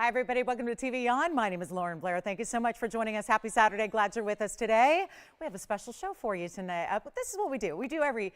Hi, everybody. Welcome to TVON. My name is Blair. Thank you so much for joining us. Happy Saturday. Glad you're with us today. We have a special show for you tonight. This is what we do. We do every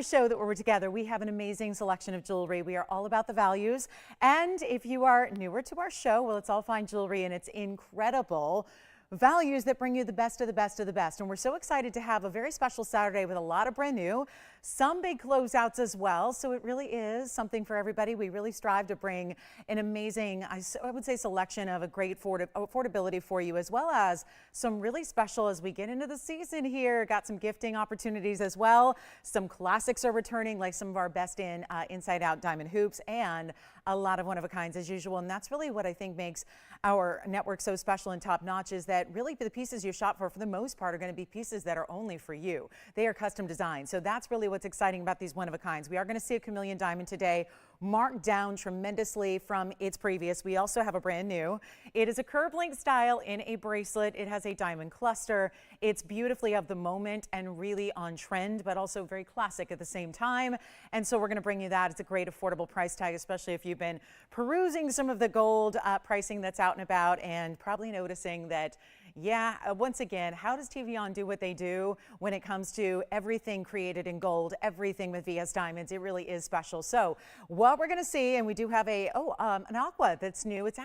show that we're together. We have an amazing selection of jewelry. We are all about the values. And if you are newer to our show, well, it's all fine jewelry and it's incredible values that bring you the best of the best of the best. And we're so excited to have a very special Saturday with a lot of brand new, some big closeouts as well. So it really is something for everybody. We really strive to bring an amazing, I would say, selection of a great affordability for you, as well as some really special as we get into the season here. Got some gifting opportunities as well. Some classics are returning, like some of our best in inside out diamond hoops, and a lot of one-of-a-kinds as usual. And that's really what I think makes our network so special and top-notch, is that really the pieces you shop for the most part, are going to be pieces that are only for you. They are custom designed. So that's really what's exciting about these one-of-a-kinds. We are going to see a chameleon diamond today, marked down tremendously from its previous. We also have a brand new. It is a curved link style in a bracelet. It has a diamond cluster. It's beautifully of the moment and really on trend, but also very classic at the same time. And so we're going to bring you that. It's a great affordable price tag, especially if you've been perusing some of the gold pricing that's out and about, and probably noticing that, yeah, once again, how does TVON do what they do when it comes to everything created in gold, everything with VS Diamonds? It really is special. So what we're going to see, and we do have an aqua that's new. It's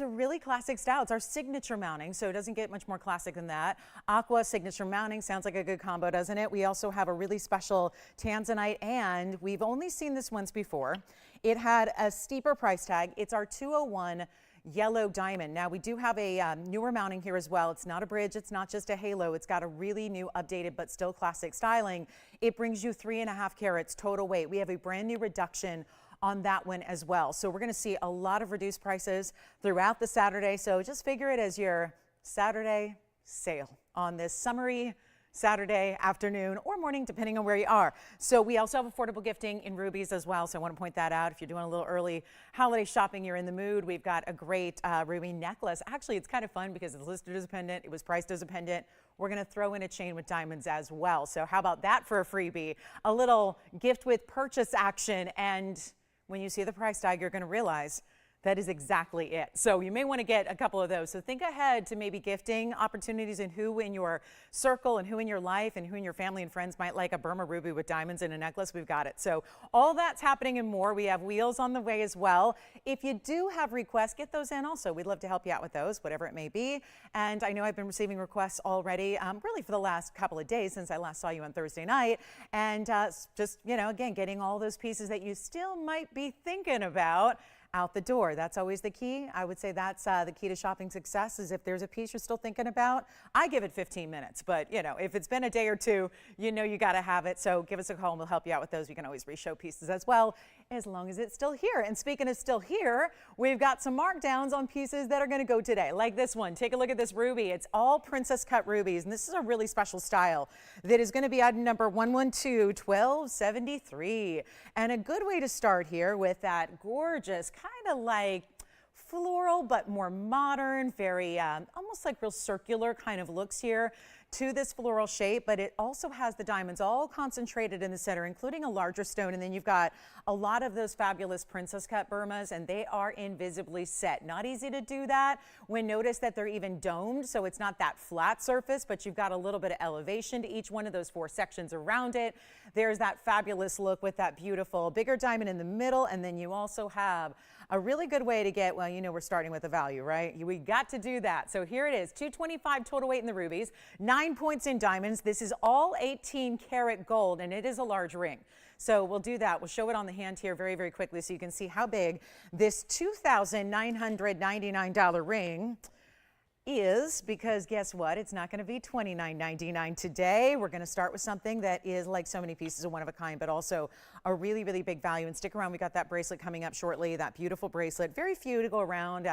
a really classic style. It's our signature mounting, so it doesn't get much more classic than that. Aqua signature mounting sounds like a good combo, doesn't it? We also have a really special tanzanite, and we've only seen this once before. It had a steeper price tag. It's our 201 yellow diamond. Now we do have a newer mounting here as well. It's not a bridge. It's not just a halo. It's got a really new, updated, but still classic styling. It brings you 3.5 carats total weight. We have a brand new reduction on that one as well. So we're going to see a lot of reduced prices throughout the Saturday. So just figure it as your Saturday sale on this summery Saturday afternoon or morning, depending on where you are. So we also have affordable gifting in rubies as well. So I want to point that out. If you're doing a little early holiday shopping, you're in the mood. We've got a great ruby necklace. Actually, it's kind of fun because it's listed as a pendant. It was priced as a pendant. We're going to throw in a chain with diamonds as well. So how about that for a freebie? A little gift with purchase action. And when you see the price tag, you're going to realize that is exactly it. So you may want to get a couple of those. So think ahead to maybe gifting opportunities, and who in your circle and who in your life and who in your family and friends might like a Burma ruby with diamonds and a necklace. We've got it. So all that's happening and more. We have wheels on the way as well. If you do have requests, get those in also. We'd love to help you out with those, whatever it may be. And I know I've been receiving requests already, really for the last couple of days since I last saw you on Thursday night. And just, again, getting all those pieces that you still might be thinking about out the door. That's always the key. I would say that's the key to shopping success, is if there's a piece you're still thinking about, I give it 15 minutes. But, if it's been a day or two, you got to have it. So give us a call and we'll help you out with those. We can always re-show pieces as well, as long as it's still here. And speaking of still here, we've got some markdowns on pieces that are going to go today, like this one. Take a look at this ruby. It's all princess cut rubies, and this is a really special style that is going to be item number 112-1273. And a good way to start here with that gorgeous, kind of like floral but more modern, very almost like real circular kind of looks here to this floral shape, but it also has the diamonds all concentrated in the center, including a larger stone. And then you've got a lot of those fabulous princess cut Burmas, and they are invisibly set. Not easy to do that when notice that they're even domed, so it's not that flat surface, but you've got a little bit of elevation to each one of those 4 sections around it. There's that fabulous look with that beautiful bigger diamond in the middle, and then you also have a really good way to get, well, we're starting with the value, right? We got to do that. So here it is, 225 total weight in the rubies, 9 points in diamonds. This is all 18 karat gold, and it is a large ring. So we'll do that. We'll show it on the hand here very, very quickly so you can see how big this $2,999 ring is, because guess what? It's not going to be $29.99 today. We're going to start with something that is like so many pieces of one of a kind, but also a really, really big value. And stick around. We got that bracelet coming up shortly, that beautiful bracelet. Very few to go around.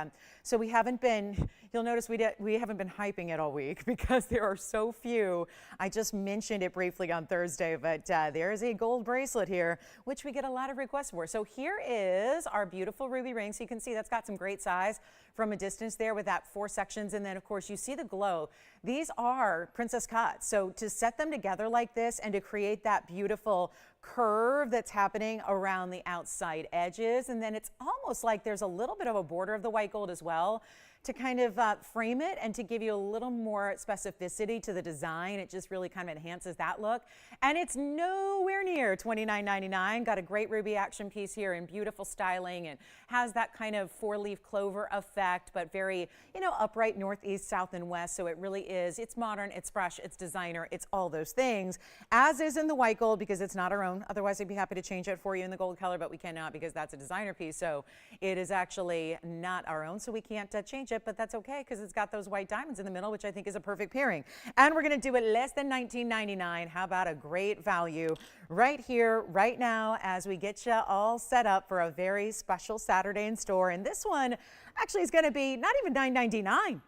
So we haven't been, you'll notice we haven't been hyping it all week because there are so few. I just mentioned it briefly on Thursday, but there is a gold bracelet here, which we get a lot of requests for. So here is our beautiful ruby ring. So you can see that's got some great size from a distance there with that 4 sections. And then of course you see the glow. These are princess cuts. So to set them together like this and to create that beautiful curve that's happening around the outside edges. And then it's almost like there's a little bit of a border of the white gold as well to kind of frame it and to give you a little more specificity to the design. It just really kind of enhances that look. And it's nowhere near $29.99. Got a great ruby action piece here in beautiful styling and has that kind of 4-leaf clover effect, but very, you know, upright northeast, south, and west. So it really is, it's modern, it's fresh, it's designer, it's all those things, as is in the white gold because it's not our own. Otherwise, I'd be happy to change it for you in the gold color, but we cannot because that's a designer piece. So it is actually not our own, so we can't change it, but that's okay because it's got those white diamonds in the middle, which I think is a perfect pairing. And we're going to do it less than $19.99. How about a great value right here, right now, as we get you all set up for a very special Saturday in store. And this one actually is going to be not even $9.99.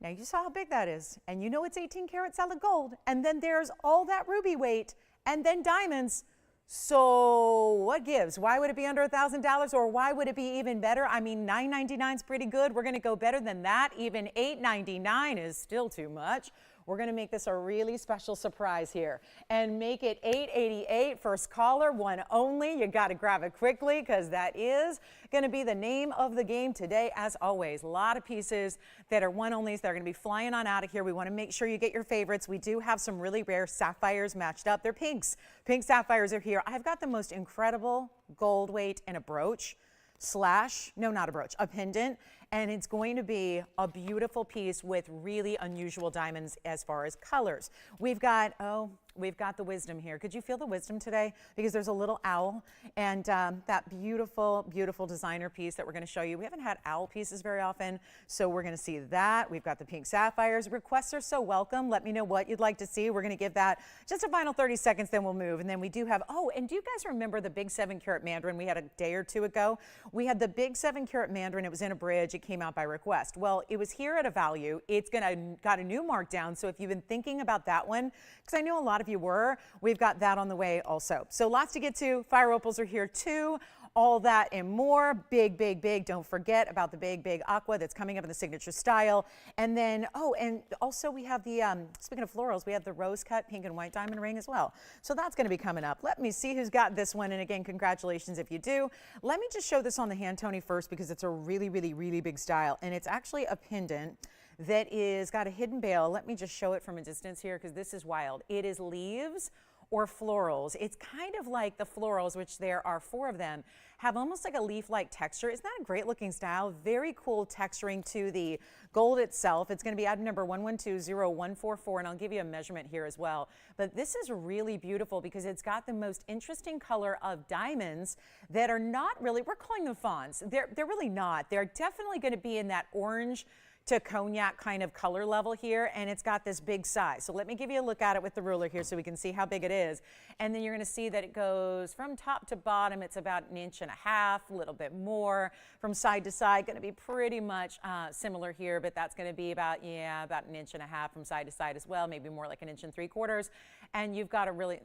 Now you saw how big that is, and you know it's 18 karat solid gold, and then there's all that ruby weight, and then diamonds. So what gives? Why would it be under $1,000, or why would it be even better? I mean, $9.99 is pretty good. We're going to go better than that. Even $8.99 is still too much. We're going to make this a really special surprise here and make it $8.88. First caller, one only. You got to grab it quickly because that is going to be the name of the game today. As always, a lot of pieces that are one onlys. They're going to be flying on out of here. We want to make sure you get your favorites. We do have some really rare sapphires matched up. They're pinks. Pink sapphires are here. I've got the most incredible gold weight in a brooch slash, no, not a brooch, a pendant. And it's going to be a beautiful piece with really unusual diamonds as far as colors. We've got the wisdom here. Could you feel the wisdom today? Because there's a little owl and that beautiful, beautiful designer piece that we're going to show you. We haven't had owl pieces very often, so we're going to see that. We've got the pink sapphires. Requests are so welcome. Let me know what you'd like to see. We're going to give that just a final 30 seconds, then we'll move. And then we do have, oh, and do you guys remember the big 7-carat mandarin we had a day or two ago? We had the big 7-carat mandarin. It was in a bridge. It came out by request. Well, it was here at a value. It's got a new markdown. So if you've been thinking about that one, because I know a lot of you were, we've got that on the way also. So lots to get to. Fire opals are here too. All that and more. Big, big, big. Don't forget about the big, big aqua that's coming up in the signature style. And then, oh, and also we have the, speaking of florals, we have the rose cut pink and white diamond ring as well. So that's going to be coming up. Let me see who's got this one. And again, congratulations if you do. Let me just show this on the hand, Tony, first, because it's a really, really, really big style. And it's actually a pendant that is got a hidden bail. Let me just show it from a distance here because this is wild. It is leaves or florals. It's kind of like the florals, which there are 4 of them, have almost like a leaf-like texture. Isn't that a great looking style? Very cool texturing to the gold itself. It's going to be item number 1120-144, and I'll give you a measurement here as well. But this is really beautiful because it's got the most interesting color of diamonds that are not really, we're calling them fawns. They're really not. They're definitely going to be in that orange to cognac kind of color level here, and it's got this big size. So let me give you a look at it with the ruler here so we can see how big it is. And then you're gonna see that it goes from top to bottom. It's about 1.5 inches, a little bit more. From side to side, gonna be pretty much similar here, but that's gonna be about 1.5 inches from side to side as well, maybe more like 1.75 inches. And you've got a really,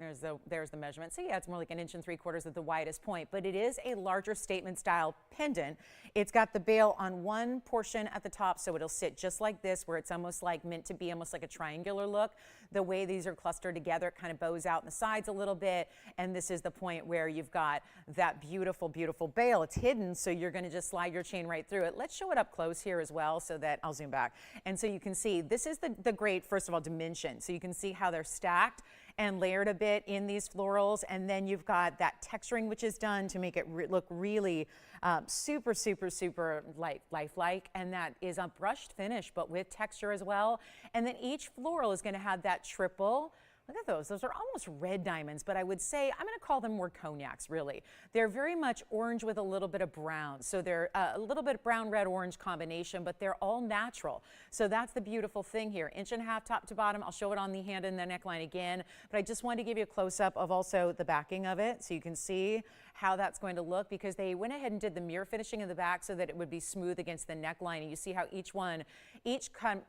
there's the measurement. So yeah, it's more like 1.75 inches at the widest point, but it is a larger statement style pendant. It's got the bail on one portion at the top, so it'll sit just like this, where it's almost like meant to be almost like a triangular look. The way these are clustered together, it kind of bows out in the sides a little bit, and this is the point where you've got that beautiful, beautiful bail. It's hidden, so you're going to just slide your chain right through it. Let's show it up close here as well so that I'll zoom back. And so you can see this is the great, first of all, dimension. So you can see how they're stacked and layered a bit in these florals, and then you've got that texturing which is done to make it look really super, super, super lifelike, and that is a brushed finish but with texture as well. And then each floral is going to have that triple. Look at those. Those are almost red diamonds, but I would say I'm going to call them more cognacs, really. They're very much orange with a little bit of brown. So they're a little bit brown, red, orange combination, but they're all natural. So that's the beautiful thing here. 1.5 inches top to bottom. I'll show it on the hand and the neckline again, but I just wanted to give you a close-up of also the backing of it so you can see how that's going to look, because they went ahead and did the mirror finishing in the back so that it would be smooth against the neckline. And you see how each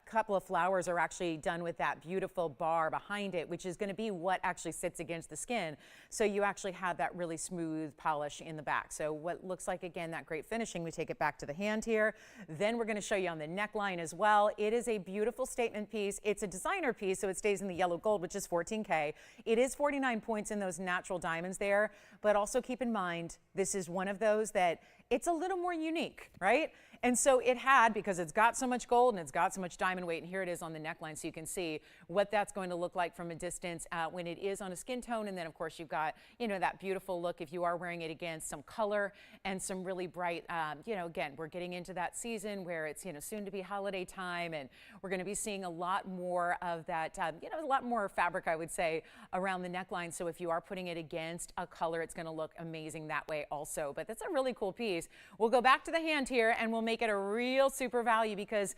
couple of flowers are actually done with that beautiful bar behind it, which is going to be what actually sits against the skin. So you actually have that really smooth polish in the back. So what looks like, again, that great finishing, we take it back to the hand here. Then we're going to show you on the neckline as well. It is a beautiful statement piece. It's a designer piece, so it stays in the yellow gold, which is 14K. It is 49 points in those natural diamonds there, but also keep in mind, this is one of those that it's a little more unique, right? And so it had, because it's got so much gold and it's got so much diamond weight, and here it is on the neckline, so you can see what that's going to look like from a distance when it is on a skin tone. And then, of course, you've got, that beautiful look if you are wearing it against some color and some really bright, again, we're getting into that season where it's, soon to be holiday time, and we're going to be seeing a lot more of that, a lot more fabric, I would say, around the neckline. So if you are putting it against a color, it's going to look amazing that way also. But that's a really cool piece. We'll go back to the hand here, and we'll make it a real super value because,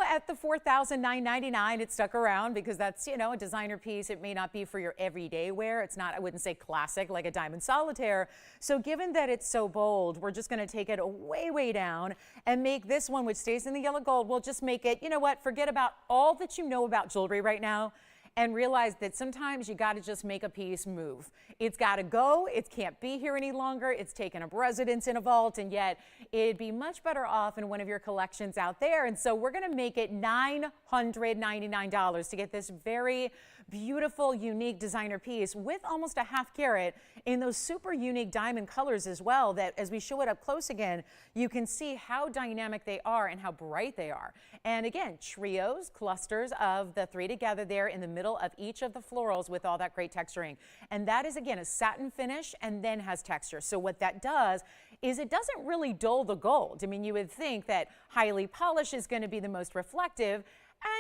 at the $4,999, it stuck around because that's, a designer piece. It may not be for your everyday wear. It's not, I wouldn't say classic like a diamond solitaire. So given that it's so bold, we're just going to take it way, way down and make this one, which stays in the yellow gold. We'll just make it, forget about all that you know about jewelry right now, and realize that sometimes you got to just make a piece move. It's got to go. It can't be here any longer. It's taken up residence in a vault, and yet it'd be much better off in one of your collections out there. And so we're going to make it $999 to get this very beautiful, unique designer piece with almost a ½ carat in those super unique diamond colors as well, that as we show it up close again, you can see how dynamic they are and how bright they are. And again, trios, clusters of the three together there in the middle of each of the florals with all that great texturing. And that is, again, a satin finish and then has texture. So what that does is it doesn't really dull the gold. I mean, you would think that highly polished is going to be the most reflective,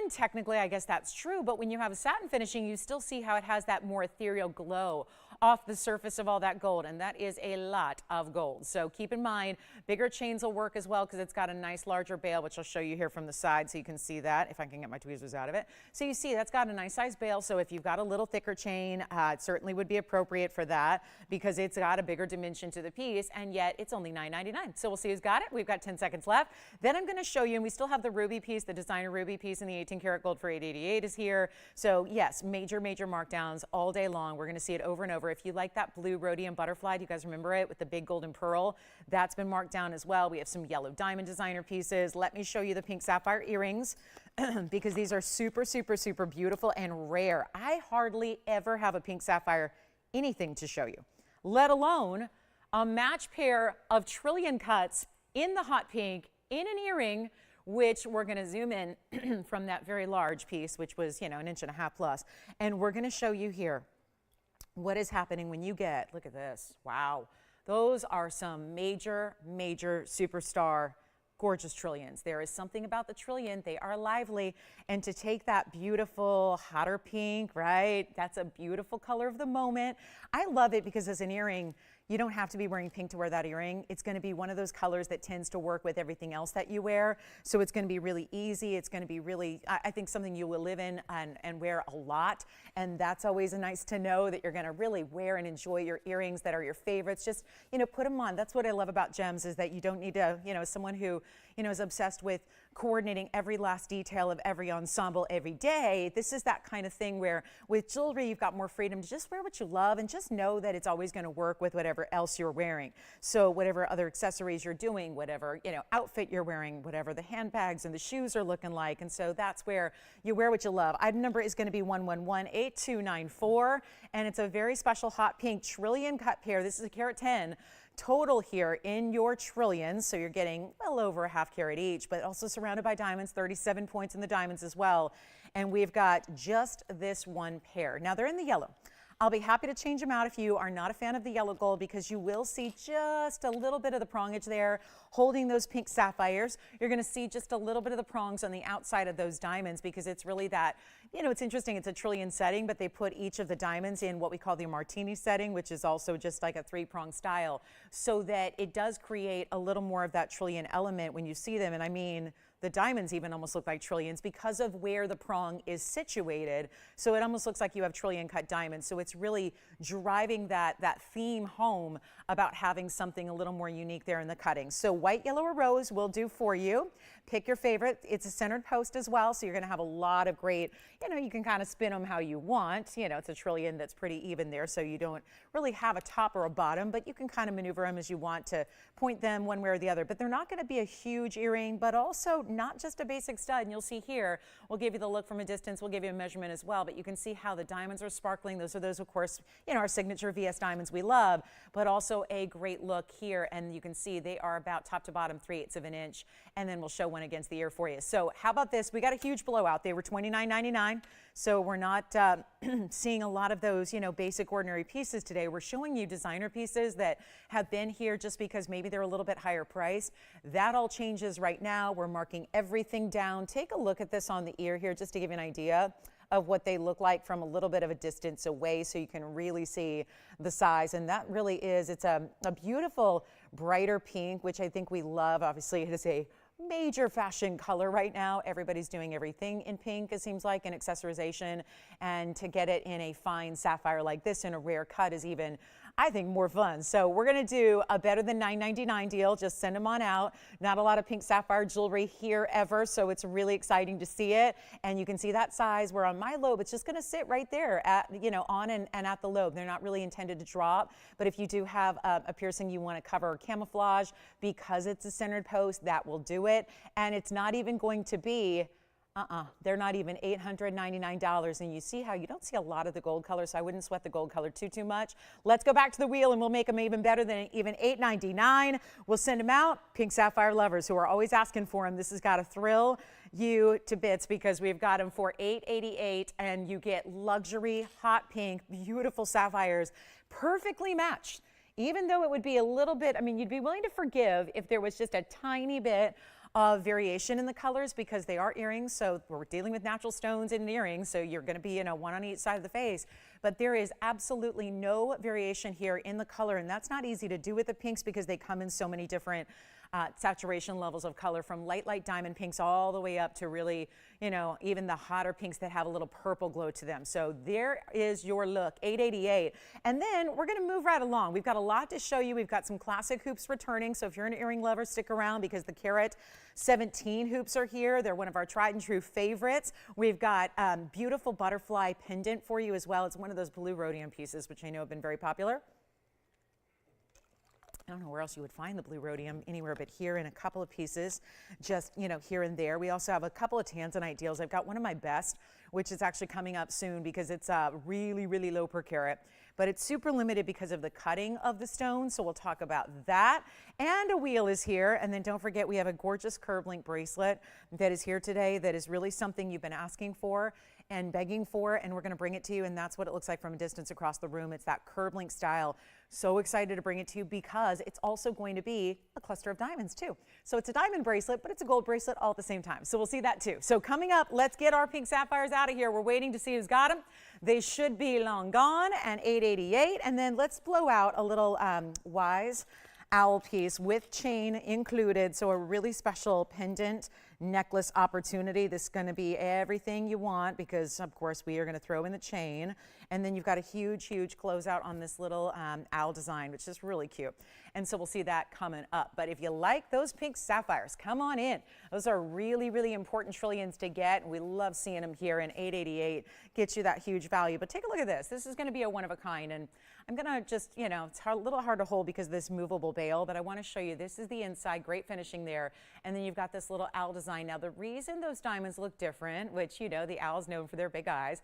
and technically, I guess that's true, but when you have a satin finishing, you still see how it has that more ethereal glow off the surface of all that gold, and that is a lot of gold. So keep in mind, bigger chains will work as well because it's got a nice larger bail, which I'll show you here from the side so you can see that, if I can get my tweezers out of it. So you see that's got a nice size bail, so if you've got a little thicker chain, it certainly would be appropriate for that because it's got a bigger dimension to the piece, and yet it's only $9.99. So we'll see who's got it. We've got 10 seconds left. Then I'm going to show you, and we still have the ruby piece, the designer ruby piece in the 18 karat gold for $888 is here. So yes, major markdowns all day long. We're going to see it over and over. If you like that blue rhodium butterfly, do you guys remember it with the big golden pearl? That's been marked down as well. We have some yellow diamond designer pieces. Let me show you the pink sapphire earrings because these are super beautiful and rare. I hardly ever have a pink sapphire anything to show you, let alone a match pair of trillion cuts in the hot pink in an earring, which we're going to zoom in from that very large piece, which was, an 1.5 inches plus. And we're going to show you here what is happening when you get, look at this. Wow. Those are some major superstar gorgeous trillions. There is something about the trillion. They are lively. And to take that beautiful hotter pink, right? That's a beautiful color of the moment. I love it because as an earring, you don't have to be wearing pink to wear that earring. It's going to be one of those colors that tends to work with everything else that you wear. So it's going to be really easy. It's going to be really, I think, something you will live in and wear a lot. And that's always nice to know that you're going to really wear and enjoy your earrings that are your favorites. Just, put them on. That's what I love about gems, is that you don't need to, someone who, is obsessed with coordinating every last detail of every ensemble every day. This is that kind of thing where with jewelry, you've got more freedom to just wear what you love and just know that it's always going to work with whatever else you're wearing. So whatever other accessories you're doing, whatever, outfit you're wearing, whatever the handbags and the shoes are looking like. And so that's where you wear what you love. Item number is going to be 1118294. And it's a very special hot pink trillion cut pair. This is a carat 10. Total here in your trillions, so you're getting well over a ½ carat each, but also surrounded by diamonds, 37 points in the diamonds as well. And we've got just this one pair. Now they're in the yellow. I'll be happy to change them out if you are not a fan of the yellow gold, because you will see just a little bit of the prongage there holding those pink sapphires. You're going to see just a little bit of the prongs on the outside of those diamonds, because it's really that, it's interesting. It's a trillion setting, but they put each of the diamonds in what we call the martini setting, which is also just like a 3-prong style, so that it does create a little more of that trillion element when you see them. And I mean, the diamonds even almost look like trillions because of where the prong is situated. So it almost looks like you have trillion cut diamonds. So it's really driving that theme home about having something a little more unique there in the cutting. So white, yellow, or rose will do for you. Pick your favorite. It's a centered post as well, so you're going to have a lot of great, you can kind of spin them how you want. It's a trillion that's pretty even there, so you don't really have a top or a bottom, but you can kind of maneuver them as you want to point them one way or the other. But they're not going to be a huge earring, but also not just a basic stud. And you'll see here, we'll give you the look from a distance. We'll give you a measurement as well, but you can see how the diamonds are sparkling. Those, of course, our signature VS diamonds we love, but also a great look here. And you can see they are about top to bottom 3/8 of an inch. And then we'll show one against the ear for you. So how about this? We got a huge blowout. They were $29.99. So we're not seeing a lot of those, basic ordinary pieces today. We're showing you designer pieces that have been here just because maybe they're a little bit higher price. That all changes right now. We're marking everything down. Take a look at this on the ear here just to give you an idea of what they look like from a little bit of a distance away, so you can really see the size. And that really is, it's a beautiful brighter pink, which I think we love. Obviously, it is a major fashion color right now. Everybody's doing everything in pink, it seems like, in accessorization. And to get it in a fine sapphire like this in a rare cut is even, I think, more fun. So we're going to do a better than $9.99 deal. Just send them on out. Not a lot of pink sapphire jewelry here ever, so it's really exciting to see it. And you can see that size where on my lobe, it's just going to sit right there at, on and at the lobe. They're not really intended to drop. But if you do have a piercing you want to cover or camouflage, because it's a centered post, that will do it. And it's not even going to be they're not even $899. And you see how you don't see a lot of the gold color, so I wouldn't sweat the gold color too much. Let's go back to the wheel and we'll make them even better than even $899. We'll send them out. Pink sapphire lovers who are always asking for them. This has got to thrill you to bits because we've got them for $888, and you get luxury hot pink, beautiful sapphires, perfectly matched. Even though it would be a little bit, you'd be willing to forgive if there was just a tiny bit of variation in the colors because they are earrings, so we're dealing with natural stones in earrings, so you're going to be, one on each side of the face. But there is absolutely no variation here in the color, and that's not easy to do with the pinks because they come in so many different saturation levels of color, from light diamond pinks all the way up to really, even the hotter pinks that have a little purple glow to them. So there is your look, $888. And then we're going to move right along. We've got a lot to show you. We've got some classic hoops returning, so if you're an earring lover, stick around because the Carat 17 hoops are here. They're one of our tried and true favorites. We've got beautiful butterfly pendant for you as well. It's one of those blue rhodium pieces, which I know have been very popular. I don't know where else you would find the blue rhodium anywhere but here in a couple of pieces, just, here and there. We also have a couple of tanzanite deals. I've got one of my best, which is actually coming up soon because it's really, really low per carat. But it's super limited because of the cutting of the stone, so we'll talk about that. And a wheel is here. And then don't forget, we have a gorgeous curve link bracelet that is here today that is really something you've been asking for and begging for, and we're going to bring it to you, and that's what it looks like from a distance across the room. It's that curve link style. So excited to bring it to you because it's also going to be a cluster of diamonds too. So it's a diamond bracelet, but it's a gold bracelet all at the same time. So we'll see that too. So coming up, let's get our pink sapphires out of here. We're waiting to see who's got them. They should be long gone, and $888. And then let's blow out a little Wise owl piece with chain included. So a really special pendant necklace opportunity. This is going to be everything you want because, of course, we are going to throw in the chain. And then you've got a huge closeout on this little owl design, which is really cute. And so we'll see that coming up. But if you like those pink sapphires, come on in. Those are really, really important trillions to get. We love seeing them here, and $888 gets you that huge value. But take a look at this. This is going to be a one of a kind. And I'm going to just, it's a little hard to hold because of this movable bail, but I want to show you. This is the inside, great finishing there. And then you've got this little owl design. Now, the reason those diamonds look different, which, the owl's known for their big eyes,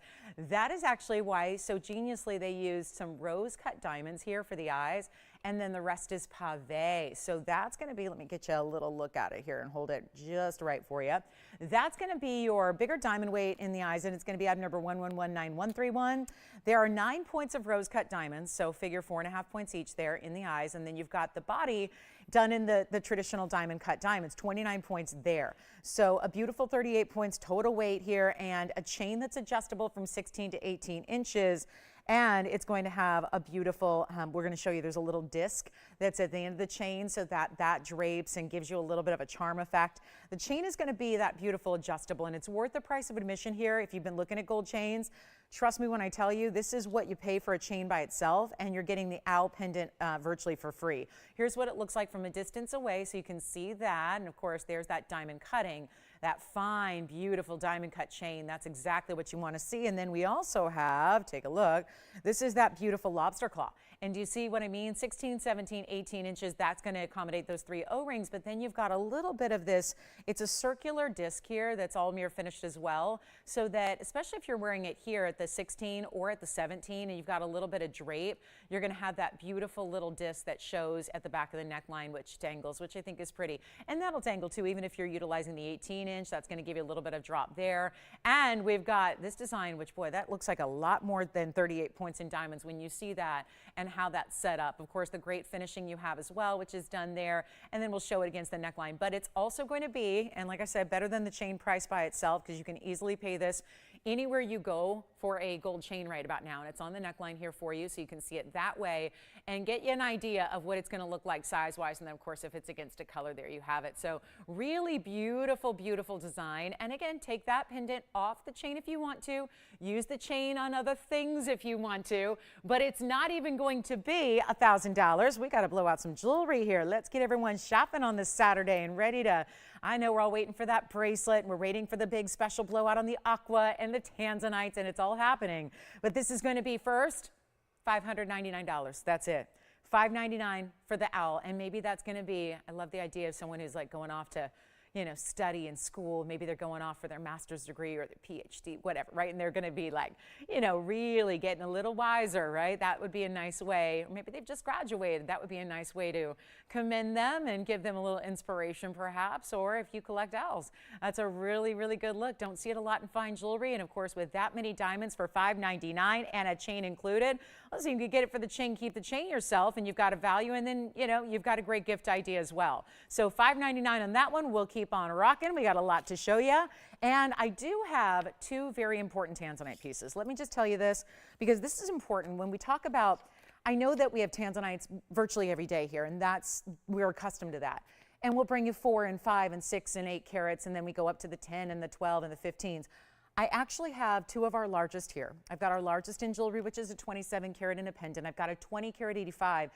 that is actually why so geniusly they used some rose cut diamonds here for the eyes. And then the rest is pave. So that's going to be, let me get you a little look at it here and hold it just right for you. That's going to be your bigger diamond weight in the eyes, and it's going to be item number 119131. There are 9 points of rose cut diamonds, so figure 4.5 points each there in the eyes. And then you've got the body done in the traditional diamond cut diamonds, 29 points there. So a beautiful 38 points total weight here, and a chain that's adjustable from 16 to 18 inches. And it's going to have a beautiful, we're going to show you, there's a little disc that's at the end of the chain so that drapes and gives you a little bit of a charm effect. The chain is going to be that beautiful adjustable, and it's worth the price of admission here. If you've been looking at gold chains, trust me when I tell you, this is what you pay for a chain by itself, and you're getting the owl pendant virtually for free. Here's what it looks like from a distance away, so you can see that. And of course, there's that diamond cutting, that fine, beautiful diamond cut chain. That's exactly what you want to see. And then we also have, take a look, this is that beautiful lobster claw. And do you see what I mean? 16, 17, 18 inches, that's going to accommodate those 3 O-rings. But then you've got a little bit of this, it's a circular disc here that's all mirror finished as well. So that, especially if you're wearing it here at the 16 or at the 17, and you've got a little bit of drape, you're going to have that beautiful little disc that shows at the back of the neckline, which dangles, which I think is pretty. And that'll dangle too, even if you're utilizing the 18 inch, that's going to give you a little bit of drop there. And we've got this design, which boy, that looks like a lot more than 38 points in diamonds when you see that and how that's set up. Of course, the great finishing you have as well, which is done there. And then we'll show it against the neckline. But it's also going to be, and like I said, better than the chain price by itself, because you can easily pay this anywhere you go for a gold chain right about now. And it's on the neckline here for you, so you can see it that way and get you an idea of what it's going to look like size-wise. And then, of course, if it's against a color, there you have it. So really beautiful, beautiful design. And again, take that pendant off the chain if you want to. Use the chain on other things if you want to. But it's not even going to be $1,000. We got to blow out some jewelry here. Let's get everyone shopping on this Saturday and ready to, I know we're all waiting for that bracelet, and we're waiting for the big special blowout on the aqua and the tanzanites, and it's all happening. But this is going to be first $599. That's it. $599 for the owl. And maybe that's going to be, I love the idea of someone who's like going off to, you know, study in school. Maybe they're going off for their master's degree or their PhD, whatever, right? And they're going to be like, you know, really getting a little wiser, right? That would be a nice way. Or maybe they've just graduated. That would be a nice way to commend them and give them a little inspiration, perhaps. Or if you collect owls, that's a really, really good look. Don't see it a lot in fine jewelry. And of course, with that many diamonds for $599 and a chain included, listen, you could get it for the chain, keep the chain yourself, and you've got a value. And then, you know, you've got a great gift idea as well. So $599 on that one. We'll keep on rocking. We got a lot to show you. And I do have 2 very important tanzanite pieces. Let me just tell you this, because this is important when we talk about, I know that we have tanzanites virtually every day here, and we're accustomed to that. And we'll bring you 4 and 5 and 6 and 8 carats, and then we go up to the 10 and the 12 and the 15s. I actually have 2 of our largest here. I've got our largest in jewelry, which is a 27 carat in a pendant. I've got a 20 carat 85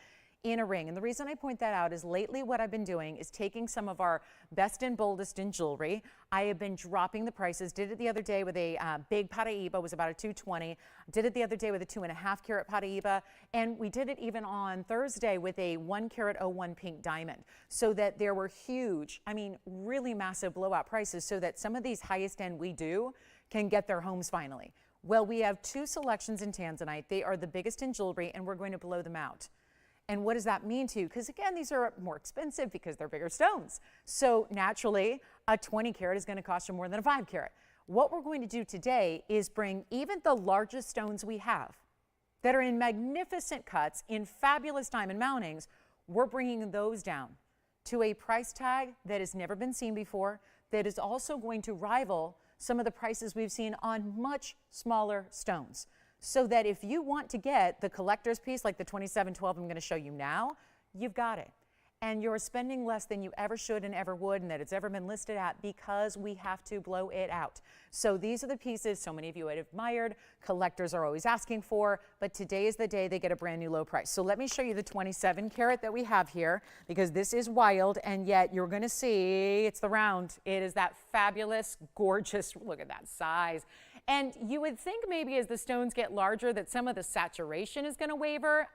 in a ring. And the reason I point that out is lately what I've been doing is taking some of our best and boldest in jewelry. I have been dropping the prices. Did it the other day with a big Paraíba, was about a 220. Did it the other day with a 2.5 carat Paraíba. And we did it even on Thursday with a 1 carat 01 pink diamond. So that there were huge, I mean, really massive blowout prices so that some of these highest end we do can get their homes finally. Well, we have 2 selections in tanzanite. They are the biggest in jewelry, and we're going to blow them out. And what does that mean to you? Because again, these are more expensive because they're bigger stones. So naturally, a 20 carat is going to cost you more than a 5 carat. What we're going to do today is bring even the largest stones we have that are in magnificent cuts, in fabulous diamond mountings, we're bringing those down to a price tag that has never been seen before, that is also going to rival some of the prices we've seen on much smaller stones. So that if you want to get the collector's piece like the 2712 I'm going to show you now, you've got it. And you're spending less than you ever should and ever would and that it's ever been listed at, because we have to blow it out. So these are the pieces so many of you had admired, collectors are always asking for, but today is the day they get a brand new low price. So let me show you the 27 carat that we have here, because this is wild, and yet you're going to see it's the round. It is that fabulous, gorgeous, look at that size. And you would think maybe as the stones get larger that some of the saturation is going to waver.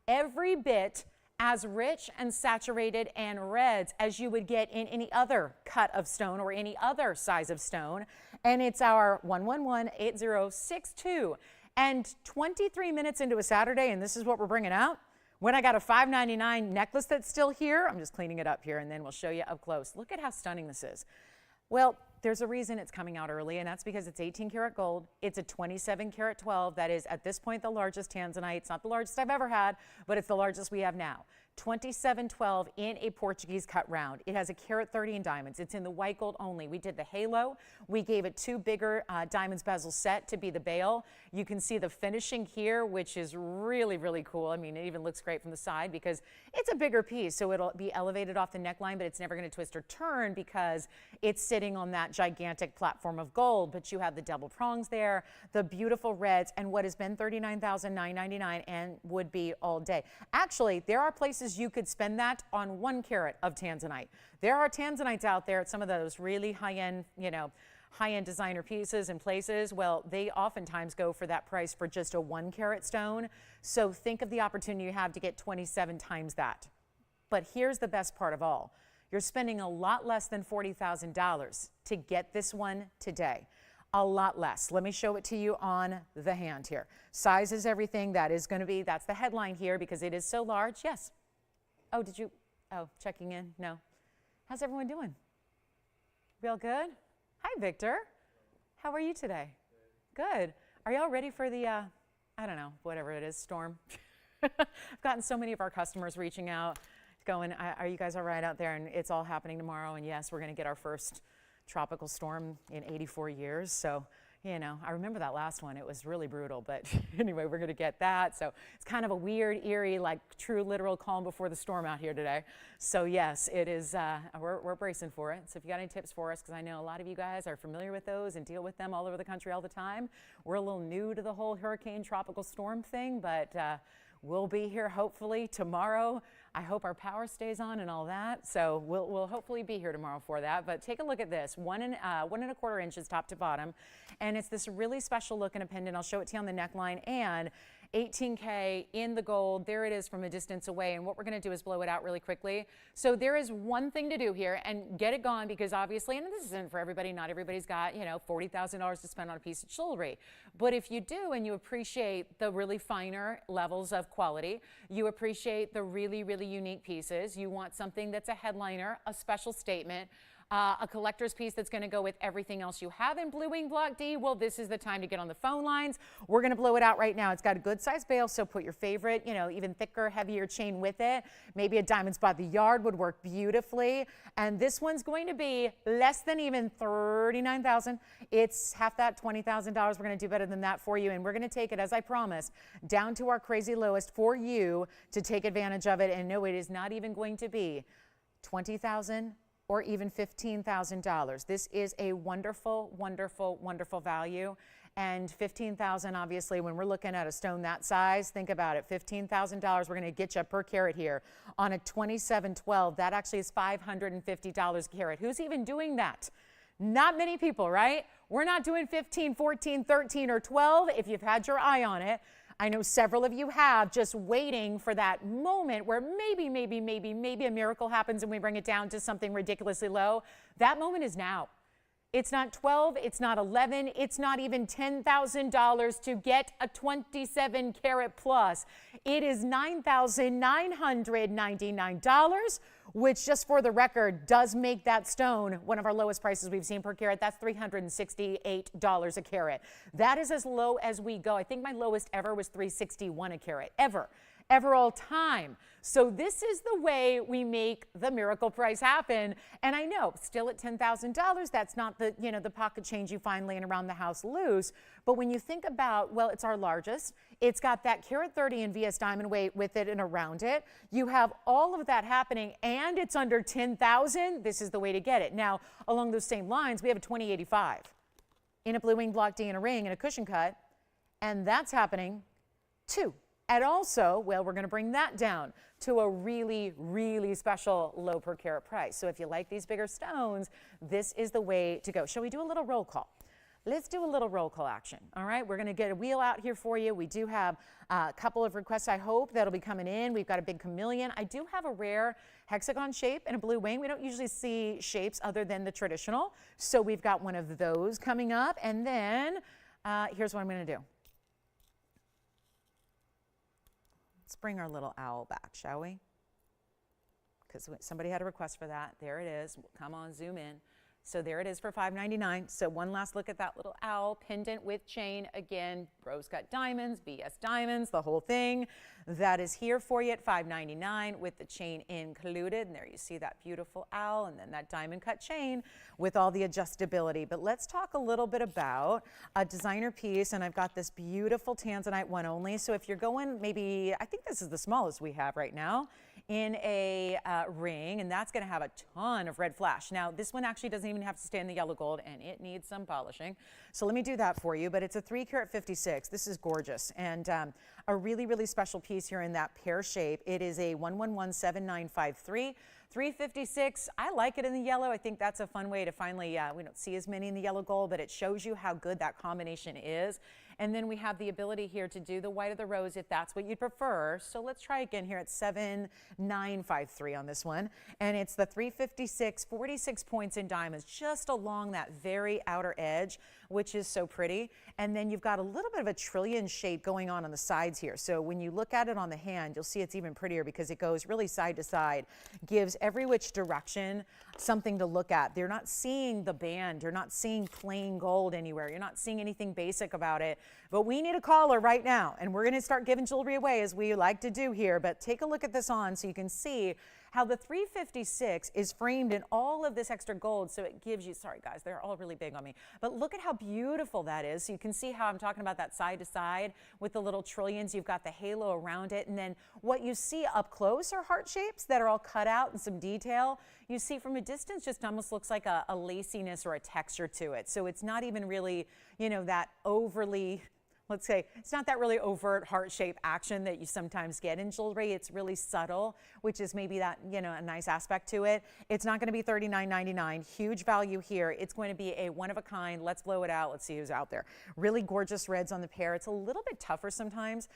Every bit as rich and saturated and reds as you would get in any other cut of stone or any other size of stone. And it's our 1118062. And 23 minutes into a Saturday, and this is what we're bringing out. When I got a $599 necklace that's still here, I'm just cleaning it up here, and then we'll show you up close. Look at how stunning this is. Well, there's a reason it's coming out early, and that's because it's 18 karat gold. It's a 27 karat 12. That is, at this point, the largest tanzanite. It's not the largest I've ever had, but it's the largest we have now. 2712 in a Portuguese cut round. It has a carat 30 in diamonds. It's in the white gold only. We did the halo. We gave it 2 bigger diamonds bezel set to be the bail. You can see the finishing here, which is really, really cool. I mean, it even looks great from the side because it's a bigger piece, so it'll be elevated off the neckline, but it's never going to twist or turn because it's sitting on that gigantic platform of gold. But you have the double prongs there, the beautiful reds, and what has been $39,999 and would be all day. Actually, there are places you could spend that on 1 carat of tanzanite. There are tanzanites out there at some of those really high-end, high-end designer pieces and places. Well, they oftentimes go for that price for just a 1 carat stone. So think of the opportunity you have to get 27 times that. But here's the best part of all. You're spending a lot less than $40,000 to get this one today. A lot less. Let me show it to you on the hand here. Size is everything. That is going to be, that's the headline here because it is so large. Yes. Oh, checking in? No. How's everyone doing? Real good? Hi, Victor. How are you today? Good. Are y'all ready for the, I don't know, whatever it is, storm? I've gotten so many of our customers reaching out, going, are you guys all right out there? And it's all happening tomorrow. And yes, we're going to get our first tropical storm in 84 years. So, I remember that last one. It was really brutal. But anyway, we're going to get that. So it's kind of a weird, eerie, like true literal calm before the storm out here today. So yes, it is. We're bracing for it. So if you got any tips for us, because I know a lot of you guys are familiar with those and deal with them all over the country all the time. We're a little new to the whole hurricane tropical storm thing, but we'll be here hopefully tomorrow. I hope our power stays on and all that. So we'll hopefully be here tomorrow for that. But take a look at this, 1¼ inches top to bottom. And it's this really special look in a pendant. I'll show it to you on the neckline. And 18K in the gold. There it is from a distance away. And what we're going to do is blow it out really quickly. So there is one thing to do here and get it gone because obviously, and this isn't for everybody, not everybody's got, $40,000 to spend on a piece of jewelry. But if you do and you appreciate the really finer levels of quality, you appreciate the really, really unique pieces, you want something that's a headliner, a special statement, a collector's piece that's going to go with everything else you have in Blue Wing Block D, well, this is the time to get on the phone lines. We're going to blow it out right now. It's got a good size bail, so put your favorite, even thicker, heavier chain with it. Maybe a diamond spot the yard would work beautifully. And this one's going to be less than even $39,000. It's half that, $20,000. We're going to do better than that for you. And we're going to take it, as I promised, down to our crazy lowest for you to take advantage of it. And no, it is not even going to be $20,000 or even $15,000. This is a wonderful, wonderful, wonderful value. And $15,000, obviously, when we're looking at a stone that size, think about it. $15,000, we're going to get you per carat here. On a 2712, that actually is $550 a carat. Who's even doing that? Not many people, right? We're not doing 15, 14, 13, or 12 if you've had your eye on it. I know several of you have, just waiting for that moment where maybe a miracle happens and we bring it down to something ridiculously low. That moment is now. It's not 12, it's not 11, it's not even $10,000 to get a 27 carat plus. It is $9,999, which just for the record does make that stone one of our lowest prices we've seen per carat. That's $368 a carat. That is as low as we go. I think my lowest ever was $361 a carat, ever all time. So this is the way we make the miracle price happen. And I know, still at $10,000, that's not the, the pocket change you find laying around the house loose. But when you think about, well, it's our largest. It's got that carat 30 in VS diamond weight with it and around it. You have all of that happening and it's under $10,000. This is the way to get it. Now, along those same lines, we have a 2085 in a Blue Wing Block D and a ring and a cushion cut. And that's happening too. And also, well, we're going to bring that down to a really, really special low per carat price. So if you like these bigger stones, this is the way to go. Shall we do a little roll call? Let's do a little roll call action. All right, we're going to get a wheel out here for you. We do have a couple of requests, I hope, that'll be coming in. We've got a big chameleon. I do have a rare hexagon shape and a blue wing. We don't usually see shapes other than the traditional. So we've got one of those coming up. And then here's what I'm going to do. Let's bring our little owl back, shall we? Because somebody had a request for that. There it is. Come on, zoom in. So there it is for $5.99. So one last look at that little owl pendant with chain. Again, rose cut diamonds, BS diamonds, the whole thing. That is here for you at $5.99 with the chain included. And there you see that beautiful owl and then that diamond cut chain with all the adjustability. But let's talk a little bit about a designer piece. And I've got this beautiful tanzanite one only. So if you're going maybe, I think this is the smallest we have right now, in a ring, and that's going to have a ton of red flash. Now, this one actually doesn't even have to stay in the yellow gold, and it needs some polishing. So let me do that for you, but it's a 3 karat 56. This is gorgeous, and a really, really special piece here in that pear shape. It is a 1117953. 356, I like it in the yellow. I think that's a fun way to finally, we don't see as many in the yellow gold, but it shows you how good that combination is. And then we have the ability here to do the white of the rose if that's what you'd prefer. So let's try again here at 7953 on this one. And it's the 356, 46 points in diamonds, just along that very outer edge, which is so pretty. And then you've got a little bit of a trillion shape going on the sides here. So when you look at it on the hand, you'll see it's even prettier because it goes really side to side, gives every which direction something to look at. They're not seeing the band. You're not seeing plain gold anywhere. You're not seeing anything basic about it. But we need a caller right now, and we're going to start giving jewelry away as we like to do here. But take a look at this on so you can see how the 356 is framed in all of this extra gold. So it gives you, sorry guys, they're all really big on me, but look at how beautiful that is. So you can see how I'm talking about that side to side with the little trillions. You've got the halo around it. And then what you see up close are heart shapes that are all cut out in some detail. You see from a distance just almost looks like a laciness or a texture to it. So it's not even really, you know, that overly, let's say, it's not that really overt heart-shaped action that you sometimes get in jewelry. It's really subtle, which is maybe that, you know, a nice aspect to it. It's not going to be $39.99. Huge value here. It's going to be a one-of-a-kind. Let's blow it out. Let's see who's out there. Really gorgeous reds on the pair. It's a little bit tougher sometimes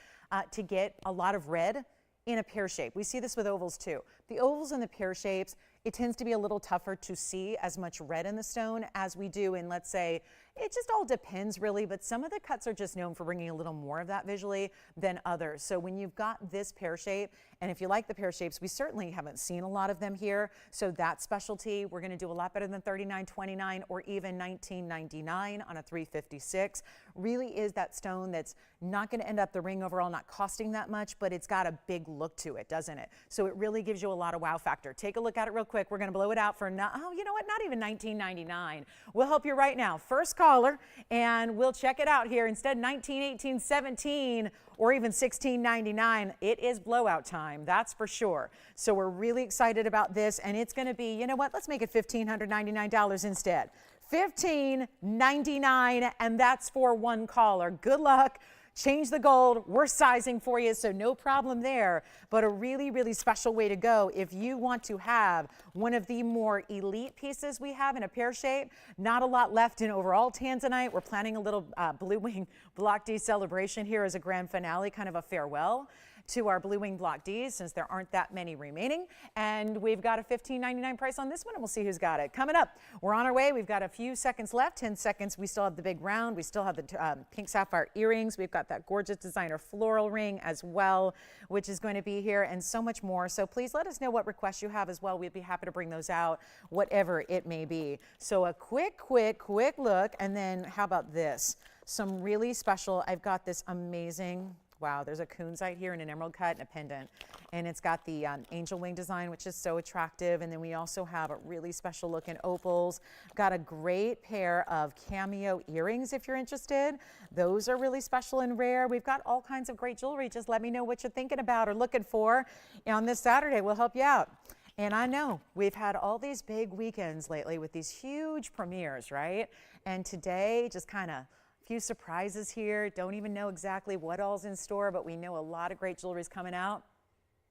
to get a lot of red in a pear shape. We see this with ovals too. The ovals and the pear shapes, it tends to be a little tougher to see as much red in the stone as we do in, let's say, it just all depends really, but some of the cuts are just known for bringing a little more of that visually than others. So when you've got this pear shape, and if you like the pear shapes, we certainly haven't seen a lot of them here. So that specialty, we're gonna do a lot better than $39.29 or even $19.99 on a 356. Really is that stone that's not gonna end up the ring overall not costing that much, but it's got a big look to it, doesn't it? So it really gives you a lot of wow factor. Take a look at it real quick. We're gonna blow it out for, oh, you know what, not even $19.99. We'll help you right now. First caller, and we'll check it out here. Instead, $19, $18, $17, or even $16.99. It is blowout time, that's for sure. So we're really excited about this, and it's going to be, you know what, let's make it $1,599 instead. $1,599, and that's for one caller. Good luck. Change the gold. We're sizing for you, so no problem there. But a really, really special way to go if you want to have one of the more elite pieces we have in a pear shape. Not a lot left in overall tanzanite. We're planning a little Blue Wing Block D celebration here as a grand finale, kind of a farewell to our Blue Wing Block Ds since there aren't that many remaining. And we've got a $15.99 price on this one, and we'll see who's got it. Coming up, we're on our way. We've got a few seconds left, 10 seconds. We still have the big round. We still have the pink sapphire earrings. We've got that gorgeous designer floral ring as well, which is going to be here, and so much more. So please let us know what requests you have as well. We'd be happy to bring those out, whatever it may be. So a quick look, and then how about this? Some really special, I've got this amazing, wow, there's a kunzite here in an emerald cut and a pendant. And it's got the angel wing design, which is so attractive. And then we also have a really special looking opals. Got a great pair of cameo earrings if you're interested. Those are really special and rare. We've got all kinds of great jewelry. Just let me know what you're thinking about or looking for. And on this Saturday, we'll help you out. And I know we've had all these big weekends lately with these huge premieres, right? And today, just kind of few surprises here. Don't even know exactly what all's in store, but we know a lot of great jewelry is coming out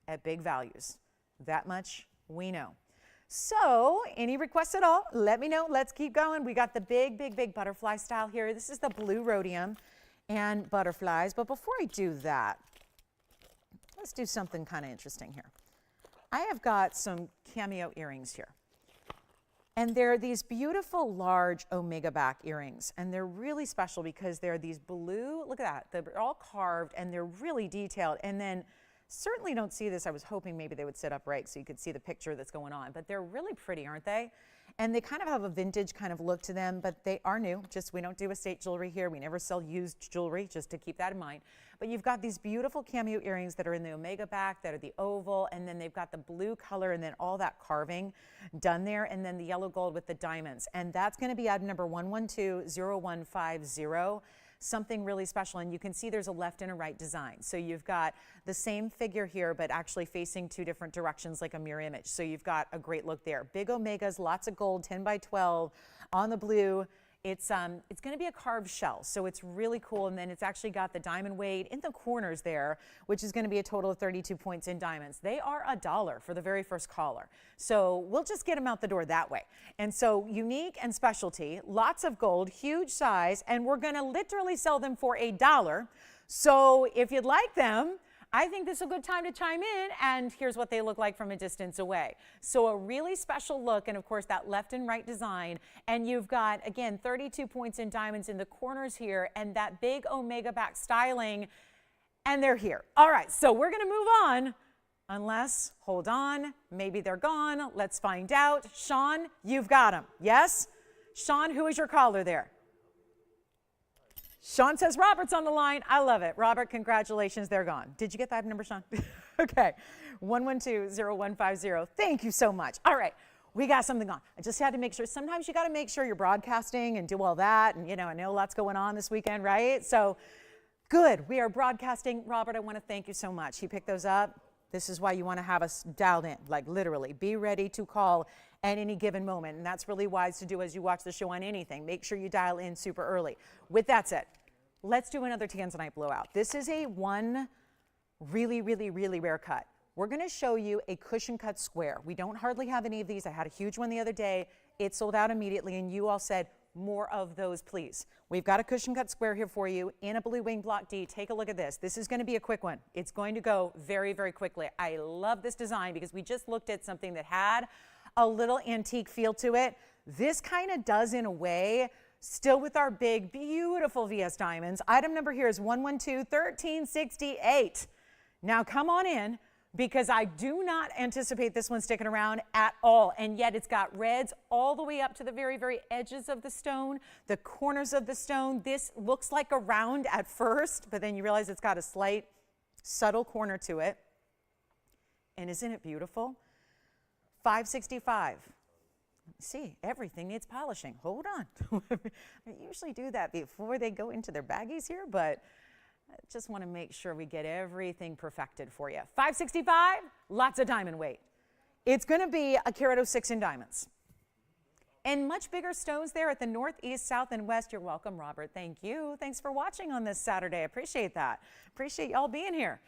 at big values. That much we know. So any requests at all, let me know. Let's keep going. We got the big butterfly style here. This is the blue rhodium and butterflies. But before I do that, let's do something kind of interesting here. I have got some cameo earrings here. And they're these beautiful large omega back earrings, and they're really special because they're these blue, look at that, they're all carved and they're really detailed. And then certainly don't see this, I was hoping maybe they would sit upright so you could see the picture that's going on, but they're really pretty, aren't they? and they kind of have a vintage kind of look to them, but they are new. Just we don't do estate jewelry here. We never sell used jewelry, just to keep that in mind. But you've got these beautiful cameo earrings that are in the omega back, that are the oval, and then they've got the blue color and then all that carving done there, and then the yellow gold with the diamonds. And that's going to be item number 1120-150. Something really special, and you can see there's a left and a right design. So you've got the same figure here, but actually facing two different directions like a mirror image. So you've got a great look there. Big omegas, lots of gold, 10 by 12 on the blue. It's going to be a carved shell, so it's really cool. And then it's actually got the diamond weight in the corners there, which is going to be a total of 32 points in diamonds. They are $1 for the very first caller. So we'll just get them out the door that way. And so unique and specialty, lots of gold, huge size, and we're going to literally sell them for $1. So if you'd like them, I think this is a good time to chime in, and here's what they look like from a distance away. So a really special look, and of course that left and right design, and you've got, again, 32 points in diamonds in the corners here, and that big omega back styling, and they're here. All right, so we're gonna move on, unless, hold on, maybe they're gone. Let's find out. Sean, you've got them, yes? Sean, who is your caller there? Sean says Robert's on the line. I love it. Robert, congratulations. They're gone. Did you get that number, Sean? Okay. 112-0150. Thank you so much. All right. We got something on. I just had to make sure. Sometimes you got to make sure you're broadcasting and do all that. And, you know, I know lots going on this weekend, right? So good. We are broadcasting. Robert, I want to thank you so much. He picked those up. This is why you want to have us dialed in, like literally. Be ready to call at any given moment. And that's really wise to do as you watch the show on anything. Make sure you dial in super early. With that said, let's do another Tanzanite blowout. This is a one really, really, really rare cut. We're going to show you a cushion cut square. We don't hardly have any of these. I had a huge one the other day. It sold out immediately, and you all said, more of those, please. We've got a cushion cut square here for you in a blue wing block D. Take a look at this. This is going to be a quick one. It's going to go very, very quickly. I love this design because we just looked at something that had a little antique feel to it. This kind of does in a way, still with our big, beautiful VS diamonds. Item number here is 112-1368. Now come on in, because I do not anticipate this one sticking around at all. And yet it's got reds all the way up to the very, very edges of the stone, the corners of the stone. This looks like a round at first, but then you realize it's got a slight, subtle corner to it. And isn't it beautiful? $565. See, everything needs polishing. Hold on. I usually do that before they go into their baggies here, but I just want to make sure we get everything perfected for you. $565, lots of diamond weight. It's going to be a carat 06 in diamonds. And much bigger stones there at the north, east, south, and west. You're welcome, Robert. Thank you. Thanks for watching on this Saturday. I appreciate that. Appreciate y'all being here.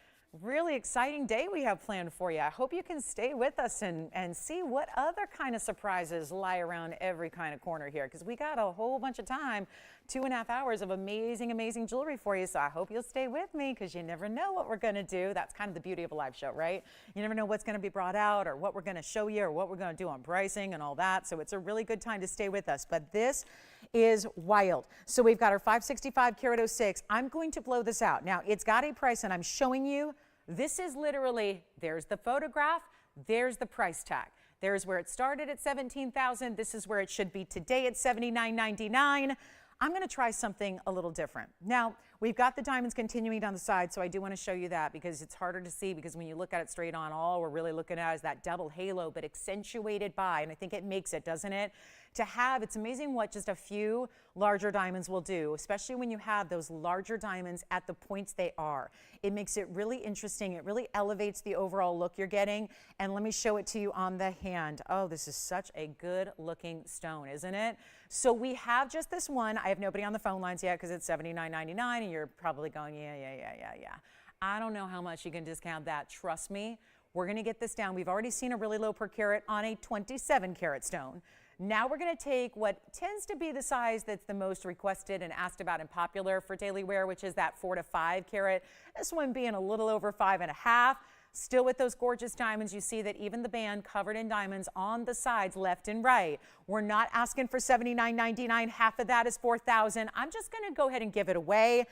Really exciting day we have planned for you. I hope you can stay with us and see what other kind of surprises lie around every kind of corner here, because we got a whole bunch of time, 2.5 hours of amazing, amazing jewelry for you. So I hope you'll stay with me, because you never know what we're going to do. That's kind of the beauty of a live show, right? You never know what's going to be brought out or what we're going to show you or what we're going to do on pricing and all that. So it's a really good time to stay with us. But this is wild. So we've got our 565 carat 06. I'm going to blow this out. Now, it's got a price, and I'm showing you. This is literally, there's the photograph, there's the price tag. There's where it started at $17,000. This is where it should be today at $79.99. I'm going to try something a little different. Now, we've got the diamonds continuing down the side, so I do want to show you that because it's harder to see, because when you look at it straight on, all we're really looking at is that double halo, but accentuated by, and I think it makes it, doesn't it? To have, it's amazing what just a few larger diamonds will do, especially when you have those larger diamonds at the points they are. It makes it really interesting. It really elevates the overall look you're getting. And let me show it to you on the hand. Oh, this is such a good looking stone, isn't it? So we have just this one. I have nobody on the phone lines yet because it's $79.99, and you're probably going, yeah. I don't know how much you can discount that. Trust me, we're going to get this down. We've already seen a really low per carat on a 27 carat stone. Now we're going to take what tends to be the size that's the most requested and asked about and popular for daily wear, which is that 4 to 5 carat. This one being a little over 5.5. Still with those gorgeous diamonds, you see that even the band covered in diamonds on the sides, left and right. We're not asking for $79.99. Half of that is $4,000. I'm just going to go ahead and give it away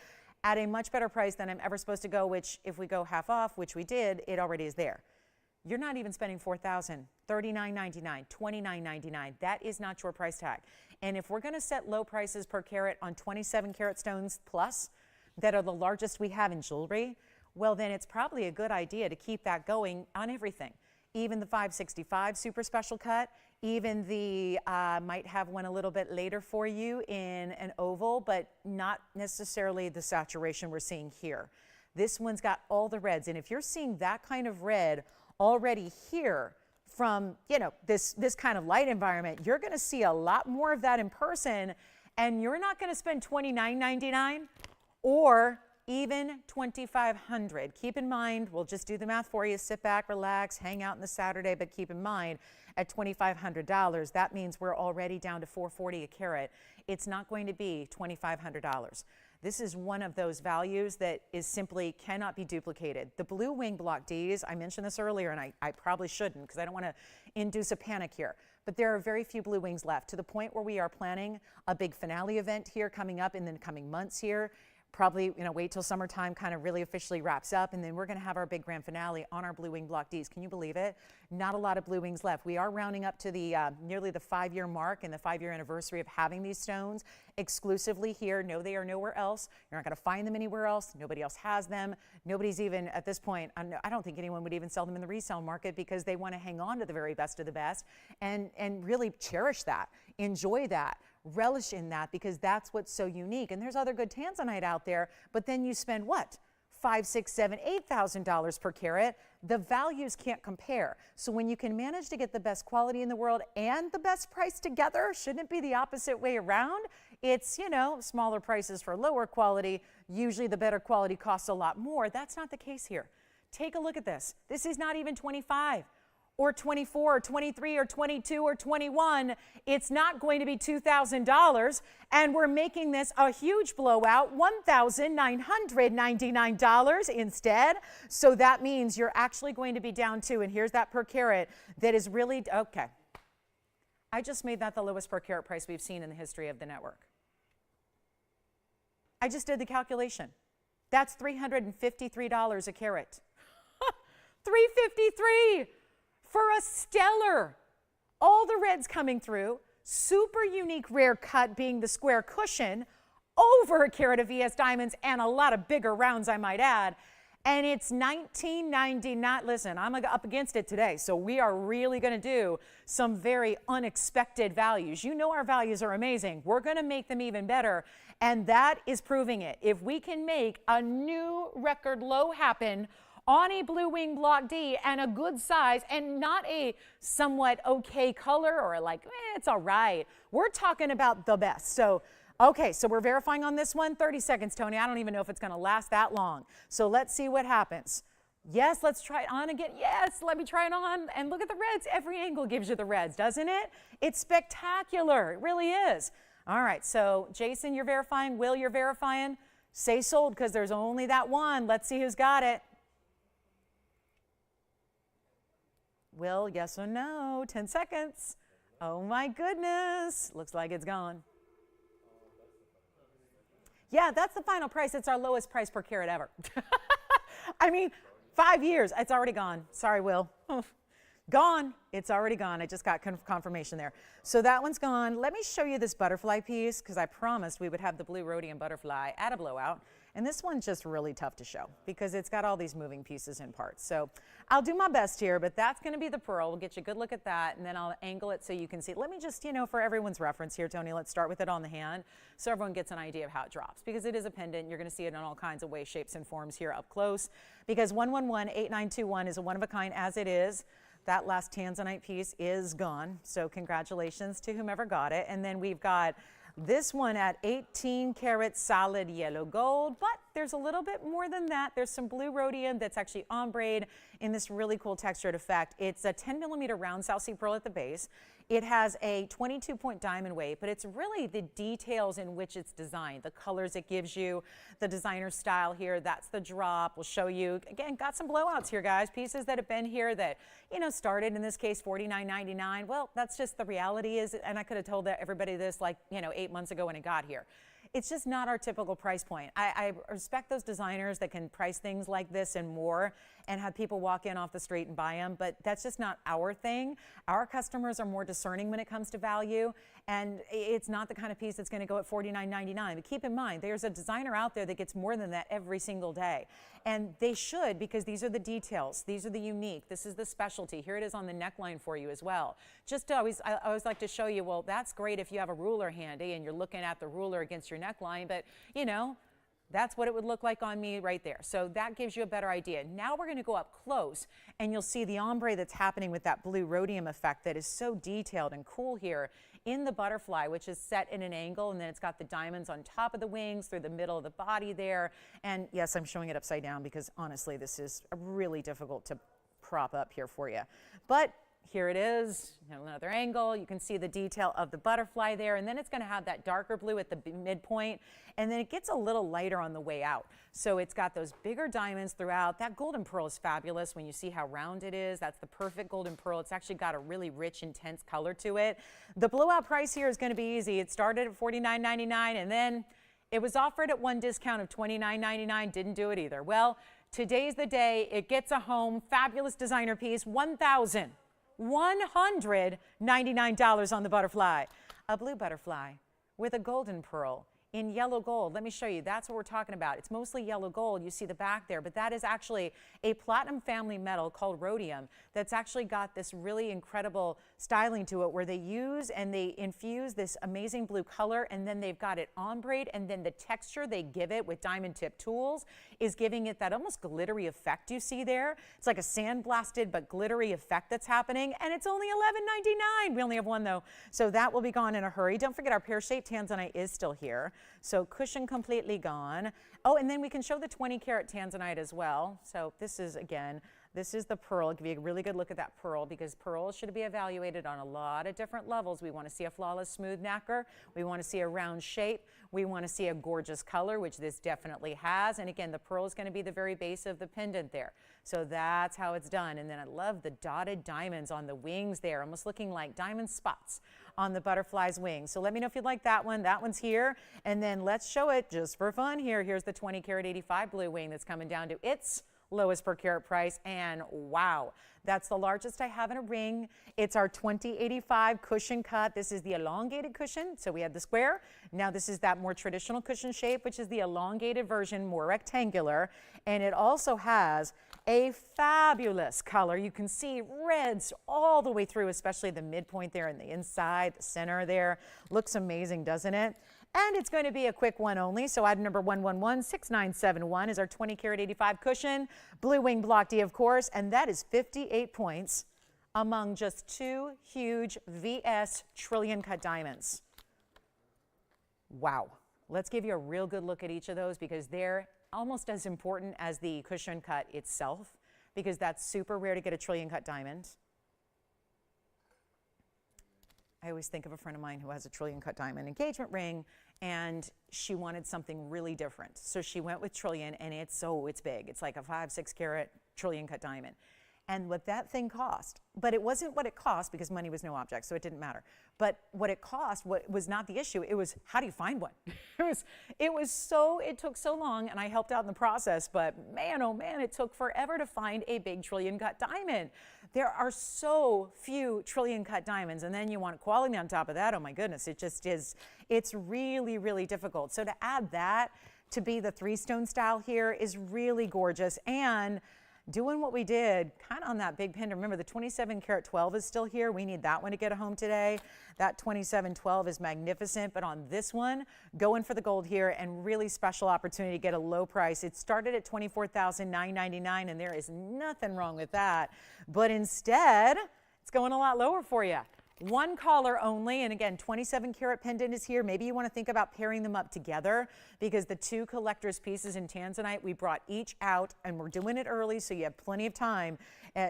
at a much better price than I'm ever supposed to go, which if we go half off, which we did, it already is there. you're not even spending $4,000, $39.99, $29.99. That is not your price tag. And if we're going to set low prices per carat on 27 karat stones plus that are the largest we have in jewelry, well, then it's probably a good idea to keep that going on everything. Even the 565 super special cut, even the, might have one a little bit later for you in an oval, but not necessarily the saturation we're seeing here. This one's got all the reds. And if you're seeing that kind of red already here from, you know, this kind of light environment, you're going to see a lot more of that in person, and you're not going to spend $29.99 or even $2,500. Keep in mind, we'll just do the math for you. Sit back, relax, hang out on the Saturday, but keep in mind, at $2,500, that means we're already down to $440 a carat. It's not going to be $2,500. This is one of those values that is simply cannot be duplicated. The blue wing block Ds, I mentioned this earlier, and I probably shouldn't because I don't want to induce a panic here, but there are very few blue wings left, to the point where we are planning a big finale event here coming up in the coming months here. Probably, you know, wait till summertime kind of really officially wraps up, and then we're going to have our big grand finale on our blue wing block Ds. Can you believe it? Not a lot of blue wings left. We are rounding up to the nearly the 5-year mark and the 5-year anniversary of having these stones exclusively here. No, they are nowhere else. You're not going to find them anywhere else. Nobody else has them. Nobody's even at this point, I don't think anyone would even sell them in the resale market because they want to hang on to the very best of the best and really cherish that, enjoy that, relish in that, because that's what's so unique. And there's other good tanzanite out there, but then you spend what? $5,000, $6,000, $7,000, $8,000 per carat. The values can't compare. So when you can manage to get the best quality in the world and the best price together, shouldn't it be the opposite way around? It's, you know, smaller prices for lower quality. Usually the better quality costs a lot more. That's not the case here. Take a look at this. This is not even 25. Or 24 or 23 or 22 or 21, it's not going to be $2,000, and we're making this a huge blowout, $1,999 instead. So that means you're actually going to be down to, and here's that per carat, that is really, okay. I just made that the lowest per carat price we've seen in the history of the network. I just did the calculation. That's $353 a carat. $353. For a stellar, all the reds coming through, super unique rare cut being the square cushion, over a carat of ES diamonds and a lot of bigger rounds, I might add. And it's $19.99. Listen, I'm up against it today, so we are really going to do some very unexpected values. You know our values are amazing. We're going to make them even better, and that is proving it. If we can make a new record low happen on a blue wing block D and a good size and not a somewhat okay color or like, it's all right. We're talking about the best. So, okay, so we're verifying on this one. 30 seconds, Tony. I don't even know if it's going to last that long. So let's see what happens. Yes, let's try it on again. Yes, let me try it on. And look at the reds. Every angle gives you the reds, doesn't it? It's spectacular. It really is. All right, so Jason, you're verifying. Will, you're verifying. Say sold because there's only that one. Let's see who's got it. Will, yes or no? 10 seconds. Oh my goodness. Looks like it's gone. Yeah, that's the final price. It's our lowest price per carat ever. I mean, 5 years. It's already gone. Sorry, Will. Gone. It's already gone. I just got confirmation there. So that one's gone. Let me show you this butterfly piece because I promised we would have the blue rhodium butterfly at a blowout. And this one's just really tough to show because it's got all these moving pieces and parts. So I'll do my best here, but that's going to be the pearl. We'll get you a good look at that, and then I'll angle it so you can see. Let me just, you know, for everyone's reference here, Tony, let's start with it on the hand so everyone gets an idea of how it drops because it is a pendant. You're going to see it in all kinds of ways, shapes, and forms here up close because 111-8921 is a one-of-a-kind as it is. That last tanzanite piece is gone, so congratulations to whomever got it. And then we've got this one at 18 karat solid yellow gold, but there's a little bit more than that. There's some blue rhodium that's actually ombre in this really cool textured effect. It's a 10 millimeter round South Sea pearl at the base. It has a 22-point diamond weight, but it's really the details in which it's designed, the colors it gives you, the designer style here. That's the drop. We'll show you, again, got some blowouts here, guys. Pieces that have been here that, you know, started in this case $49.99. Well, that's just the reality is, and I could have told everybody this like, you know, 8 months ago when it got here. it's just not our typical price point. I respect those designers that can price things like this and more and have people walk in off the street and buy them, but that's just not our thing. Our customers are more discerning when it comes to value, and it's not the kind of piece that's going to go at $49.99. But keep in mind, there's a designer out there that gets more than that every single day, and they should, because these are the details. These are the unique. This is the specialty. Here it is on the neckline for you as well. Just I always like to show you, well, that's great if you have a ruler handy and you're looking at the ruler against your neckline, but you know, that's what it would look like on me right there. So that gives you a better idea. Now we're going to go up close and you'll see the ombre that's happening with that blue rhodium effect that is so detailed and cool here in the butterfly, which is set in an angle, and then it's got the diamonds on top of the wings through the middle of the body there. And yes, I'm showing it upside down because honestly this is really difficult to prop up here for you. But here it is, another angle. You can see the detail of the butterfly there, and then it's going to have that darker blue at the midpoint, and then it gets a little lighter on the way out. So it's got those bigger diamonds throughout. That golden pearl is fabulous when you see how round it is. That's the perfect golden pearl. It's actually got a really rich, intense color to it. The blowout price here is going to be easy. It started at $49.99, and then it was offered at one discount of $29.99. Didn't do it either. Well, today's the day. It gets a home. Fabulous designer piece. $1,199 on the butterfly. A blue butterfly with a golden pearl in yellow gold. Let me show you. That's what we're talking about. It's mostly yellow gold. You see the back there, but that is actually a platinum family metal called rhodium that's actually got this really incredible styling to it where they use and they infuse this amazing blue color, and then they've got it ombre, and then the texture they give it with diamond tip tools is giving it that almost glittery effect you see there. It's like a sandblasted but glittery effect that's happening, and it's only $11.99. We only have one though, so that will be gone in a hurry. Don't forget our pear-shaped tanzanite is still here. So cushion completely gone. Oh, and then we can show the 20 karat tanzanite as well. So this is, again, this is the pearl. I'll give you a really good look at that pearl because pearls should be evaluated on a lot of different levels. We want to see a flawless smooth nacre. We want to see a round shape. We want to see a gorgeous color, which this definitely has. And again, the pearl is going to be the very base of the pendant there. So that's how it's done. And then I love the dotted diamonds on the wings there, almost looking like diamond spots on the butterfly's wings. So let me know if you'd like that one. That one's here. And then let's show it just for fun here. Here's the 20 karat 85 blue wing that's coming down to its lowest per carat price, and wow, that's the largest I have in a ring. It's our 2085 cushion cut. This is the elongated cushion. So we had the square. Now this is that more traditional cushion shape, which is the elongated version, more rectangular. And it also has a fabulous color. You can see reds all the way through, especially the midpoint there and the inside, the center there. Looks amazing, doesn't it? And it's going to be a quick one only. So item number 1116971 is our 20 karat 85 cushion, blue wing block D, of course, and that is 58 points among just two huge VS trillion cut diamonds. Wow. Let's give you a real good look at each of those because they're almost as important as the cushion cut itself because that's super rare to get a trillion cut diamond. I always think of a friend of mine who has a trillion cut diamond engagement ring, and she wanted something really different. So she went with trillion, and it's big. It's like a 5-6 carat trillion cut diamond. And what that thing cost, but it wasn't what it cost because money was no object, so it didn't matter. But what it cost, what was not the issue, it was how do you find one? It took so long, and I helped out in the process, but man, oh man, it took forever to find a big trillion cut diamond. There are so few trillion cut diamonds, and then you want quality on top of that, oh my goodness, it just is, it's really, really difficult. So to add that to be the 3-stone style here is really gorgeous, and doing what we did kind of on that big pendant. Remember, the 27 karat 12 is still here. We need that one to get a home today. That 2712 is magnificent, but on this one, going for the gold here and really special opportunity to get a low price. It started at $24,999, and there is nothing wrong with that. But instead, it's going a lot lower for you. One caller only, and again, 27 karat pendant is here. Maybe you want to think about pairing them up together because the two collector's pieces in tanzanite, we brought each out, and we're doing it early, so you have plenty of time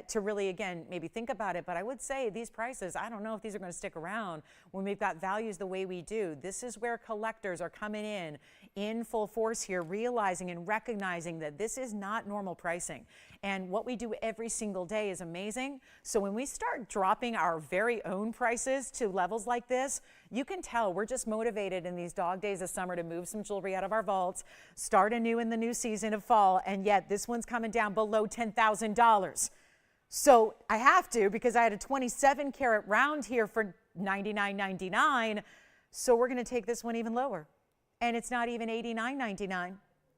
to really, again, maybe think about it. But I would say these prices, I don't know if these are going to stick around when we've got values the way we do. This is where collectors are coming in full force here, realizing and recognizing that this is not normal pricing. And what we do every single day is amazing. So when we start dropping our very own prices to levels like this, you can tell we're just motivated in these dog days of summer to move some jewelry out of our vaults, start anew in the new season of fall, and yet this one's coming down below $10,000. So I have to, because I had a 27 karat round here for $99.99. So we're going to take this one even lower. And it's not even $89.99.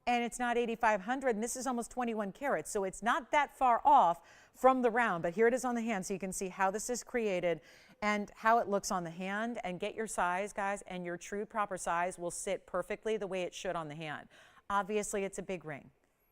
And it's not $8,500, and this is almost 21 carats. So it's not that far off from the round, but here it is on the hand, so you can see how this is created and how it looks on the hand. And get your size, guys, and your true proper size will sit perfectly the way it should on the hand. Obviously, it's a big ring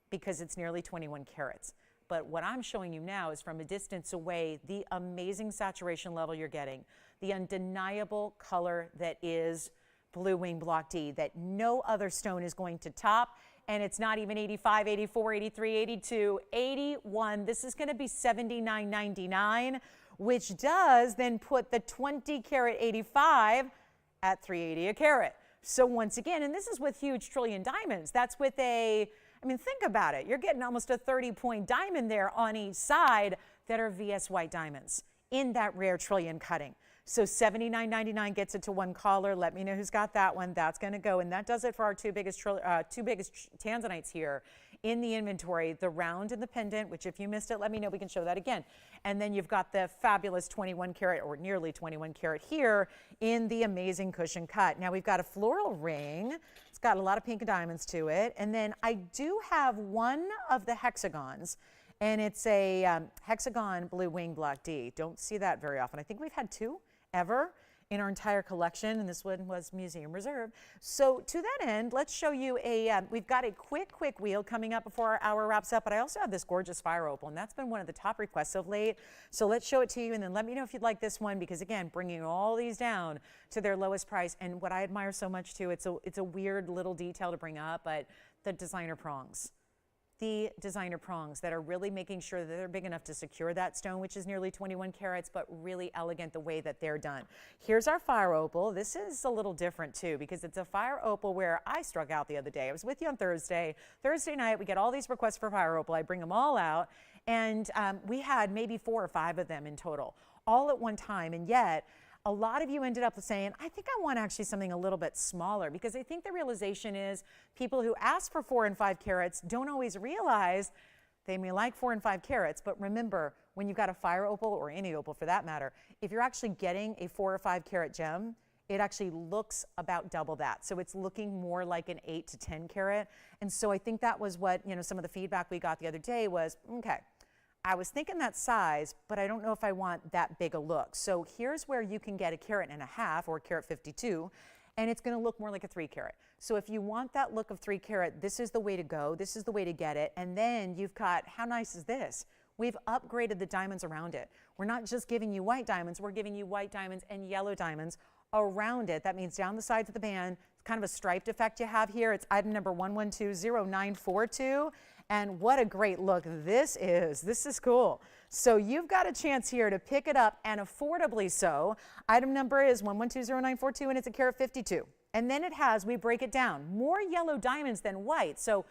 because it's nearly 21 carats. But what I'm showing you now is from a distance away, the amazing saturation level you're getting, the undeniable color that is Blue Wing Block D that no other stone is going to top. And it's not even 85, 84, 83, 82, 81. This is going to be $79.99, which does then put the 20 karat 85 at $380 a carat. So once again, and this is with huge trillion diamonds. That's with a, I mean, think about it. You're getting almost a 30-point diamond there on each side that are VS white diamonds in that rare trillion cutting. So $79.99 gets it to one caller. Let me know who's got that one. That's going to go. And that does it for our two biggest tanzanites here in the inventory, the round and the pendant, which if you missed it, let me know. We can show that again. And then you've got the fabulous 21 karat or nearly 21 karat here in the amazing cushion cut. Now we've got a floral ring. It's got a lot of pink diamonds to it. And then I do have one of the hexagons. And it's a hexagon Blue Wing Block D. Don't see that very often. I think we've had two ever in our entire collection, and this one was Museum Reserve. So to that end, let's show you we've got a quick wheel coming up before our hour wraps up, but I also have this gorgeous fire opal, and that's been one of the top requests of late. So let's show it to you, and then let me know if you'd like this one, because again, bringing all these down to their lowest price. And what I admire so much too, it's a weird little detail to bring up, but the designer prongs. The designer prongs that are really making sure that they're big enough to secure that stone, which is nearly 21 carats, but really elegant the way that they're done. Here's our fire opal. This is a little different too, because it's a fire opal where I struck out the other day. I was with you on Thursday night. We get all these requests for fire opal. I bring them all out, and we had maybe 4 or 5 of them in total, all at one time. And yet a lot of you ended up saying, I think I want actually something a little bit smaller, because I think the realization is people who ask for 4 and 5 carats don't always realize they may like 4 and 5 carats. But remember, when you've got a fire opal, or any opal for that matter, if you're actually getting a 4 or 5 carat gem, it actually looks about double that. So it's looking more like an 8 to 10 carat. And so I think that was what, some of the feedback we got the other day was, okay, I was thinking that size, but I don't know if I want that big a look. So here's where you can get a 1.5 carat or a 1.52 carat, and it's going to look more like a 3 carat. So if you want that look of 3 carat, this is the way to go. This is the way to get it. And then you've got, how nice is this? We've upgraded the diamonds around it. We're not just giving you white diamonds, we're giving you white diamonds and yellow diamonds around it. That means down the sides of the band, it's kind of a striped effect you have here. It's item number 11200942. And what a great look this is. This is cool. So you've got a chance here to pick it up, and affordably so. Item number is 11200942, and it's a 1.52 carat. And then it has, we break it down, more yellow diamonds than white. So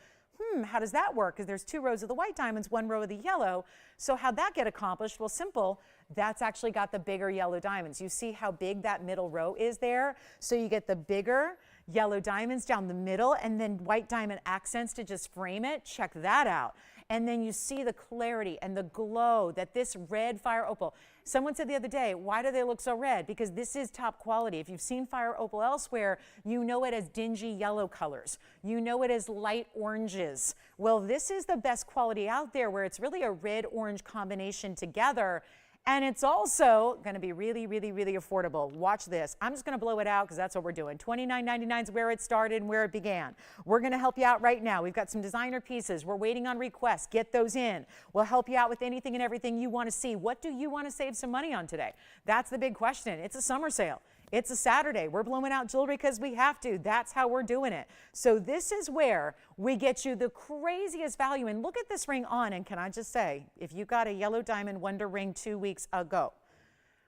how does that work? Because there's 2 rows of the white diamonds, 1 row of the yellow. So how'd that get accomplished? Well, simple. That's actually got the bigger yellow diamonds. You see how big that middle row is there? So you get the bigger yellow diamonds down the middle, and then white diamond accents to just frame it. Check that out. And then you see the clarity and the glow that this red fire opal. Someone said the other day, why do they look so red? Because this is top quality. If you've seen fire opal elsewhere, you know it as dingy yellow colors. You know it as light oranges. Well, this is the best quality out there, where it's really a red-orange combination together. And it's also going to be really, really, really affordable. Watch this. I'm just going to blow it out because that's what we're doing. $29.99 is where it started and where it began. We're going to help you out right now. We've got some designer pieces. We're waiting on requests. Get those in. We'll help you out with anything and everything you want to see. What do you want to save some money on today? That's the big question. It's a summer sale. It's a Saturday. We're blowing out jewelry because we have to. That's how we're doing it. So this is where we get you the craziest value. And look at this ring on. And can I just say, if you got a yellow diamond Wonder ring 2 weeks ago,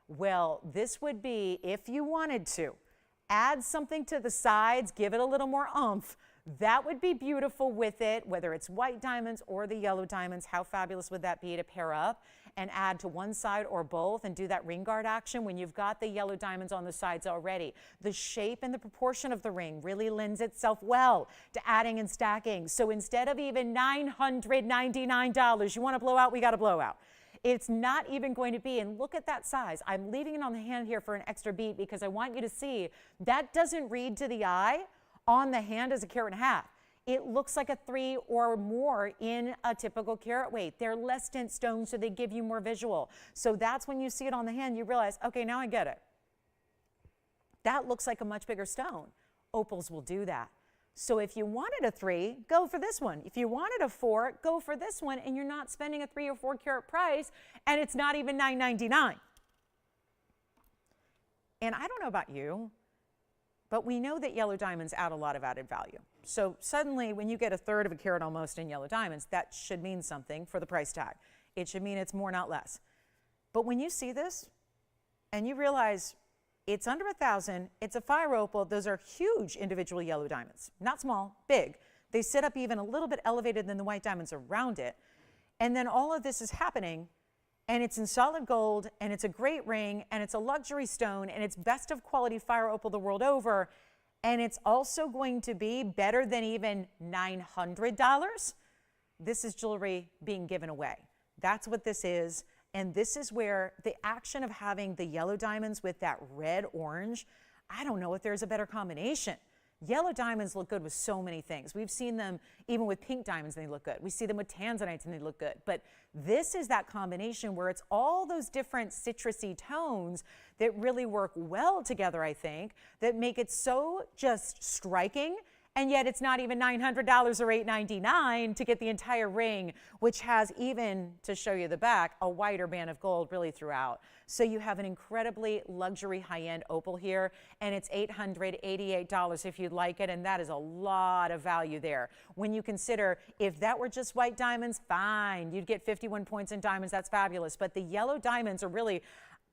well, this would be, if you wanted to, add something to the sides, give it a little more oomph. That would be beautiful with it, whether it's white diamonds or the yellow diamonds. How fabulous would that be to pair up and add to one side or both and do that ring guard action when you've got the yellow diamonds on the sides already? The shape and the proportion of the ring really lends itself well to adding and stacking. So instead of even $999, you want to blow out, we got to blow out. It's not even going to be, and look at that size. I'm leaving it on the hand here for an extra beat because I want you to see that doesn't read to the eye on the hand as a carat and a half. It looks like a 3 or more in a typical carat weight. They're less dense stones, so they give you more visual. So that's when you see it on the hand, you realize, okay, now I get it. That looks like a much bigger stone. Opals will do that. So if you wanted a 3, go for this one. If you wanted a 4, go for this one, and you're not spending a 3 or 4 carat price, and it's not even $9.99. And I don't know about you, but we know that yellow diamonds add a lot of added value. So suddenly, when you get a third of a carat almost in yellow diamonds, that should mean something for the price tag. It should mean it's more, not less. But when you see this, and you realize it's under 1,000, it's a fire opal, those are huge individual yellow diamonds. Not small, big. They sit up even a little bit elevated than the white diamonds around it. And then all of this is happening, and it's in solid gold, and it's a great ring, and it's a luxury stone, and it's best of quality fire opal the world over, and it's also going to be better than even $900. This is jewelry being given away. That's what this is, and this is where the action of having the yellow diamonds with that red orange, I don't know if there's a better combination. Yellow diamonds look good with so many things. We've seen them even with pink diamonds and they look good. We see them with tanzanites and they look good. But this is that combination where it's all those different citrusy tones that really work well together, I think, that make it so just striking. And yet it's not even $900 or $899 to get the entire ring, which has, even to show you the back, a wider band of gold really throughout. So you have an incredibly luxury high-end opal here, and it's $888 if you'd like it, and that is a lot of value there. When you consider if that were just white diamonds, fine, you'd get 51 points in diamonds, that's fabulous. But the yellow diamonds are really,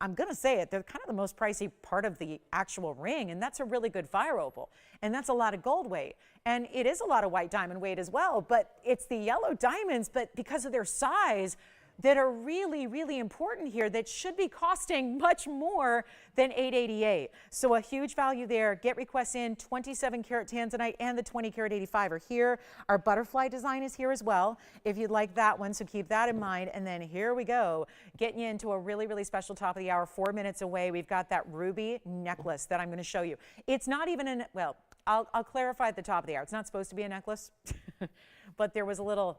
I'm going to say it, they're kind of the most pricey part of the actual ring, and that's a really good fire opal. And that's a lot of gold weight. And it is a lot of white diamond weight as well, but it's the yellow diamonds, but because of their size, that are really, really important here that should be costing much more than $888. So a huge value there. Get requests in. 27 karat tanzanite and the 20 karat 85 are here. Our butterfly design is here as well, if you'd like that one, so keep that in mind. And then here we go, getting you into a really, really special top of the hour. 4 minutes away, we've got that ruby necklace that I'm going to show you. It's not even an, well, I'll clarify at the top of the hour. It's not supposed to be a necklace, but there was a little,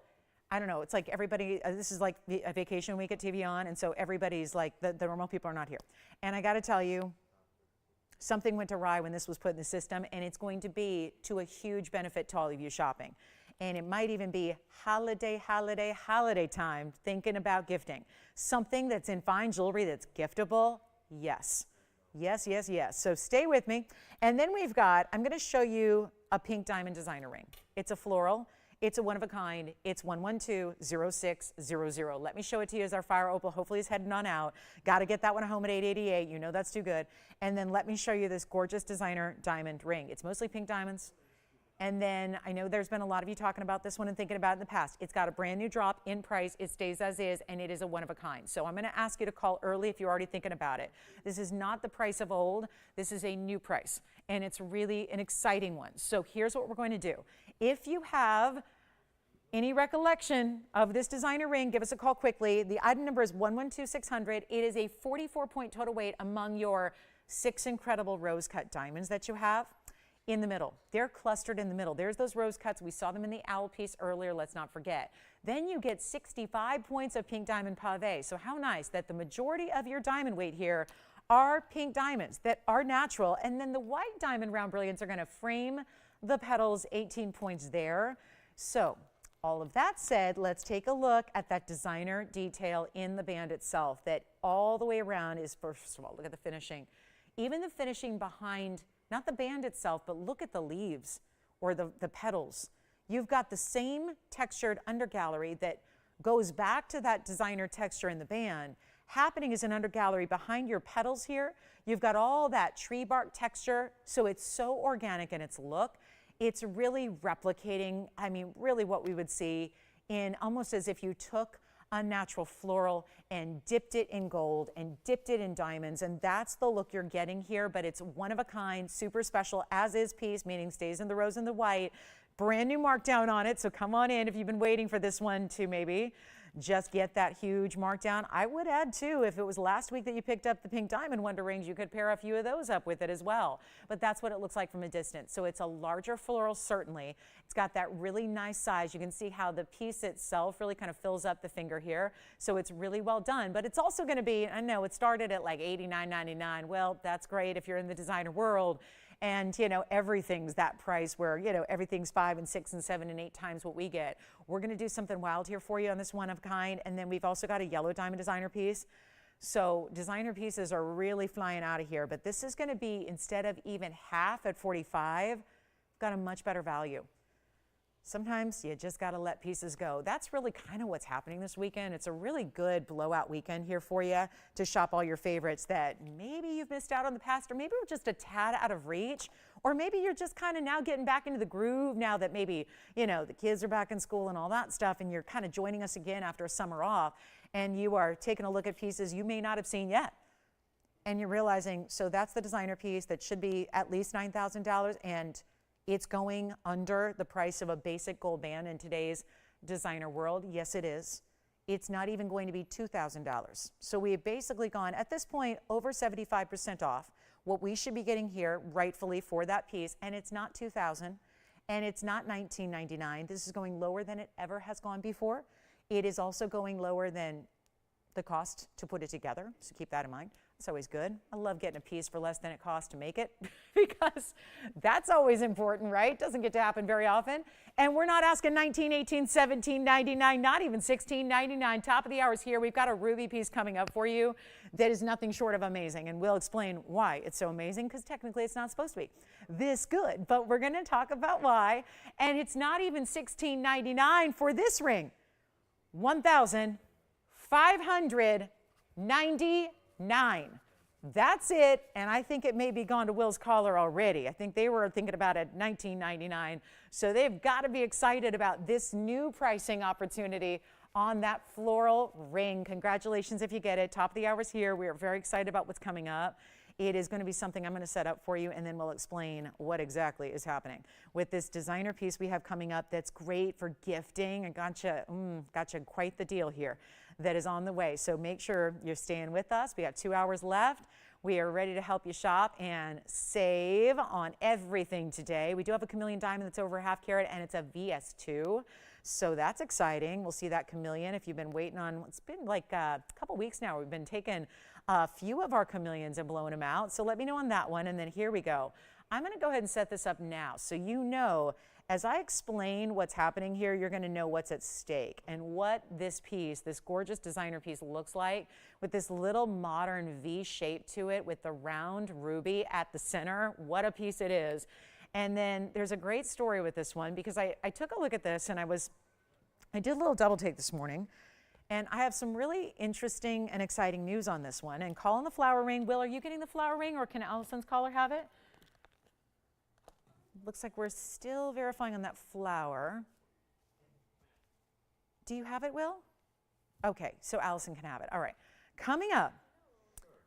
I don't know, it's like everybody, this is like a vacation week at TVON, and so everybody's like, the normal people are not here. And I got to tell you, something went awry when this was put in the system, and it's going to be to a huge benefit to all of you shopping. And it might even be holiday time, thinking about gifting. Something that's in fine jewelry that's giftable, yes. Yes, yes, yes. So stay with me. And then we've got, I'm going to show you a pink diamond designer ring. It's a floral. It's a one of a kind. It's 1120600. Let me show it to you as our fire opal hopefully is heading on out. Got to get that one home at $888. You know that's too good. And then let me show you this gorgeous designer diamond ring. It's mostly pink diamonds. And then I know there's been a lot of you talking about this one and thinking about it in the past. It's got a brand new drop in price. It stays as is, and it is a one of a kind. So I'm going to ask you to call early if you're already thinking about it. This is not the price of old. This is a new price, and it's really an exciting one. So here's what we're going to do. If you have any recollection of this designer ring, give us a call quickly. The item number is 112600. It is a 44-point total weight among your 6 incredible rose cut diamonds that you have. In the middle. They're clustered in the middle. There's those rose cuts. We saw them in the owl piece earlier. Let's not forget. Then you get 65 points of pink diamond pave. So how nice that the majority of your diamond weight here are pink diamonds that are natural. And then the white diamond round brilliants are going to frame the petals, 18 points there. So all of that said, let's take a look at that designer detail in the band itself that all the way around is, first of all, look at the finishing. Even the finishing behind, not the band itself, but look at the leaves or the petals. You've got the same textured undergallery that goes back to that designer texture in the band happening as an undergallery behind your petals here. You've got all that tree bark texture, so it's so organic in its look. It's really replicating, I mean, really what we would see in almost as if you took a natural floral and dipped it in gold and dipped it in diamonds, and that's the look you're getting here. But it's one of a kind, super special, as is piece, meaning stays in the rose and the white. Brand new markdown on it, so come on in if you've been waiting for this one to maybe just get that huge markdown. I would add too, if it was last week that you picked up the pink diamond wonder rings, you could pair a few of those up with it as well. But that's what it looks like from a distance. So it's a larger floral, certainly. It's got that really nice size. You can see how the piece itself really kind of fills up the finger here. So it's really well done. But it's also going to be, I know it started at like $89.99. Well, that's great if you're in the designer world. And, you know, everything's that price where, you know, everything's 5 and 6 and 7 and 8 times what we get. We're going to do something wild here for you on this one of a kind. And then we've also got a yellow diamond designer piece. So designer pieces are really flying out of here. But this is going to be, instead of even half at 45, got a much better value. Sometimes you just got to let pieces go. That's really kind of what's happening this weekend. It's a really good blowout weekend here for you to shop all your favorites that maybe you've missed out on the past, or maybe we're just a tad out of reach, or maybe you're just kind of now getting back into the groove now that maybe, you know, the kids are back in school and all that stuff, and you're kind of joining us again after a summer off, and you are taking a look at pieces you may not have seen yet. And you're realizing, so that's the designer piece that should be at least $9,000, and it's going under the price of a basic gold band in today's designer world. Yes, it is. It's not even going to be $2,000. So we have basically gone, at this point, over 75% off what we should be getting here rightfully for that piece. And it's not $2,000, and it's not $19.99. This is going lower than it ever has gone before. It is also going lower than the cost to put it together, so keep that in mind. It's always good. I love getting a piece for less than it costs to make it because that's always important, right? Doesn't get to happen very often. And we're not asking $19, $18, $17, $99, not even $16.99. Top of the hour is here. We've got a ruby piece coming up for you that is nothing short of amazing. And we'll explain why it's so amazing, because technically it's not supposed to be this good. But we're going to talk about why. And it's not even $16.99 for this ring. $1,599. That's it, and I think it may be gone to Will's collar already. I think they were thinking about it $19.99. So they've got to be excited about this new pricing opportunity on that floral ring. Congratulations if you get it. Top of the hour is here. We are very excited about what's coming up. It is going to be something I'm going to set up for you, and then we'll explain what exactly is happening with this designer piece we have coming up that's great for gifting, and gotcha quite the deal here that is on the way. So make sure you're staying with us. We got 2 hours left. We are ready to help you shop and save on everything today. We do have a chameleon diamond that's over ½ carat, and it's a VS2. So that's exciting. We'll see that chameleon if you've been waiting on. It's been like a couple weeks now. We've been taking a few of our chameleons and blowing them out. So let me know on that one. And then here we go. I'm going to go ahead and set this up now so you know, as I explain what's happening here, you're going to know what's at stake and what this piece, this gorgeous designer piece, looks like with this little modern V shape to it with the round ruby at the center. What a piece it is. And then there's a great story with this one, because I took a look at this and I did a little double take this morning, and I have some really interesting and exciting news on this one. And calling the flower ring. Will, are you getting the flower ring, or can Allison's caller have it? Looks like we're still verifying on that flower. Do you have it, Will? Okay, so Allison can have it. All right. Coming up,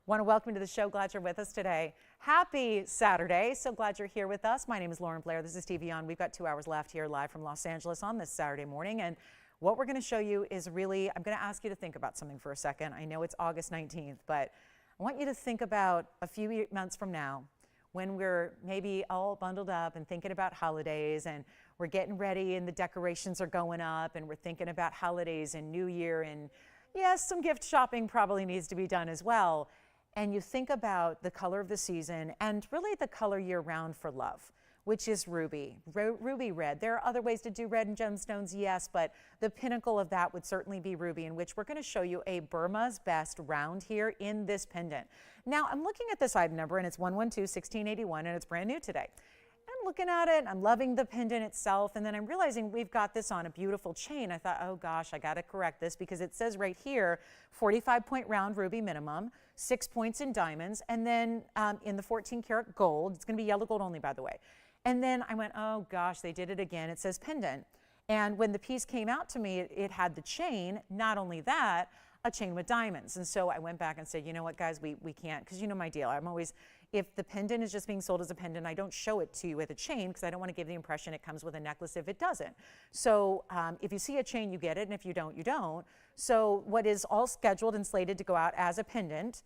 want to welcome you to the show. Glad you're with us today. Happy Saturday. So glad you're here with us. My name is Lauren Blair. This is TVON. We've got 2 hours left here live from Los Angeles on this Saturday morning. And what we're going to show you is really, I'm going to ask you to think about something for a second. I know it's August 19th, but I want you to think about a few months from now, when we're maybe all bundled up and thinking about holidays, and we're getting ready and the decorations are going up, and we're thinking about holidays and New Year, and yes, some gift shopping probably needs to be done as well. And you think about the color of the season and really the color year-round for love, which is ruby, ruby red. There are other ways to do red and gemstones, yes, but the pinnacle of that would certainly be ruby, in which we're going to show you a Burma's Best round here in this pendant. Now, I'm looking at this item number, and it's 112-1681, and it's brand new today. I'm looking at it, I'm loving the pendant itself, and then I'm realizing we've got this on a beautiful chain. I thought, oh gosh, I got to correct this, because it says right here, 45-point round ruby minimum, 6 points in diamonds, and then in the 14 karat gold, it's going to be yellow gold only, by the way. And then I went, oh gosh, they did it again. It says pendant. And when the piece came out to me, it had the chain. Not only that, a chain with diamonds. And so I went back and said, you know what, guys, we can't, because you know my deal. I'm always, if the pendant is just being sold as a pendant, I don't show it to you with a chain because I don't want to give the impression it comes with a necklace if it doesn't. So if you see a chain, you get it, and if you don't, you don't. So what is all scheduled and slated to go out as a pendant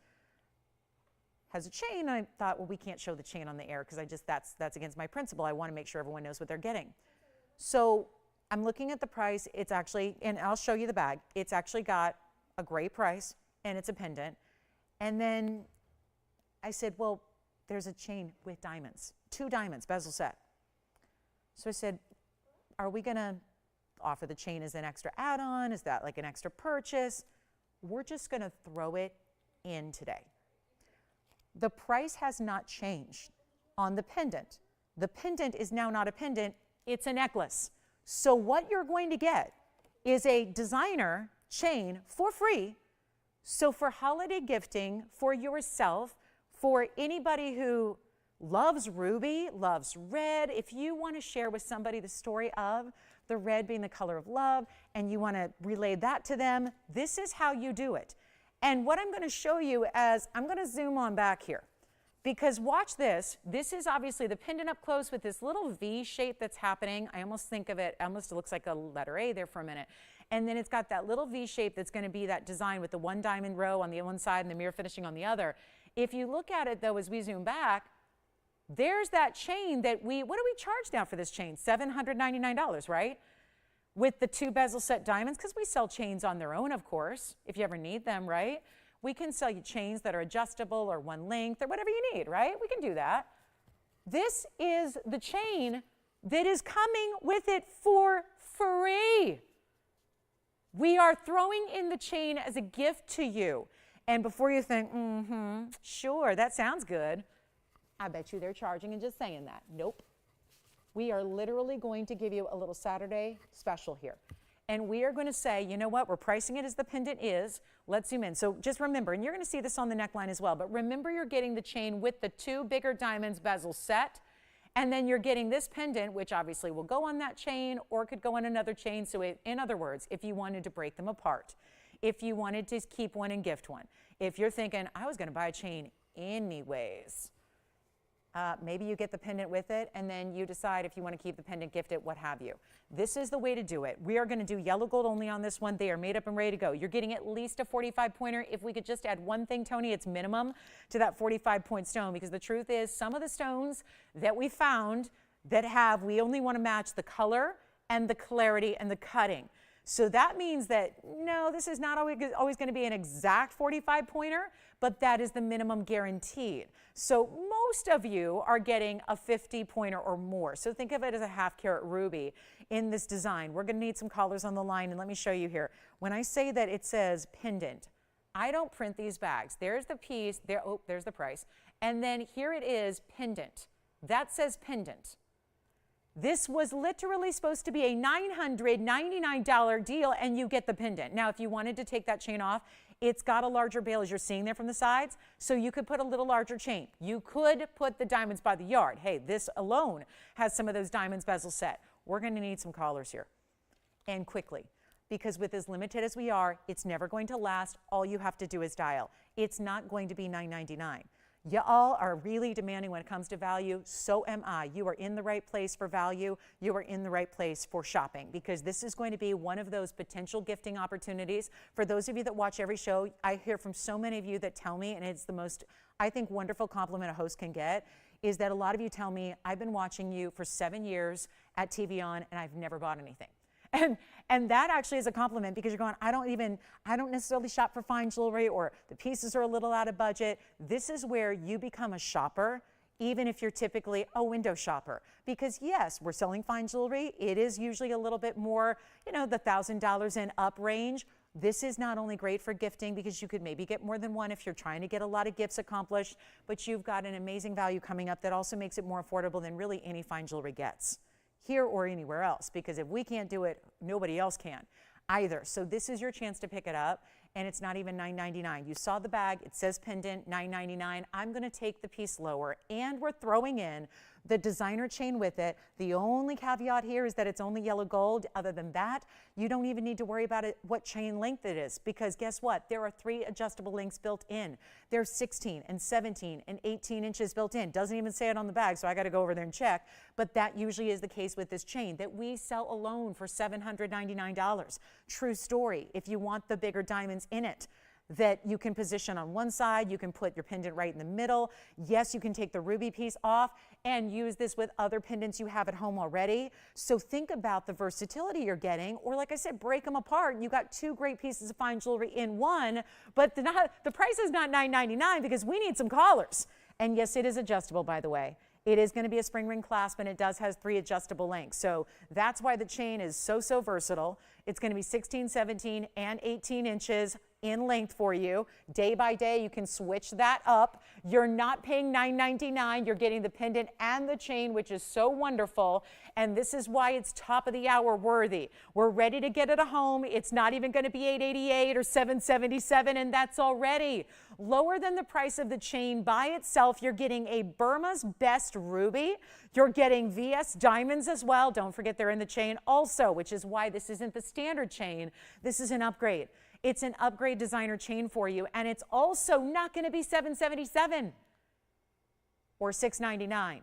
has a chain. And I thought, well, we can't show the chain on the air because that's against my principle. I want to make sure everyone knows what they're getting. So I'm looking at the price. It's actually, and I'll show you the bag. It's actually got a great price, and it's a pendant. And then I said, well, there's a chain with diamonds, 2 diamonds, bezel set. So I said, are we going to offer the chain as an extra add-on? Is that like an extra purchase? We're just going to throw it in today. The price has not changed on the pendant. The pendant is now not a pendant, it's a necklace. So what you're going to get is a designer chain for free. So for holiday gifting, for yourself, for anybody who loves ruby, loves red, if you want to share with somebody the story of the red being the color of love and you want to relay that to them, this is how you do it. And what I'm going to show you as, I'm going to zoom on back here, because watch this. This is obviously the pendant up close with this little V shape that's happening. I almost think of it, almost it looks like a letter A there for a minute. And then it's got that little V shape that's going to be that design with the 1 diamond row on the one side and the mirror finishing on the other. If you look at it though, as we zoom back, there's that chain that what do we charge now for this chain? $799, right? With the 2 bezel set diamonds, because we sell chains on their own, of course, if you ever need them, right? We can sell you chains that are adjustable or 1 length or whatever you need, right? We can do that. This is the chain that is coming with it for free. We are throwing in the chain as a gift to you. And before you think, sure, that sounds good, I bet you they're charging and just saying that. Nope. We are literally going to give you a little Saturday special here. And we are going to say, you know what, we're pricing it as the pendant is. Let's zoom in. So just remember, and you're going to see this on the neckline as well, but remember you're getting the chain with the 2 bigger diamonds bezel set. And then you're getting this pendant, which obviously will go on that chain or could go on another chain. So in other words, if you wanted to break them apart, if you wanted to keep one and gift one, if you're thinking, I was going to buy a chain anyways, maybe you get the pendant with it, and then you decide if you want to keep the pendant, gift it, what have you. This is the way to do it. We are going to do yellow gold only on this one. They are made up and ready to go. You're getting at least a 45 pointer. If we could just add one thing, Tony, it's minimum to that 45 point stone, because the truth is some of the stones that we found that we only want to match the color and the clarity and the cutting. So that means that, no, this is not always going to be an exact 45 pointer, but that is the minimum guaranteed. So most of you are getting a 50 pointer or more. So think of it as a 1/2 carat ruby in this design. We're going to need some collars on the line, and let me show you here. When I say that it says pendant, I don't print these bags. There's the piece, there's the price. And then here it is, pendant. That says pendant. This was literally supposed to be a $999 deal, and you get the pendant. Now, if you wanted to take that chain off, it's got a larger bail, as you're seeing there from the sides, so you could put a little larger chain. You could put the diamonds by the yard. Hey, this alone has some of those diamonds bezel set. We're going to need some collars here, and quickly, because with as limited as we are, it's never going to last. All you have to do is dial. It's not going to be $9.99. Y'all are really demanding when it comes to value. So am I. You are in the right place for value. You are in the right place for shopping, because this is going to be one of those potential gifting opportunities. For those of you that watch every show, I hear from so many of you that tell me, and it's the most, I think, wonderful compliment a host can get, is that a lot of you tell me, I've been watching you for 7 years at TVON and I've never bought anything. And that actually is a compliment, because you're going, I don't necessarily shop for fine jewelry, or the pieces are a little out of budget. This is where you become a shopper, even if you're typically a window shopper. Because yes, we're selling fine jewelry. It is usually a little bit more, the $1,000 and up range. This is not only great for gifting, because you could maybe get more than one if you're trying to get a lot of gifts accomplished, but you've got an amazing value coming up that also makes it more affordable than really any fine jewelry gets, here or anywhere else, because if we can't do it, nobody else can either. So this is your chance to pick it up, and it's not even $9.99. You saw the bag, it says pendant, $9.99. I'm going to take the piece lower, and we're throwing in the designer chain with it. The only caveat here is that it's only yellow gold. Other than that, you don't even need to worry about it, what chain length it is, because guess what? There are 3 adjustable lengths built in. There's 16 and 17 and 18 inches built in. Doesn't even say it on the bag, so I got to go over there and check. But that usually is the case with this chain that we sell alone for $799. True story. If you want the bigger diamonds in it, that you can position on one side, you can put your pendant right in the middle. Yes, you can take the ruby piece off and use this with other pendants you have at home already. So think about the versatility you're getting, or like I said, break them apart. You got 2 great pieces of fine jewelry in one, but the price is not $9.99 because we need some collars. And yes, it is adjustable, by the way. It is going to be a spring ring clasp, and it has 3 adjustable lengths. So that's why the chain is so versatile. It's going to be 16, 17, and 18 inches in length for you. Day by day, you can switch that up. You're not paying $9.99. You're getting the pendant and the chain, which is so wonderful. And this is why it's top of the hour worthy. We're ready to get it a home. It's not even going to be $888 or $777, and that's already lower than the price of the chain by itself. You're getting a Burma's Best Ruby. You're getting VS diamonds as well. Don't forget they're in the chain also, which is why this isn't the standard chain. This is an upgrade. It's an upgrade designer chain for you, and it's also not going to be $777 or $699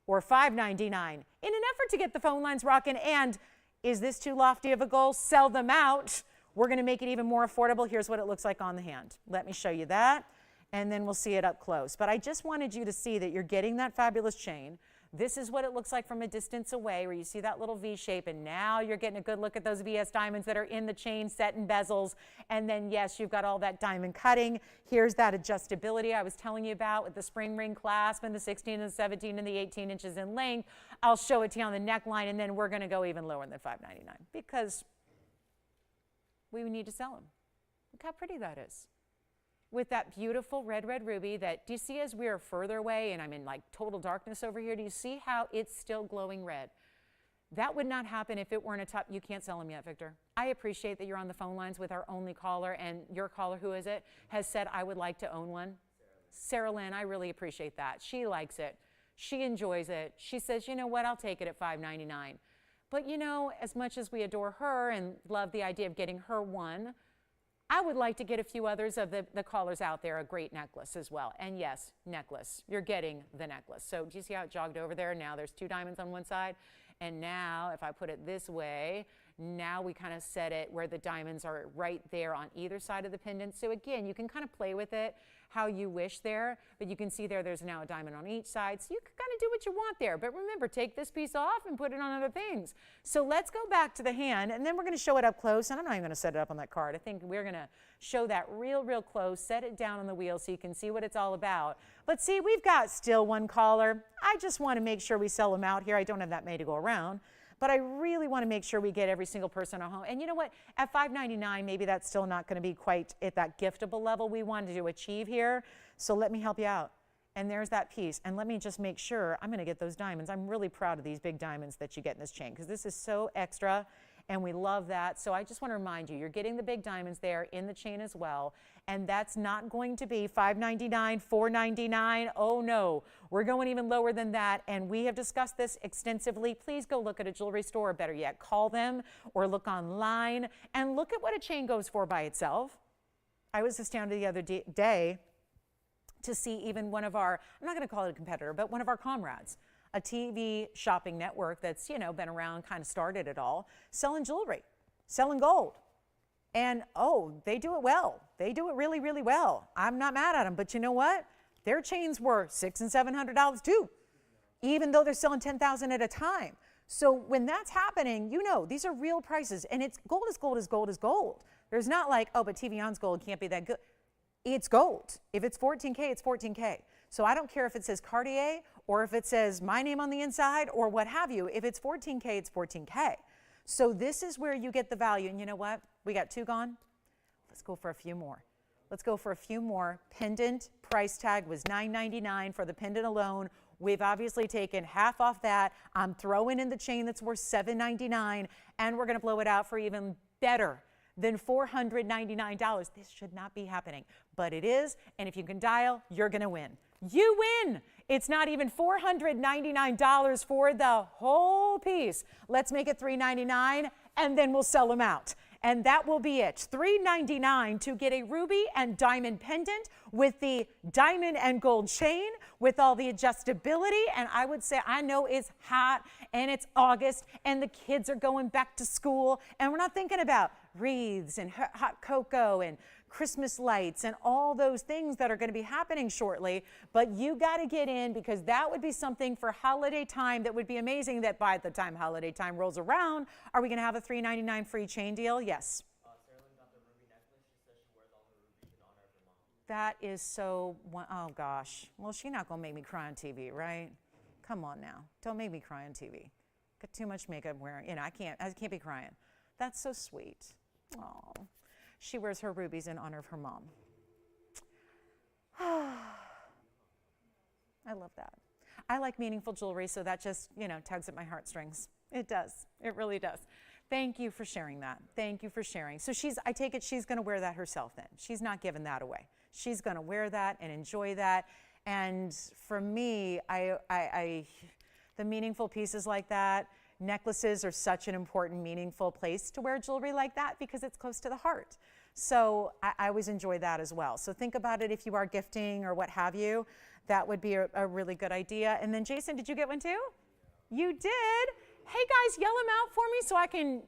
or $599 in an effort to get the phone lines rocking. And is this too lofty of a goal? Sell them out. We're going to make it even more affordable. Here's what it looks like on the hand. Let me show you that, and then we'll see it up close. But I just wanted you to see that you're getting that fabulous chain. This is what it looks like from a distance away, where you see that little V shape, and now you're getting a good look at those VS diamonds that are in the chain set and bezels. And then, yes, you've got all that diamond cutting. Here's that adjustability I was telling you about with the spring ring clasp and the 16 and 17 and the 18 inches in length. I'll show it to you on the neckline, and then we're going to go even lower than $599 because we need to sell them. Look how pretty that is. With that beautiful red ruby that, do you see as we are further away and I'm in like total darkness over here, do you see how it's still glowing red? That would not happen if it weren't a top. You can't sell them yet, Victor. I appreciate that you're on the phone lines with our only caller, and your caller, who is it, has said, I would like to own one. Sarah Lynn, I really appreciate that. She likes it. She enjoys it. She says, you know what, I'll take it at $599. But you know, as much as we adore her and love the idea of getting her one, I would like to get a few others of the callers out there a great necklace as well. And yes, necklace. You're getting the necklace. So do you see how it jogged over there? Now there's 2 diamonds on one side. And now if I put it this way, now we kind of set it where the diamonds are right there on either side of the pendant. So again, you can kind of play with it how you wish there, but you can see there's now a diamond on each side. So you can kind of do what you want there. But remember, take this piece off and put it on other things. So let's go back to the hand, and then we're going to show it up close. And I'm not even going to set it up on that card. I think we're going to show that real close, set it down on the wheel so you can see what it's all about. But see, we've got still one caller. I just want to make sure we sell them out here. I don't have that many to go around. But I really want to make sure we get every single person at home. And you know what? At $599, maybe that's still not going to be quite at that giftable level we wanted to achieve here. So let me help you out. And there's that piece. And let me just make sure I'm going to get those diamonds. I'm really proud of these big diamonds that you get in this chain because this is so extra. And we love that. So I just want to remind you, you're getting the big diamonds there in the chain as well. And that's not going to be $599, $499. Oh no, we're going even lower than that. And we have discussed this extensively. Please go look at a jewelry store, or better yet, call them or look online and look at what a chain goes for by itself. I was astounded the other day to see even one of our, I'm not going to call it a competitor, but one of our comrades, a TV shopping network that's, you know, been around, kind of started it all, selling jewelry, selling gold. And, oh, they do it well. They do it really well. I'm not mad at them, but you know what? Their chains were $600 and $700 too, even though they're selling 10,000 at a time. So when that's happening, you know, these are real prices, and it's gold is gold is gold is gold. There's not like, oh, but TVON's gold can't be that good. It's gold. If it's 14K, it's 14K. So I don't care if it says Cartier or if it says my name on the inside or what have you. If it's 14K, it's 14K. So this is where you get the value. And you know what? We got 2 gone. Let's go for a few more. Let's go for a few more. Pendant price tag was $999 for the pendant alone. We've obviously taken half off that. I'm throwing in the chain that's worth $799, and we're going to blow it out for even better than $499. This should not be happening, but it is. And if you can dial, you're going to win. You win. It's not even $499 for the whole piece. Let's make it $399 and then we'll sell them out. And that will be it. $399 to get a ruby and diamond pendant with the diamond and gold chain with all the adjustability. And I would say, I know it's hot and it's August and the kids are going back to school and we're not thinking about wreaths and hot cocoa and Christmas lights and all those things that are going to be happening shortly, but you got to get in because that would be something for holiday time that would be amazing. That by the time holiday time rolls around, are we going to have a $399 free chain deal? Yes. Sarah got the ruby necklace. She says she wears all the rubies in honor of her mom. That is so, oh gosh. Well, she's not going to make me cry on TV, right? Come on now. Don't make me cry on TV. Got too much makeup wearing. I can't be crying. That's so sweet. Oh. She wears her rubies in honor of her mom. I love that. I like meaningful jewelry, so that just, tugs at my heartstrings. It does. It really does. Thank you for sharing that. Thank you for sharing. So I take it she's going to wear that herself then. She's not giving that away. She's going to wear that and enjoy that. And for me, the meaningful pieces like that, necklaces are such an important, meaningful place to wear jewelry like that because it's close to the heart. So I always enjoy that as well. So think about it if you are gifting or what have you. That would be a really good idea. And then Jason, did you get one too? You did? Hey guys, yell them out for me so I can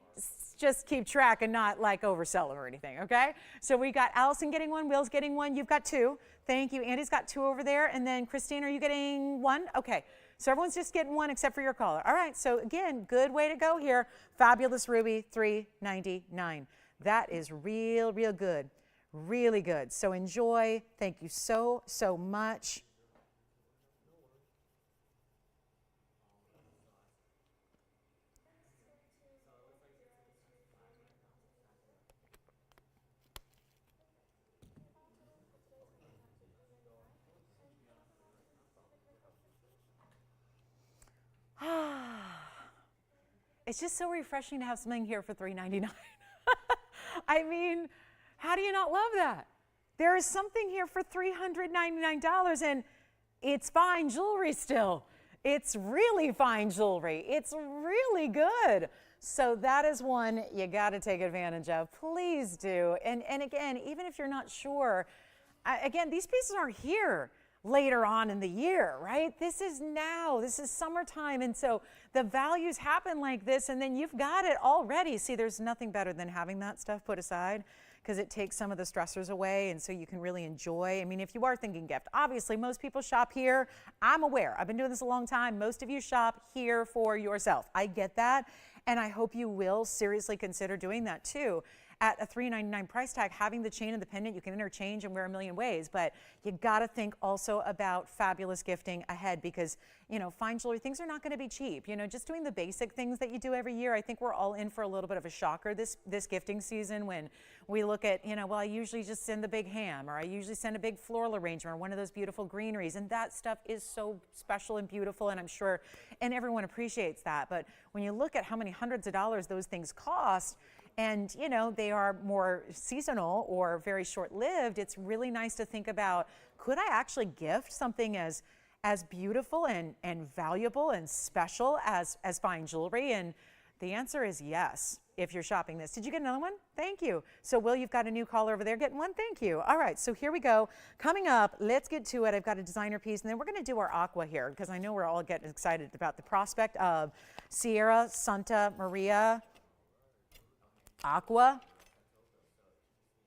just keep track and not like oversell them or anything, okay? So we got Allison getting one, Will's getting one, you've got two. Thank you. Andy's got two over there. And then Christine, are you getting one? Okay. So everyone's just getting one except for your caller. All right, so again, good way to go here. Fabulous Ruby, $399. That is real good, really good. So enjoy. Thank you so much. It's just so refreshing to have something here for $399. I mean, how do you not love that? There is something here for $399 and it's fine jewelry still. It's really fine jewelry. It's really good. So that is one you got to take advantage of. Please do. And again, even if you're not sure, again, these pieces aren't here later on in the year, right? This is now, this is summertime. And so the values happen like this and then you've got it already. See, there's nothing better than having that stuff put aside because it takes some of the stressors away and so you can really enjoy. I mean, if you are thinking gift, obviously most people shop here. I'm aware, I've been doing this a long time. Most of you shop here for yourself. I get that. And I hope you will seriously consider doing that too. At a $399 price tag, having the chain and the pendant, you can interchange and wear a million ways, but you gotta think also about fabulous gifting ahead because, fine jewelry, things are not gonna be cheap. Just doing the basic things that you do every year, I think we're all in for a little bit of a shocker this gifting season when we look at, well, I usually just send the big ham or I usually send a big floral arrangement or one of those beautiful greeneries, and that stuff is so special and beautiful, and I'm sure, and everyone appreciates that, but when you look at how many hundreds of dollars those things cost, and they are more seasonal or very short-lived, it's really nice to think about, could I actually gift something as beautiful and valuable and special as fine jewelry? And the answer is yes, if you're shopping this. Did you get another one? Thank you. So Will, you've got a new caller over there getting one? Thank you. All right, so here we go. Coming up, let's get to it. I've got a designer piece, and then we're gonna do our aqua here because I know we're all getting excited about the prospect of Sierra Santa Maria aqua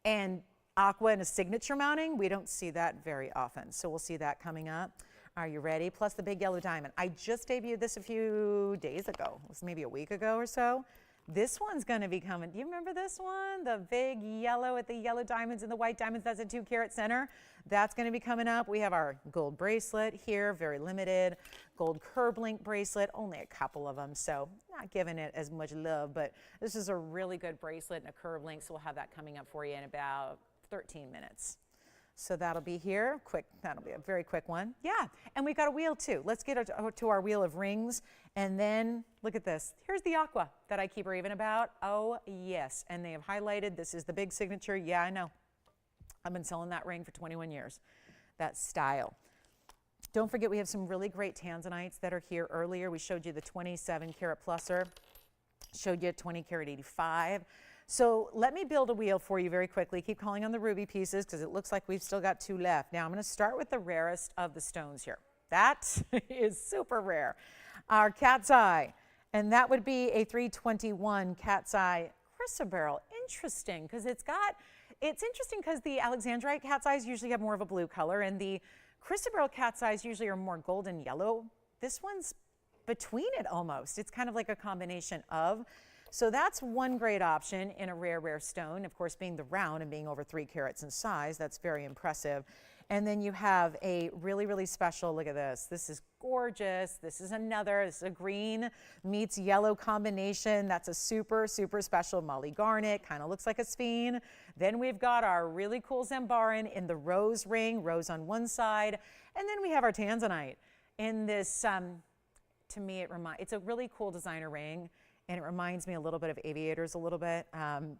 and aqua in a signature mounting. We don't see that very often, so we'll see that coming up. Are you ready? Plus the big yellow diamond. I just debuted this a few days ago. It was maybe a week ago or so. This one's going to be coming. Do you remember this one? The big yellow with the yellow diamonds and the white diamonds. That's a 2-carat center. That's going to be coming up. We have our gold bracelet here, very limited. Gold curb link bracelet, only a couple of them, so not giving it as much love, but this is a really good bracelet and a curb link, so we'll have that coming up for you in about 13 minutes. So that'll be here, quick, that'll be a very quick one. Yeah, and we've got a wheel too. Let's get to our wheel of rings, and then look at this. Here's the aqua that I keep raving about. Oh yes, and they have highlighted, this is the big signature. Yeah, I know. I've been selling that ring for 21 years, that style. Don't forget we have some really great tanzanites that are here earlier. We showed you the 27 karat pluser, showed you 20 karat 85. So let me build a wheel for you very quickly. Keep calling on the ruby pieces because it looks like we've still got 2 left. Now I'm going to start with the rarest of the stones here. That is super rare. Our cat's eye, and that would be a 321 cat's eye chrysoberyl. Interesting, because it's interesting because the alexandrite cat's eyes usually have more of a blue color, and the chrysoberyl cat's eyes usually are more golden yellow. This one's between it almost. It's kind of like a combination of. So that's one great option in a rare stone. Of course, being the round and being over 3 carats in size, that's very impressive. And then you have a really special, look at this. This is gorgeous. This is a green meets yellow combination. That's a super special Molly Garnet, kind of looks like a sphen. Then we've got our really cool Zambaran in the rose ring, rose on one side. And then we have our tanzanite in this, to me, it's a really cool designer ring. And it reminds me a little bit of aviators a little bit.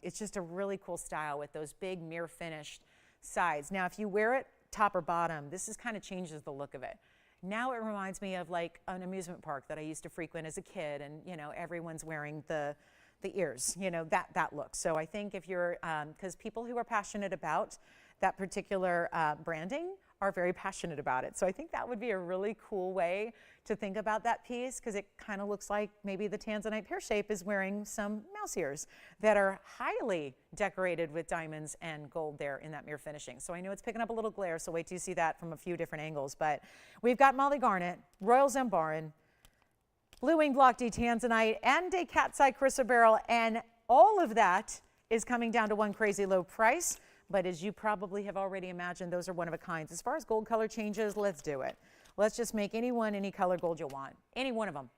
It's just a really cool style with those big mirror finished sides. Now, if you wear it top or bottom, this is kind of changes the look of it. Now it reminds me of like an amusement park that I used to frequent as a kid, and you know, everyone's wearing the ears, you know, that look. So I think if you're, because people who are passionate about that particular branding are very passionate about it. So I think that would be a really cool way to think about that piece, because it kind of looks like maybe the tanzanite pear shape is wearing some mouse ears that are highly decorated with diamonds and gold there in that mirror finishing. So I know it's picking up a little glare, so wait till you see that from a few different angles. But we've got Molly Garnet, Royal Zambaran, Blue Wing Block D tanzanite, and a cat's eye chrysoberyl, and all of that is coming down to one crazy low price. But as you probably have already imagined, those are one of a kind. As far as gold color changes, let's do it. Let's just make any color gold you want. Any one of them.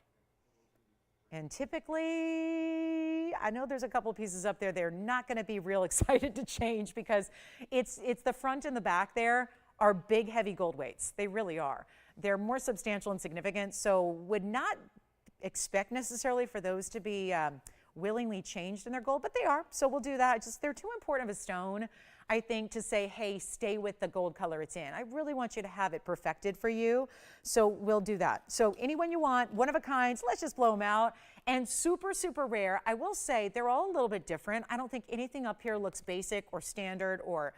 And typically, I know there's a couple pieces up there, they're not going to be real excited to change, because it's the front and the back there are big, heavy gold weights. They really are. They're more substantial and significant, so would not expect necessarily for those to be willingly changed in their gold, but they are. So we'll do that. Just they're too important of a stone, I think, to say, hey, stay with the gold color it's in. I really want you to have it perfected for you. So we'll do that. So anyone you want, one of a kind, so let's just blow them out. And super rare. I will say they're all a little bit different. I don't think anything up here looks basic or standard or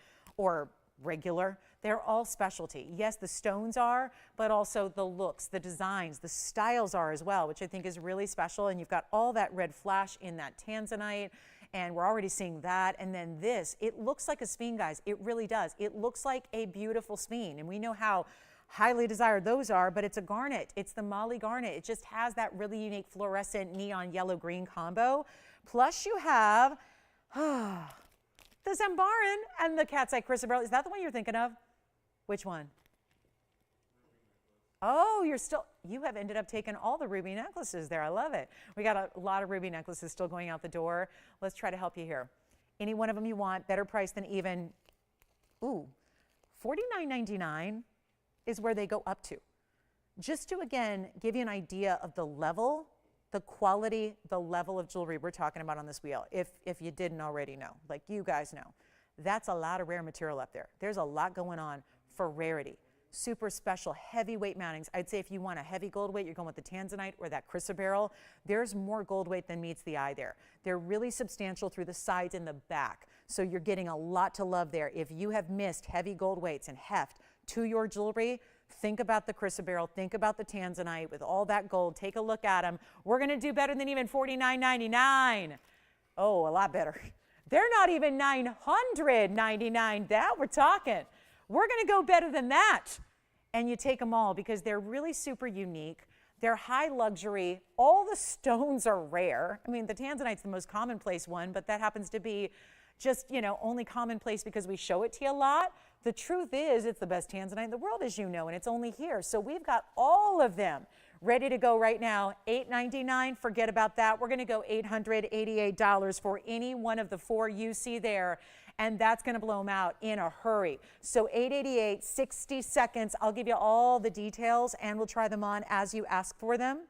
regular. They're all specialty. Yes, the stones are, but also the looks, the designs, the styles are as well, which I think is really special. And you've got all that red flash in that tanzanite, and we're already seeing that. And then this, it looks like a sphen, guys. It really does. It looks like a beautiful sphen, and we know how highly desired those are, but it's a garnet. It's the Molly Garnet. It just has that really unique fluorescent neon yellow-green combo. Plus you have the Zambaran and the cat's eye chrysoberyl. Is that the one you're thinking of? Which one? Oh, you have ended up taking all the ruby necklaces there. I love it. We got a lot of ruby necklaces still going out the door. Let's try to help you here. Any one of them you want, better price than even, ooh, $49.99 is where they go up to. Just to, again, give you an idea of the level, the quality, the level of jewelry we're talking about on this wheel, if you didn't already know, like you guys know. That's a lot of rare material up there. There's a lot going on for rarity. Super special heavyweight mountings. I'd say if you want a heavy gold weight, you're going with the tanzanite or that chrysoberyl. There's more gold weight than meets the eye there. They're really substantial through the sides and the back. So you're getting a lot to love there. If you have missed heavy gold weights and heft to your jewelry, think about the chrysoberyl, think about the tanzanite with all that gold. Take a look at them. We're going to do better than even $49.99. Oh, a lot better. They're not even $999. That we're talking. We're going to go better than that. And you take them all because they're really super unique. They're high luxury. All the stones are rare. I mean, the tanzanite's the most commonplace one, but that happens to be just, you know, only commonplace because we show it to you a lot. The truth is, it's the best tanzanite in the world, as you know, and it's only here. So we've got all of them ready to go right now. $899, forget about that. We're going to go $888 for any one of the 4 you see there, and that's going to blow them out in a hurry. So $888, 60 seconds. I'll give you all the details, and we'll try them on as you ask for them.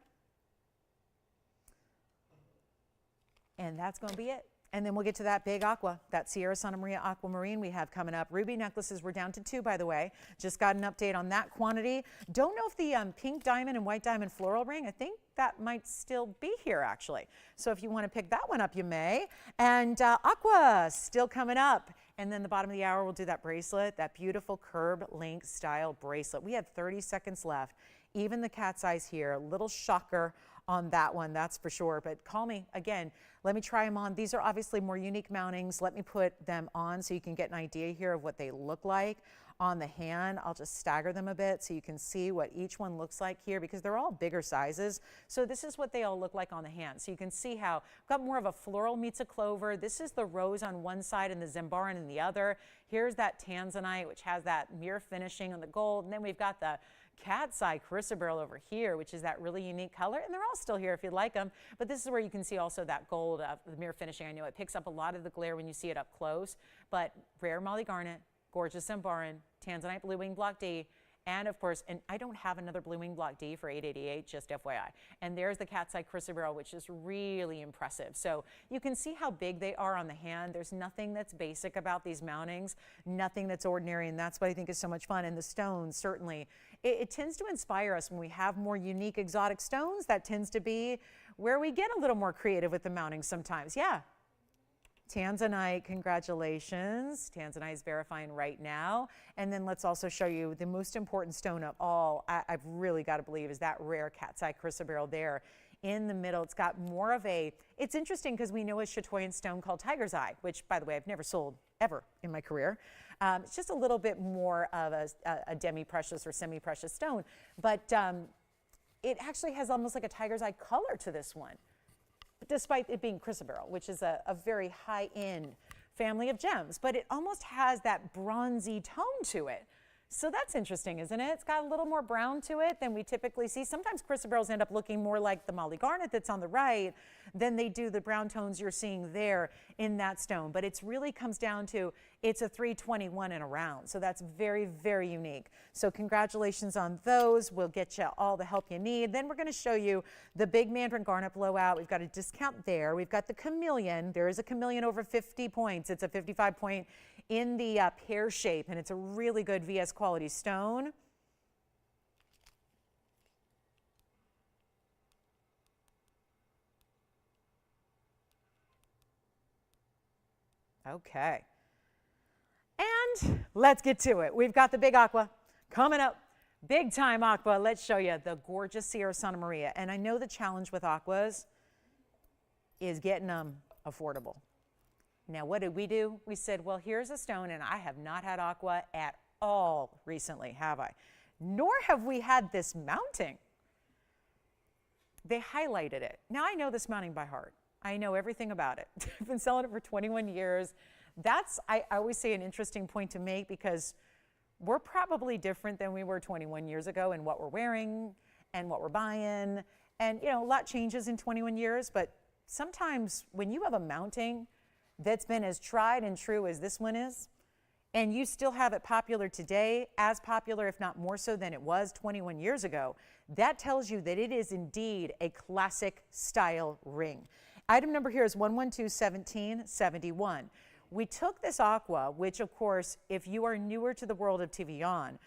And that's going to be it. And then we'll get to that big aqua, that Sierra Santa Maria Aquamarine we have coming up. Ruby necklaces, we're down to 2, by the way. Just got an update on that quantity. Don't know if the pink diamond and white diamond floral ring, I think that might still be here, actually. So if you want to pick that one up, you may. And aqua, still coming up. And then the bottom of the hour, we'll do that bracelet, that beautiful curb link style bracelet. We have 30 seconds left. Even the cat's eyes here, little shocker on that one, that's for sure. But call me again. Let me try them on. These are obviously more unique mountings. Let me put them on so you can get an idea here of what they look like on the hand. I'll just stagger them a bit so you can see what each one looks like here, because they're all bigger sizes. So this is what they all look like on the hand. So you can see how I've got more of a floral meets a clover. This is the rose on one side and the Zimbaran in the other. Here's that tanzanite, which has that mirror finishing on the gold. And then we've got the cat's eye chrysoberyl over here, which is that really unique color. And they're all still here if you'd like them. But this is where you can see also that gold of the mirror finishing. I know it picks up a lot of the glare when you see it up close, but rare Molly Garnet, gorgeous Zimbaran, tanzanite blue wing block D, and of course, and I don't have another blue wing block D for 888, just FYI. And there's the cat's eye chrysoberyl, which is really impressive. So you can see how big they are on the hand. There's nothing that's basic about these mountings, nothing that's ordinary, and that's what I think is so much fun. And the stones, certainly, it tends to inspire us when we have more unique exotic stones. That tends to be where we get a little more creative with the mountings sometimes. Yeah. Tanzanite, congratulations. Tanzanite is verifying right now. And then let's also show you the most important stone of all, I've really got to believe, is that rare cat's eye chrysoberyl there in the middle. It's got more of a, it's interesting because we know a Chatoyan stone called tiger's eye, which, by the way, I've never sold ever in my career. It's just a little bit more of a demi-precious or semi-precious stone. But it actually has almost like a tiger's eye color to this one, despite it being chrysoberyl, which is a very high-end family of gems. But it almost has that bronzy tone to it. So that's interesting, isn't it? It's got a little more brown to it than we typically see. Sometimes chrysoberyls end up looking more like the Molly Garnet that's on the right than they do the brown tones you're seeing there in that stone. But it really comes down to, it's a 321 and around. So that's very, very unique. So congratulations on those. We'll get you all the help you need. Then we're going to show you the big Mandarin Garnet blowout. We've got a discount there. We've got the chameleon. There is a chameleon over 50 points. It's a 55 point in the pear shape, and it's a really good VS quality stone. Okay. And let's get to it. We've got the big aqua coming up. Big time aqua. Let's show you the gorgeous Sierra Santa Maria. And I know the challenge with aquas is getting them affordable. Now, what did we do? We said, well, here's a stone, and I have not had aqua at all recently, have I? Nor have we had this mounting. They highlighted it. Now, I know this mounting by heart. I know everything about it. I've been selling it for 21 years. That's, I always say, an interesting point to make, because we're probably different than we were 21 years ago in what we're wearing and what we're buying. And, you know, a lot changes in 21 years, but sometimes when you have a mounting that's been as tried and true as this one is, and you still have it popular today, as popular, if not more so than it was 21 years ago, that tells you that it is indeed a classic style ring. Item number here is 1121771. We took this aqua, which of course, if you are newer to the world of TVON,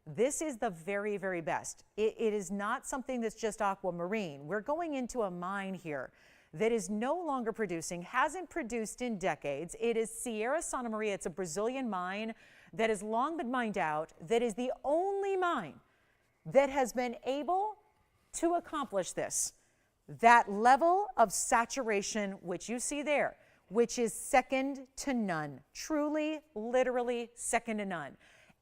this is the very, very best. It is not something that's just aquamarine. We're going into a mine here that is no longer producing, hasn't produced in decades. It is Sierra Santa Maria. It's a Brazilian mine that has long been mined out, that is the only mine that has been able to accomplish this. That level of saturation, which you see there, which is second to none, truly, literally second to none.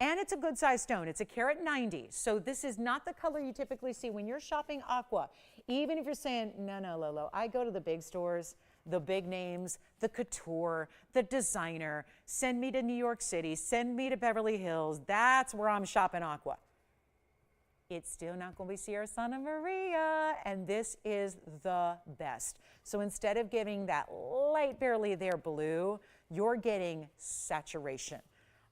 And it's a good size stone. It's a carat 90. So this is not the color you typically see when you're shopping aqua. Even if you're saying, no, Lolo, I go to the big stores, the big names, the couture, the designer, send me to New York City, send me to Beverly Hills. That's where I'm shopping aqua. It's still not going to be Sierra Santa Maria, and this is the best. So instead of giving that light, barely there blue, you're getting saturation.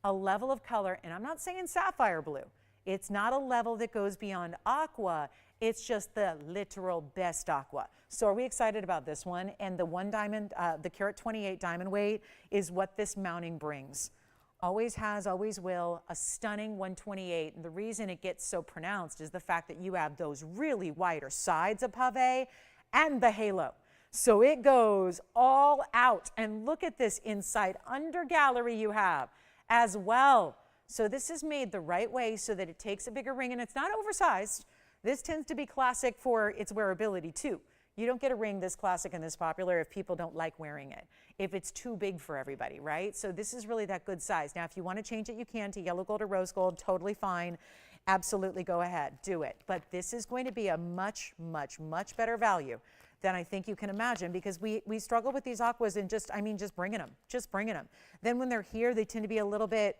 A level of color, and I'm not saying sapphire blue. It's not a level that goes beyond aqua It's just the literal best aqua. So are we excited about this one? And the 1 diamond, the carat 28 diamond weight is what this mounting brings. Always has, always will, a stunning 128. And the reason it gets so pronounced is the fact that you have those really wider sides of pave and the halo. So it goes all out. And look at this inside under gallery you have as well. So this is made the right way so that it takes a bigger ring and it's not oversized. This tends to be classic for its wearability too. You don't get a ring this classic and this popular if people don't like wearing it, if it's too big for everybody, right? So this is really that good size. Now, if you want to change it, you can to yellow gold or rose gold, totally fine. Absolutely go ahead, do it. But this is going to be a much, much, much better value than I think you can imagine, because we struggle with these aquas and just bringing them. Then when they're here, they tend to be a little bit,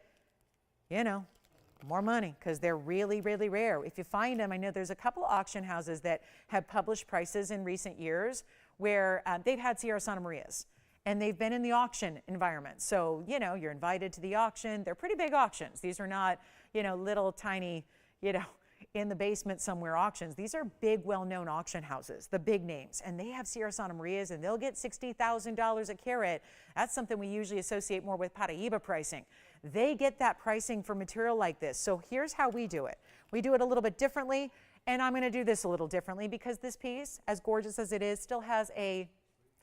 you know, more money because they're really, really rare. If you find them, I know there's a couple of auction houses that have published prices in recent years where they've had Sierra Santa Marias and they've been in the auction environment. So, you know, you're invited to the auction. They're pretty big auctions. These are not, you know, little tiny, you know, in the basement somewhere auctions. These are big, well-known auction houses, the big names, and they have Sierra Santa Marias and they'll get $60,000 a carat. That's something we usually associate more with Paraíba pricing. They get that pricing for material like this. So here's how we do it. We do it a little bit differently, and I'm going to do this a little differently because this piece, as gorgeous as it is, still has a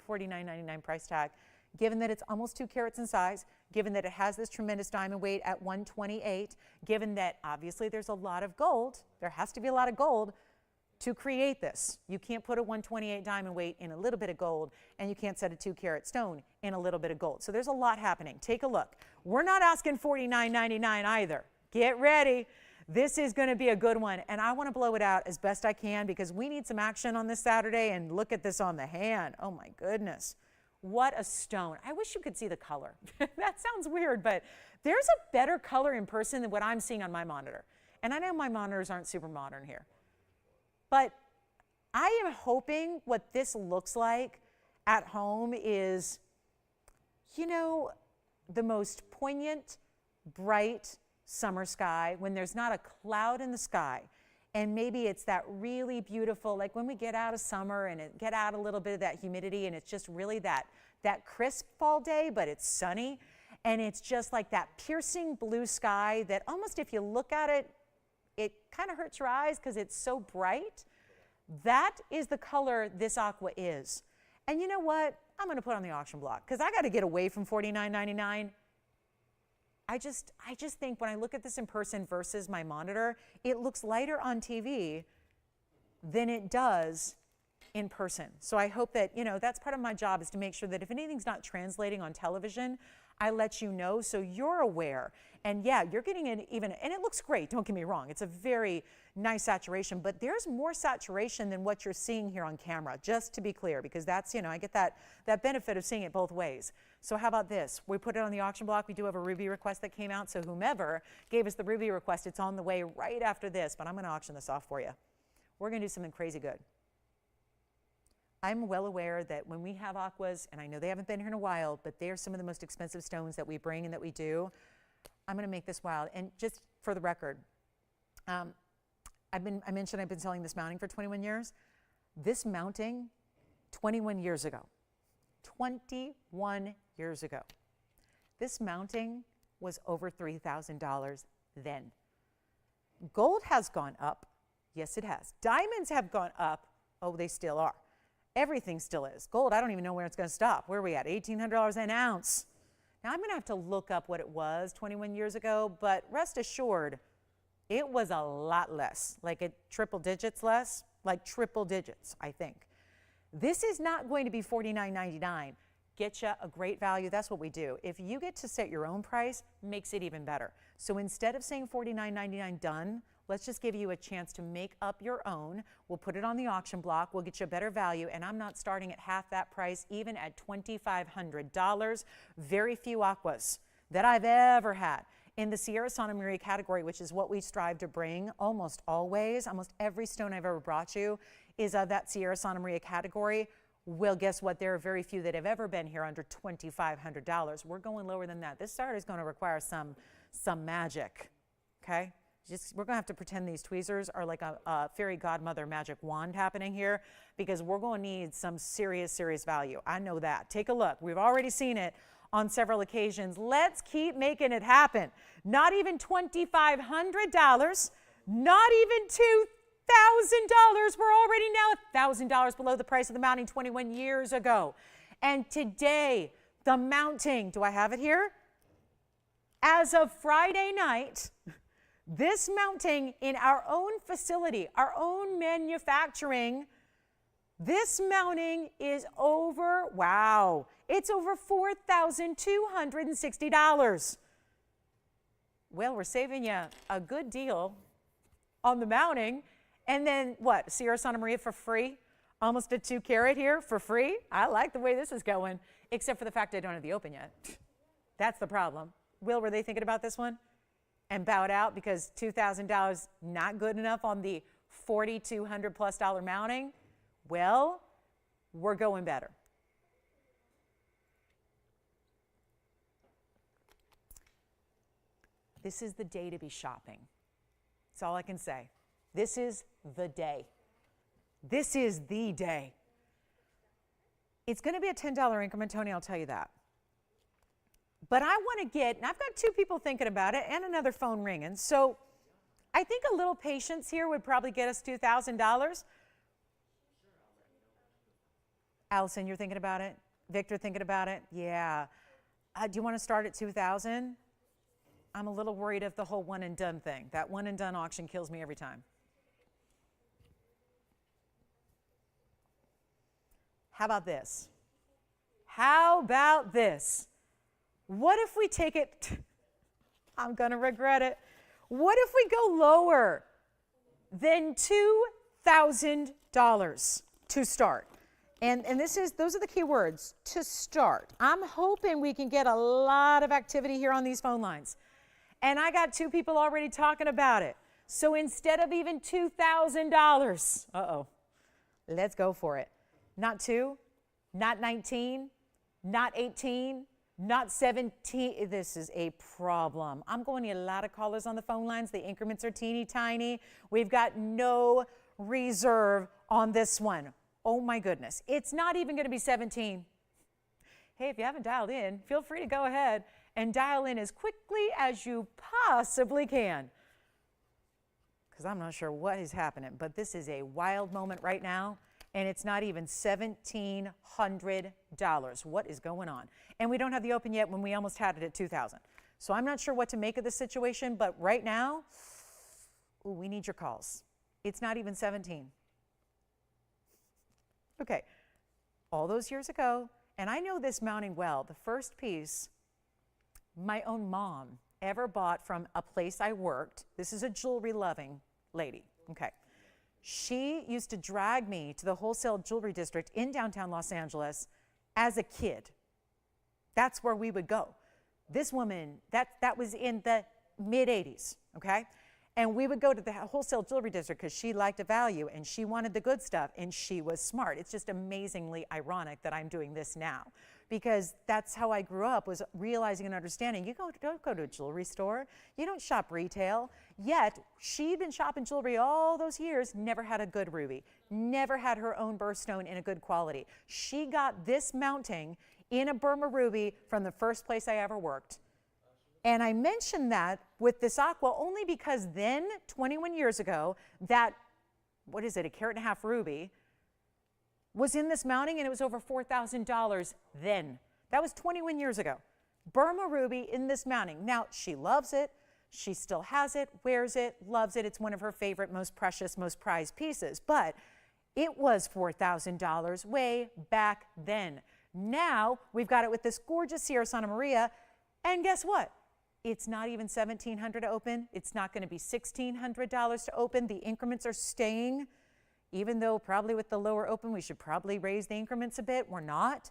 $49.99 price tag. Given that it's almost 2 carats in size, given that it has this tremendous diamond weight at 128, given that obviously there's a lot of gold, there has to be a lot of gold to create this. You can't put a 128 diamond weight in a little bit of gold, and you can't set a 2 carat stone in a little bit of gold. So there's a lot happening. Take a look. We're not asking $49.99 either. Get ready. This is going to be a good one, and I want to blow it out as best I can because we need some action on this Saturday, and look at this on the hand. Oh my goodness. What a stone. I wish you could see the color. That sounds weird, but there's a better color in person than what I'm seeing on my monitor. And I know my monitors aren't super modern here. But I am hoping what this looks like at home is, you know, the most poignant, bright summer sky when there's not a cloud in the sky. And maybe it's that really beautiful, like when we get out of summer and get out a little bit of that humidity and it's just really that crisp fall day, but it's sunny. And it's just like that piercing blue sky that almost if you look at it, it kind of hurts your eyes because it's so bright. That is the color this aqua is. And you know what? I'm going to put on the auction block because I got to get away from $49.99. I just think when I look at this in person versus my monitor, it looks lighter on TV than it does in person. So I hope that, you know, that's part of my job is to make sure that if anything's not translating on television, I let you know so you're aware. And yeah, you're getting an even, and it looks great, don't get me wrong. It's a very nice saturation, but there's more saturation than what you're seeing here on camera, just to be clear, because that's, you know, I get that benefit of seeing it both ways. So how about this? We put it on the auction block. We do have a ruby request that came out, so whomever gave us the ruby request, it's on the way right after this, but I'm going to auction this off for you. We're going to do something crazy good. I'm well aware that when we have aquas, and I know they haven't been here in a while, but they are some of the most expensive stones that we bring and that we do. I'm going to make this wild. And just for the record, I mentioned I've been selling this mounting for 21 years. This mounting, 21 years ago. 21 years ago. This mounting was over $3,000 then. Gold has gone up. Yes, it has. Diamonds have gone up. Oh, they still are. Everything still is. Gold, I don't even know where it's going to stop. Where are we at? $1,800 an ounce. Now, I'm going to have to look up what it was 21 years ago, but rest assured, it was a lot less, like a triple digits less, like triple digits, I think. This is not going to be $49.99. Get you a great value. That's what we do. If you get to set your own price, makes it even better. So instead of saying $49.99 done, let's just give you a chance to make up your own. We'll put it on the auction block. We'll get you a better value, and I'm not starting at half that price, even at $2,500. Very few aquas that I've ever had in the Sierra Santa Maria category, which is what we strive to bring almost always. Almost every stone I've ever brought you is of that Sierra Santa Maria category. Well, guess what? There are very few that have ever been here under $2,500. We're going lower than that. This start is going to require some magic, okay? We're going to have to pretend these tweezers are like a fairy godmother magic wand happening here, because we're going to need some serious, serious value. I know that. Take a look. We've already seen it on several occasions. Let's keep making it happen. Not even $2,500, not even $2,000. We're already now $1,000 below the price of the mounting 21 years ago. And today, the mounting, do I have it here? As of Friday night, this mounting in our own facility, our own manufacturing, this mounting is over, wow, it's over $4,260. Well, we're saving you a good deal on the mounting. And then what, Sierra Santa Maria for free? Almost a 2 carat here for free? I like the way this is going, except for the fact I don't have the open yet. That's the problem. Will, were they thinking about this one and bowed out because $2,000 not good enough on the $4,200+ mounting? Well, we're going better. This is the day to be shopping. That's all I can say. This is the day. This is the day. It's going to be a $10 increment, Tony, I'll tell you that. But I want to get, and I've got 2 people thinking about it and another phone ringing. So I think a little patience here would probably get us $2,000. Allison, you're thinking about it? Victor thinking about it? Yeah. Do you want to start at 2,000? I'm a little worried of the whole one and done thing. That one and done auction kills me every time. How about this? How about this? What if we take it, I'm going to regret it. What if we go lower than $2,000 to start? And those are the key words, to start. I'm hoping we can get a lot of activity here on these phone lines. And I got 2 people already talking about it. So instead of even $2,000, let's go for it. Not 2, not 19, not 18, not 17. This is a problem. I'm going to need a lot of callers on the phone lines. The increments are teeny tiny. We've got no reserve on this one. Oh my goodness. It's not even going to be 17. Hey, if you haven't dialed in, feel free to go ahead and dial in as quickly as you possibly can, because I'm not sure what is happening, but this is a wild moment right now. And it's not even $1,700. What is going on? And we don't have the open yet when we almost had it at 2,000. So I'm not sure what to make of this situation, but right now, we need your calls. It's not even 17. Okay, all those years ago, and I know this mounting well, the first piece my own mom ever bought from a place I worked. This is a jewelry loving lady, okay. She used to drag me to the wholesale jewelry district in downtown Los Angeles as a kid. That's where we would go. This woman, that was in the mid-'80s, okay? And we would go to the wholesale jewelry district because she liked a value and she wanted the good stuff and she was smart. It's just amazingly ironic that I'm doing this now, because that's how I grew up, was realizing and understanding. Don't go to a jewelry store. You don't shop retail. Yet she'd been shopping jewelry all those years, never had a good ruby, never had her own birthstone in a good quality. She got this mounting in a Burma ruby from the first place I ever worked. And I mentioned that with this aqua only because then, 21 years ago, that, what is it, a carat and a half ruby, was in this mounting, and it was over $4,000 then. That was 21 years ago. Burma ruby in this mounting. Now, she loves it. She still has it, wears it, loves it. It's one of her favorite, most precious, most prized pieces. But it was $4,000 way back then. Now, we've got it with this gorgeous Sierra Santa Maria, and guess what? It's not even $1,700 to open. It's not going to be $1,600 to open. The increments are staying, even though probably with the lower open, we should probably raise the increments a bit. We're not.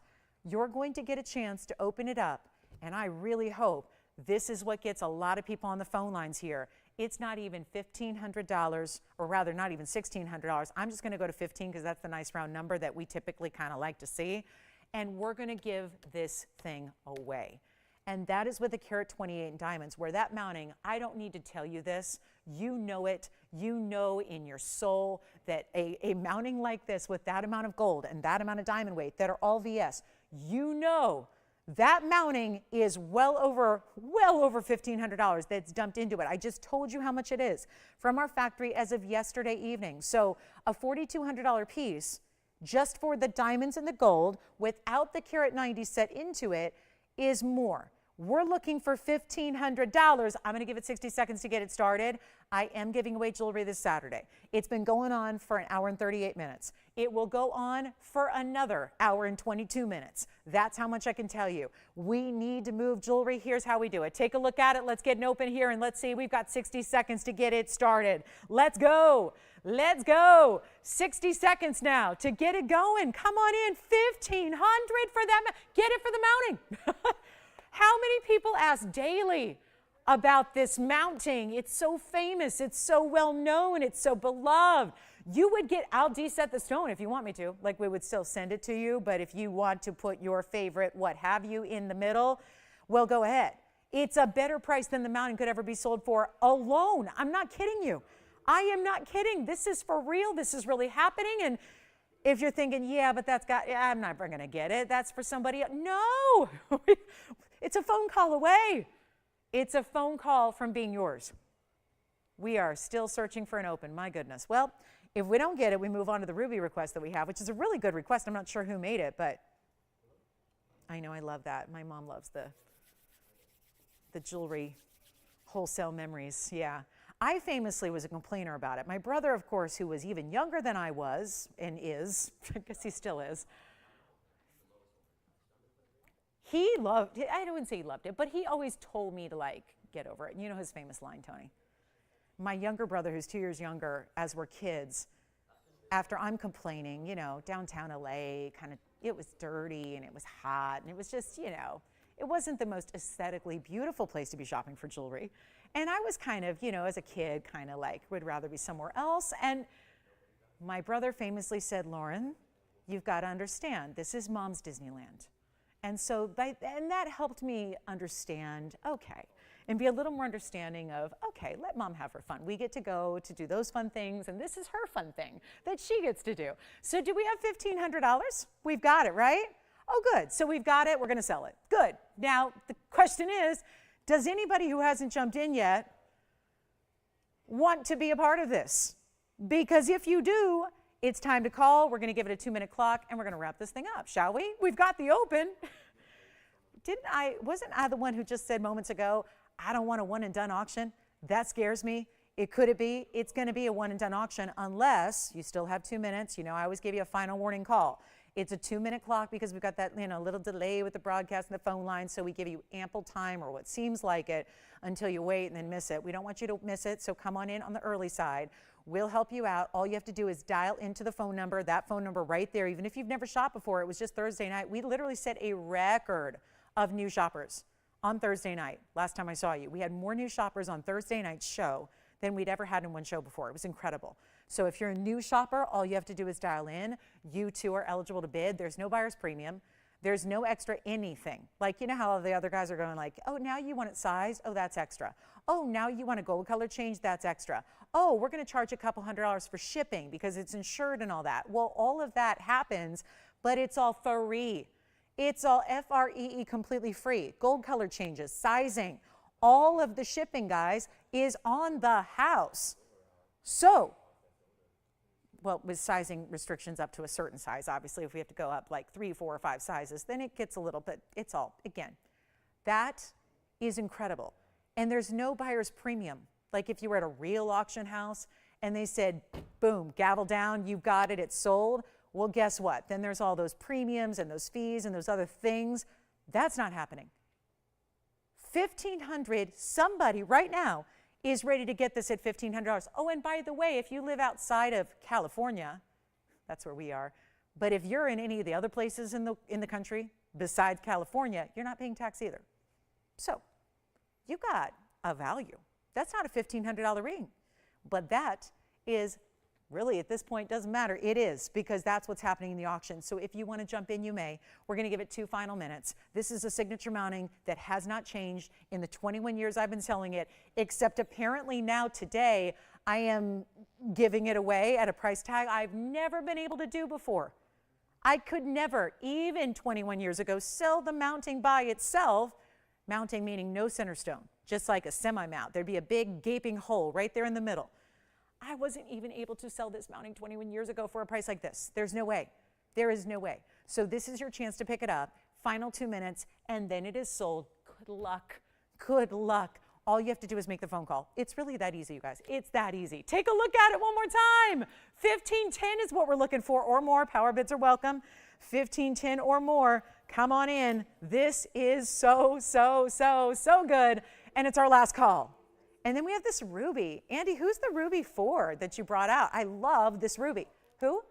You're going to get a chance to open it up, and I really hope this is what gets a lot of people on the phone lines here. It's not even $1,500, or rather not even $1,600. I'm just going to go to 15 because that's the nice round number that we typically kind of like to see, and we're going to give this thing away. And that is with the carat 28 in diamonds, where that mounting, I don't need to tell you this, you know it, you know in your soul that a mounting like this with that amount of gold and that amount of diamond weight that are all VS, you know that mounting is well over $1,500 that's dumped into it. I just told you how much it is from our factory as of yesterday evening. So a $4,200 piece just for the diamonds and the gold without the carat 90 set into it is more. We're looking for $1,500. I'm going to give it 60 seconds to get it started. I am giving away jewelry this Saturday. It's been going on for an hour and 38 minutes. It will go on for another hour and 22 minutes. That's how much I can tell you. We need to move jewelry. Here's how we do it. Take a look at it. Let's get an open here and let's see. We've got 60 seconds to get it started. Let's go. Let's go. 60 seconds now to get it going. Come on in. 1,500 for that. Get it for the mounting. How many people ask daily about this mounting? It's so famous. It's so well known. It's so beloved. You would get, I'll deset the stone if you want me to. Like, we would still send it to you. But if you want to put your favorite what have you in the middle, well, go ahead. It's a better price than the mounting could ever be sold for alone. I'm not kidding you. I am not kidding. This is for real. This is really happening. And if you're thinking, yeah, but I'm not going to get it. That's for somebody else. No. It's a phone call away. It's a phone call from being yours. We are still searching for an open. My goodness. Well, if we don't get it, we move on to the ruby request that we have, which is a really good request. I'm not sure who made it, but I know I love that. My mom loves the jewelry wholesale memories. Yeah. I famously was a complainer about it. My brother, of course, who was even younger than I was and is, I guess he still is, he loved it. I wouldn't say he loved it, but he always told me to, like, get over it. You know his famous line, Tony. My younger brother, who's 2 years younger, as we're kids, after I'm complaining, you know, downtown LA, it was dirty and it was hot and it was just, you know, it wasn't the most aesthetically beautiful place to be shopping for jewelry. And I was kind of, you know, as a kid, kind of like, would rather be somewhere else. And my brother famously said, Lauren, you've got to understand, this is Mom's Disneyland. And so that helped me understand, okay, and be a little more understanding of, okay, let Mom have her fun. We get to go to do those fun things, and this is her fun thing that she gets to do. So do we have $1,500? We've got it, right? Oh, good. So we've got it. We're going to sell it. Good. Now, the question is, does anybody who hasn't jumped in yet want to be a part of this? Because if you do, it's time to call. We're going to give it a 2-minute clock, and we're going to wrap this thing up, shall we? We've got the open. Wasn't I the one who just said moments ago, I don't want a one-and-done auction? That scares me. Could it be? It's going to be a one-and-done auction unless you still have 2 minutes. You know, I always give you a final warning call. It's a 2-minute clock because we've got that, you know, little delay with the broadcast and the phone line, so we give you ample time, or what seems like it, until you wait and then miss it. We don't want you to miss it, so come on in on the early side. We'll help you out. All you have to do is dial into the phone number, that phone number right there. Even if you've never shopped before, it was just Thursday night. We literally set a record of new shoppers on Thursday night. Last time I saw you, we had more new shoppers on Thursday night's show than we'd ever had in one show before. It was incredible. So if you're a new shopper, all you have to do is dial in. You too are eligible to bid. There's no buyer's premium. There's no extra anything. Like, you know how the other guys are going like, oh, now you want it sized? Oh, that's extra. Oh, now you want a gold color change? That's extra. Oh, we're going to charge a couple $100 for shipping because it's insured and all that. Well, all of that happens, but it's all free. It's all F-R-E-E, completely free. Gold color changes, sizing, all of the shipping, guys, is on the house. So, well, with sizing restrictions up to a certain size, obviously, if we have to go up like 3, 4, or 5 sizes, then it gets a little bit, it's all, again, that is incredible. And there's no buyer's premium. Like if you were at a real auction house and they said, boom, gavel down, you've got it, it's sold. Well, guess what? Then there's all those premiums and those fees and those other things. That's not happening. $1,500, somebody right now is ready to get this at $1,500. Oh, and by the way, if you live outside of California, that's where we are, but if you're in any of the other places in the country besides California, you're not paying tax either. So you got a value. That's not a $1,500 ring, but that is Really, at this point, doesn't matter. It is, because that's what's happening in the auction. So if you want to jump in, you may. We're going to give it 2 final minutes. This is a signature mounting that has not changed in the 21 years I've been selling it, except apparently now today I am giving it away at a price tag I've never been able to do before. I could never, even 21 years ago, sell the mounting by itself, mounting meaning no center stone, just like a semi-mount. There'd be a big gaping hole right there in the middle. I wasn't even able to sell this mounting 21 years ago for a price like this. There's no way. There is no way. So this is your chance to pick it up. Final 2 minutes, and then it is sold. Good luck. Good luck. All you have to do is make the phone call. It's really that easy, you guys. It's that easy. Take a look at it one more time. 1510 is what we're looking for, or more. Power bids are welcome. 1510 or more. Come on in. This is so good. And it's our last call. And then we have this ruby. Andy, who's the ruby for that you brought out? I love this ruby. Who?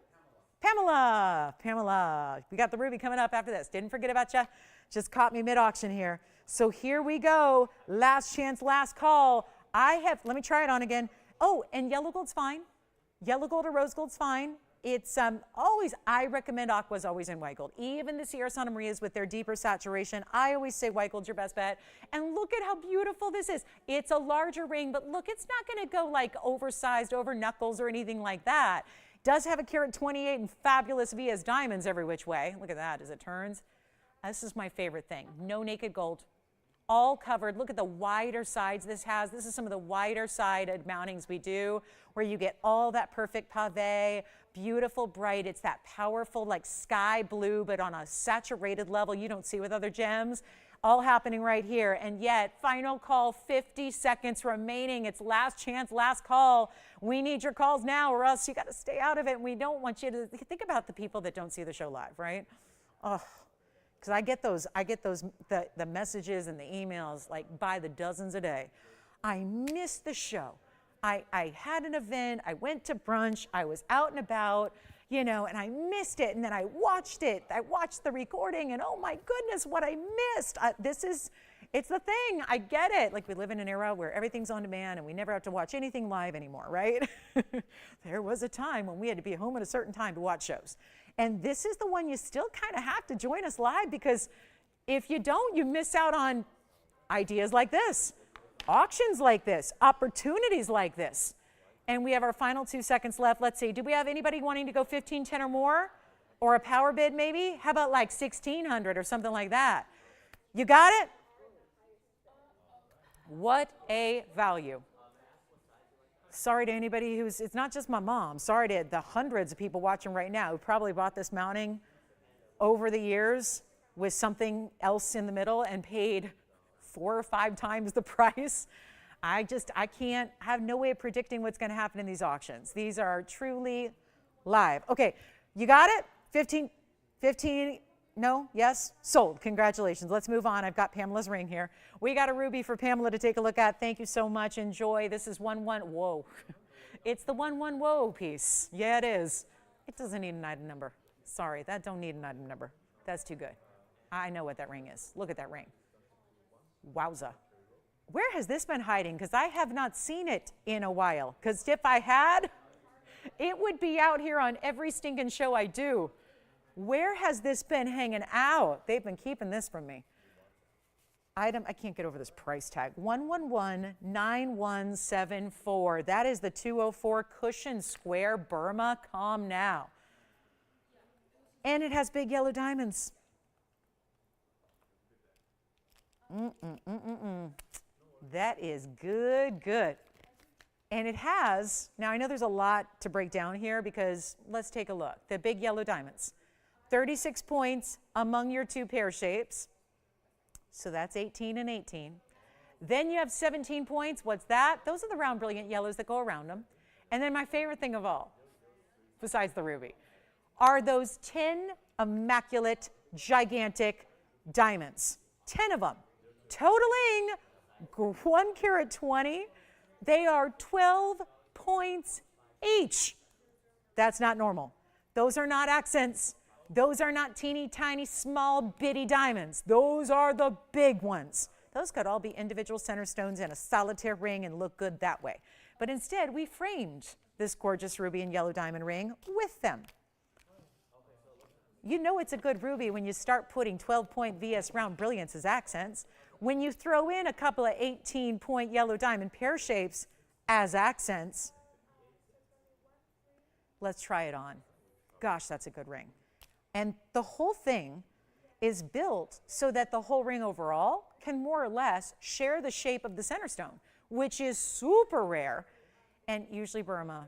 Pamela. Pamela. We got the ruby coming up after this. Didn't forget about you. Just caught me mid-auction here. So here we go. Last chance, last call. Let me try it on again. Oh, and yellow gold's fine. Yellow gold or rose gold's fine. It's always, I recommend aquas always in white gold. Even the Sierra Santa Marias with their deeper saturation, I always say white gold's your best bet. And look at how beautiful this is. It's a larger ring, but look, it's not gonna go like oversized, over knuckles or anything like that. Does have a carat 28 and fabulous Vias diamonds every which way. Look at that as it turns. This is my favorite thing. No naked gold. All covered. Look at the wider sides this has. This is some of the wider sided mountings we do, where you get all that perfect pave, beautiful bright. It's that powerful like sky blue, but on a saturated level you don't see with other gems. All happening right here. And yet, final call, 50 seconds remaining. It's last chance, last call. We need your calls now, or else you got to stay out of it. And we don't want you to think about the people that don't see the show live, right? Oh. Because I get those, the messages and the emails like by the dozens a day. I missed the show. I had an event, I went to brunch, I was out and about, you know, and I missed it. And then I watched it. I watched the recording and oh my goodness, what I missed. It's the thing. I get it. Like we live in an era where everything's on demand and we never have to watch anything live anymore, right? There was a time when we had to be home at a certain time to watch shows. And this is the one you still kind of have to join us live, because if you don't, you miss out on ideas like this, auctions like this, opportunities like this. And we have our final 2 seconds left. Let's see, do we have anybody wanting to go 1510 or more? Or a power bid maybe? How about like 1600 or something like that? You got it? What a value. Sorry to anybody it's not just my mom. Sorry to the hundreds of people watching right now who probably bought this mounting over the years with something else in the middle and paid 4 or 5 times the price. I have no way of predicting what's going to happen in these auctions. These are truly live. Okay, you got it? 15, no, yes, sold. Congratulations. Let's move on. I've got Pamela's ring here. We got a ruby for Pamela to take a look at. Thank you so much. Enjoy. This is 1-1. Whoa. It's the 1-1 whoa piece. Yeah, it is. It doesn't need an item number. Sorry, that don't need an item number. That's too good. I know what that ring is. Look at that ring. Wowza. Where has this been hiding? Because I have not seen it in a while. Because if I had, it would be out here on every stinking show I do. Where has this been hanging out? They've been keeping this from me. Item, I can't get over this price tag. 1119174. That is the 204 cushion square Burma. Calm now. And it has big yellow diamonds. That is good, good. And it has, now I know there's a lot to break down here because let's take a look. The big yellow diamonds. 36 points among your 2 pear shapes. So that's 18 and 18. Then you have 17 points. What's that? Those are the round brilliant yellows that go around them. And then my favorite thing of all, besides the ruby, are those 10 immaculate, gigantic diamonds. 10 of them, totaling 1 carat 20. They are 12 points each. That's not normal. Those are not accents. Those are not teeny tiny small bitty diamonds. Those are the big ones. Those could all be individual center stones in a solitaire ring and look good that way. But instead we framed this gorgeous ruby and yellow diamond ring with them. You know it's a good ruby when you start putting 12-point VS round brilliance as accents. When you throw in a couple of 18-point yellow diamond pear shapes as accents. Let's try it on. Gosh, that's a good ring. And the whole thing is built so that the whole ring overall can more or less share the shape of the center stone, which is super rare. And usually Burma,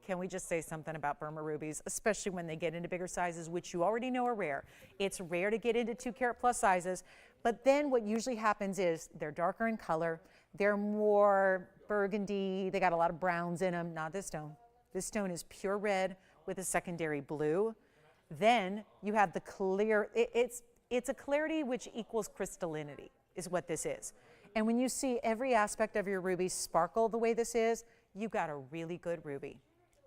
can we just say something about Burma rubies, especially when they get into bigger sizes, which you already know are rare. It's rare to get into 2 carat plus sizes, but then what usually happens is they're darker in color, they're more burgundy, they got a lot of browns in them. Not this stone. This stone is pure red with a secondary blue. Then you have the clear, it's a clarity which equals crystallinity is what this is. And when you see every aspect of your ruby sparkle the way this is, you got a really good ruby.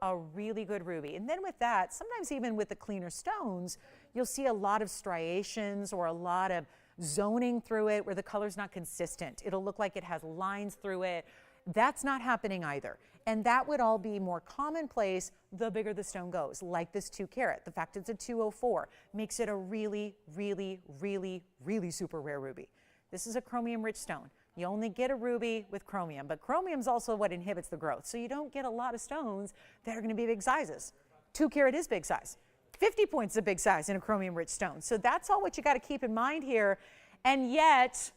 A really good ruby. And then with that, sometimes even with the cleaner stones, you'll see a lot of striations or a lot of zoning through it where the color's not consistent. It'll look like it has lines through it. That's not happening either. And that would all be more commonplace the bigger the stone goes, like this 2 carat. The fact it's a 204 makes it a really, really, really, really super rare ruby. This is a chromium rich stone. You only get a ruby with chromium, but chromium is also what inhibits the growth. So you don't get a lot of stones that are going to be big sizes. 2 carat is big size. 50 points is a big size in a chromium rich stone. So that's all what you got to keep in mind here. And yet,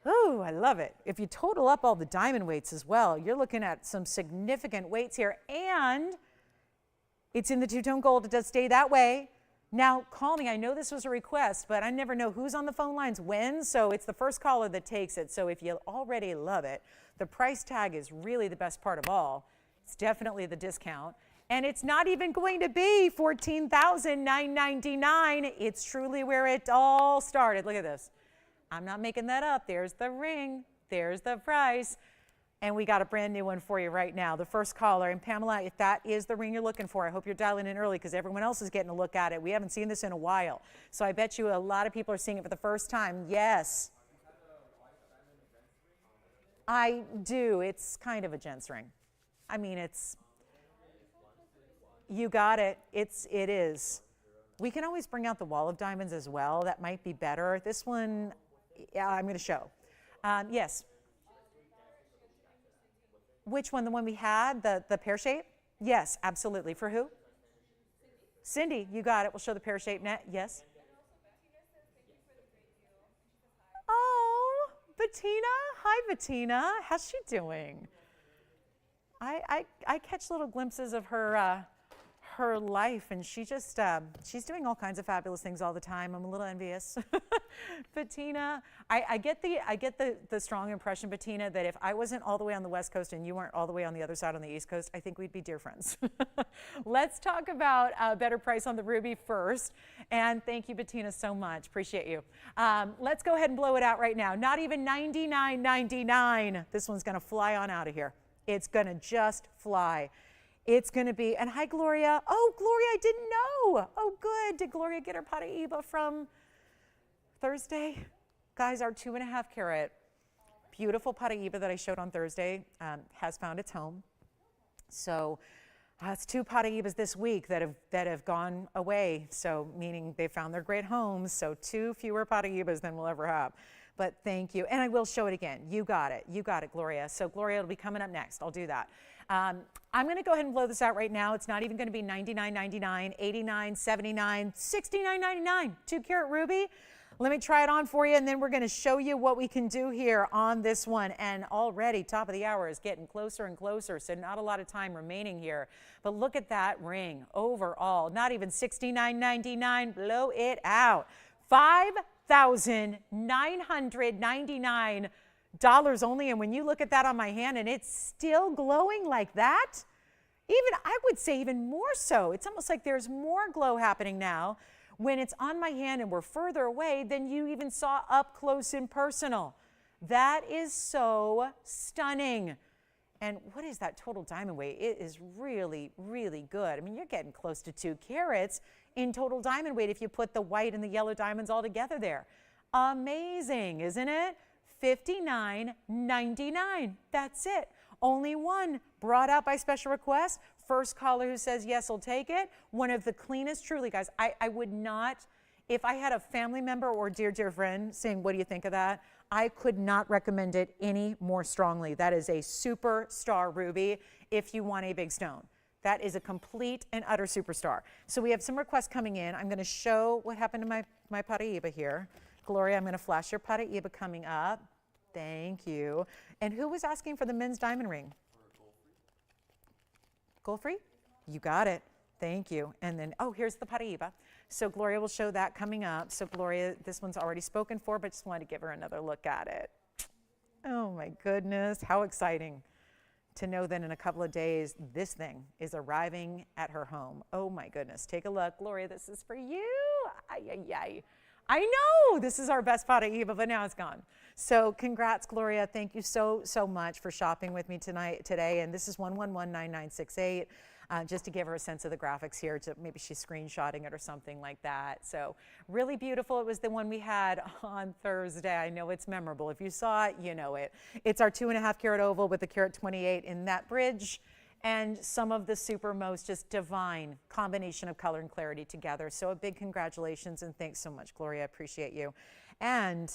oh, I love it. If you total up all the diamond weights as well, you're looking at some significant weights here. And it's in the 2-tone gold. It does stay that way. Now, call me. I know this was a request, but I never know who's on the phone lines when, so it's the first caller that takes it. So if you already love it, the price tag is really the best part of all. It's definitely the discount. And it's not even going to be $14,999. It's truly where it all started. Look at this. I'm not making that up. There's the ring. There's the price. And we got a brand new one for you right now. The first caller. And Pamela, if that is the ring you're looking for, I hope you're dialing in early because everyone else is getting a look at it. We haven't seen this in a while. So I bet you a lot of people are seeing it for the first time. Yes. I do. It's kind of a gents ring. I mean, it's, you got it. It is. We can always bring out the wall of diamonds as well. That might be better. This one, yeah, I'm going to show. Yes. Which one? The one we had, the pear shape? Yes, absolutely. For who? Cindy, you got it. We'll show the pear shape net. Yes. Oh, Bettina. Hi, Bettina. How's she doing? I catch little glimpses of her her life, and she just she's doing all kinds of fabulous things all the time. I'm a little envious. Bettina, I get the strong impression, Bettina, that if I wasn't all the way on the West Coast and you weren't all the way on the other side on the East Coast, I think we'd be dear friends. Let's talk about a better price on the ruby first. And thank you, Bettina, so much. Appreciate you. Let's go ahead and blow it out right now. Not even $99.99. This one's going to fly on out of here. It's going to just fly. It's going to be, and hi, Gloria. Oh, Gloria, I didn't know. Oh, good. Did Gloria get her Paraiba from Thursday? Guys, our 2.5 carat beautiful Paraiba that I showed on Thursday has found its home. So it's 2 Paraibas this week that have gone away. So meaning they found their great homes. So 2 fewer Paraibas than we'll ever have. But thank you. And I will show it again. You got it. You got it, Gloria. So Gloria will be coming up next. I'll do that. I'm going to go ahead and blow this out right now. It's not even going to be $99.99, $89, $79, $69.99. 2 carat ruby. Let me try it on for you, and then we're going to show you what we can do here on this one. And already, top of the hour is getting closer and closer, so not a lot of time remaining here. But look at that ring overall. Not even $69.99. Blow it out. $5,999 only. And when you look at that on my hand and it's still glowing like that, even I would say even more so. It's almost like there's more glow happening now when it's on my hand and we're further away than you even saw up close and personal. That is so stunning. And what is that total diamond weight? It is really, really good. I mean, you're getting close to 2 carats in total diamond weight if you put the white and the yellow diamonds all together there. Amazing, isn't it? $59.99. That's it. Only one brought out by special request. First caller who says yes will take it. One of the cleanest, truly, guys. I would not, if I had a family member or dear, dear friend saying, what do you think of that? I could not recommend it any more strongly. That is a superstar ruby if you want a big stone. That is a complete and utter superstar. So we have some requests coming in. I'm going to show what happened to my Paraiba here. Gloria, I'm going to flash your Paraiba coming up. Thank you. And who was asking for the men's diamond ring? Gold-free? You got it. Thank you. And then, oh, here's the Paraiba. So Gloria will show that coming up. So Gloria, this one's already spoken for, but just wanted to give her another look at it. Oh my goodness, how exciting to know that in a couple of days, this thing is arriving at her home. Oh my goodness, take a look. Gloria, this is for you. Ay, ay, ay. I know this is our best Paraiba, but now it's gone. So congrats, Gloria. Thank you so much for shopping with me today. And this is 1119968. Just to give her a sense of the graphics here, to maybe she's screenshotting it or something like that. So really beautiful. It was the one we had on Thursday. I know it's memorable. If you saw it, you know it. It's our 2.5 carat oval with the carat 28 in that bridge, and some of the most just divine combination of color and clarity together. So a big congratulations and thanks so much, Gloria. I appreciate you. And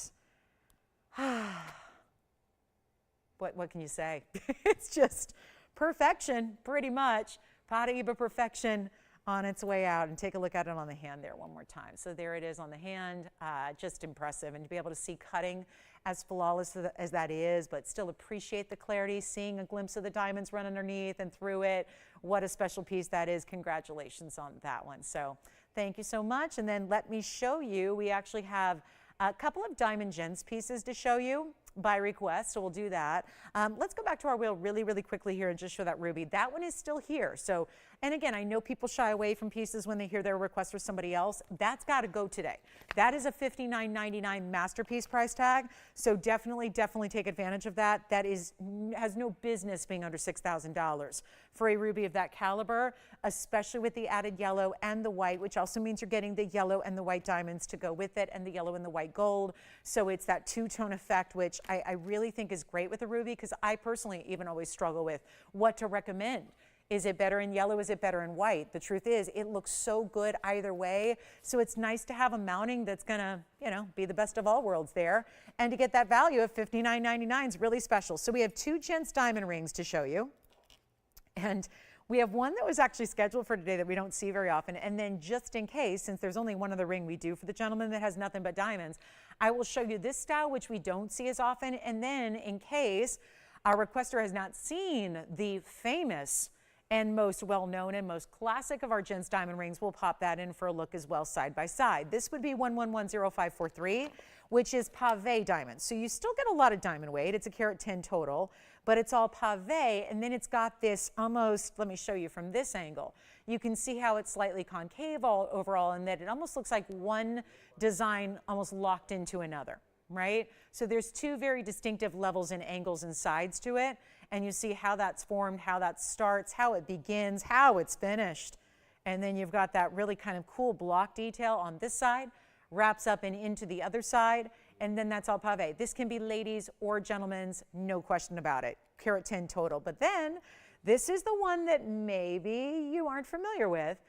what can you say? It's just perfection, pretty much. Paraiba perfection on its way out. And take a look at it on the hand there one more time. So there it is on the hand, just impressive. And to be able to see cutting as flawless as that is, but still appreciate the clarity, seeing a glimpse of the diamonds run underneath and through it. What a special piece that is. Congratulations on that one. So thank you so much. And then let me show you, we actually have a couple of diamond gems pieces to show you by request, so we'll do that. Let's go back to our wheel really quickly here and just show that ruby. That one is still here. So, and again, I know people shy away from pieces when they hear their request for somebody else. That's got to go today. That is a $59.99 masterpiece price tag. So definitely take advantage of that. That has no business being under $6,000 for a ruby of that caliber, especially with the added yellow and the white, which also means you're getting the yellow and the white diamonds to go with it, and the yellow and the white gold. So it's that two-tone effect, which I really think is great with a ruby, because I personally even always struggle with what to recommend. Is it better in yellow? Is it better in white? The truth is, it looks so good either way. So it's nice to have a mounting that's gonna, be the best of all worlds there. And to get that value of $59.99 is really special. So we have 2 gents diamond rings to show you. And we have one that was actually scheduled for today that we don't see very often. And then just in case, since there's only one other ring we do for the gentleman that has nothing but diamonds, I will show you this style, which we don't see as often. And then in case our requester has not seen the famous and most well-known and most classic of our gents diamond rings, we'll pop that in for a look as well side by side. This would be 1110543, which is pave diamond. So you still get a lot of diamond weight. It's a carat 10 total, but it's all pave, and then it's got this almost, let me show you from this angle. You can see how it's slightly concave overall, and that it almost looks like one design almost locked into another, right? So there's 2 very distinctive levels and angles and sides to it, and you see how that's formed, how that starts, how it begins, how it's finished. And then you've got that really kind of cool block detail on this side, wraps up and into the other side, and then that's all pave. This can be ladies or gentlemen's, no question about it. Carat 10 total. But then this is the one that maybe you aren't familiar with,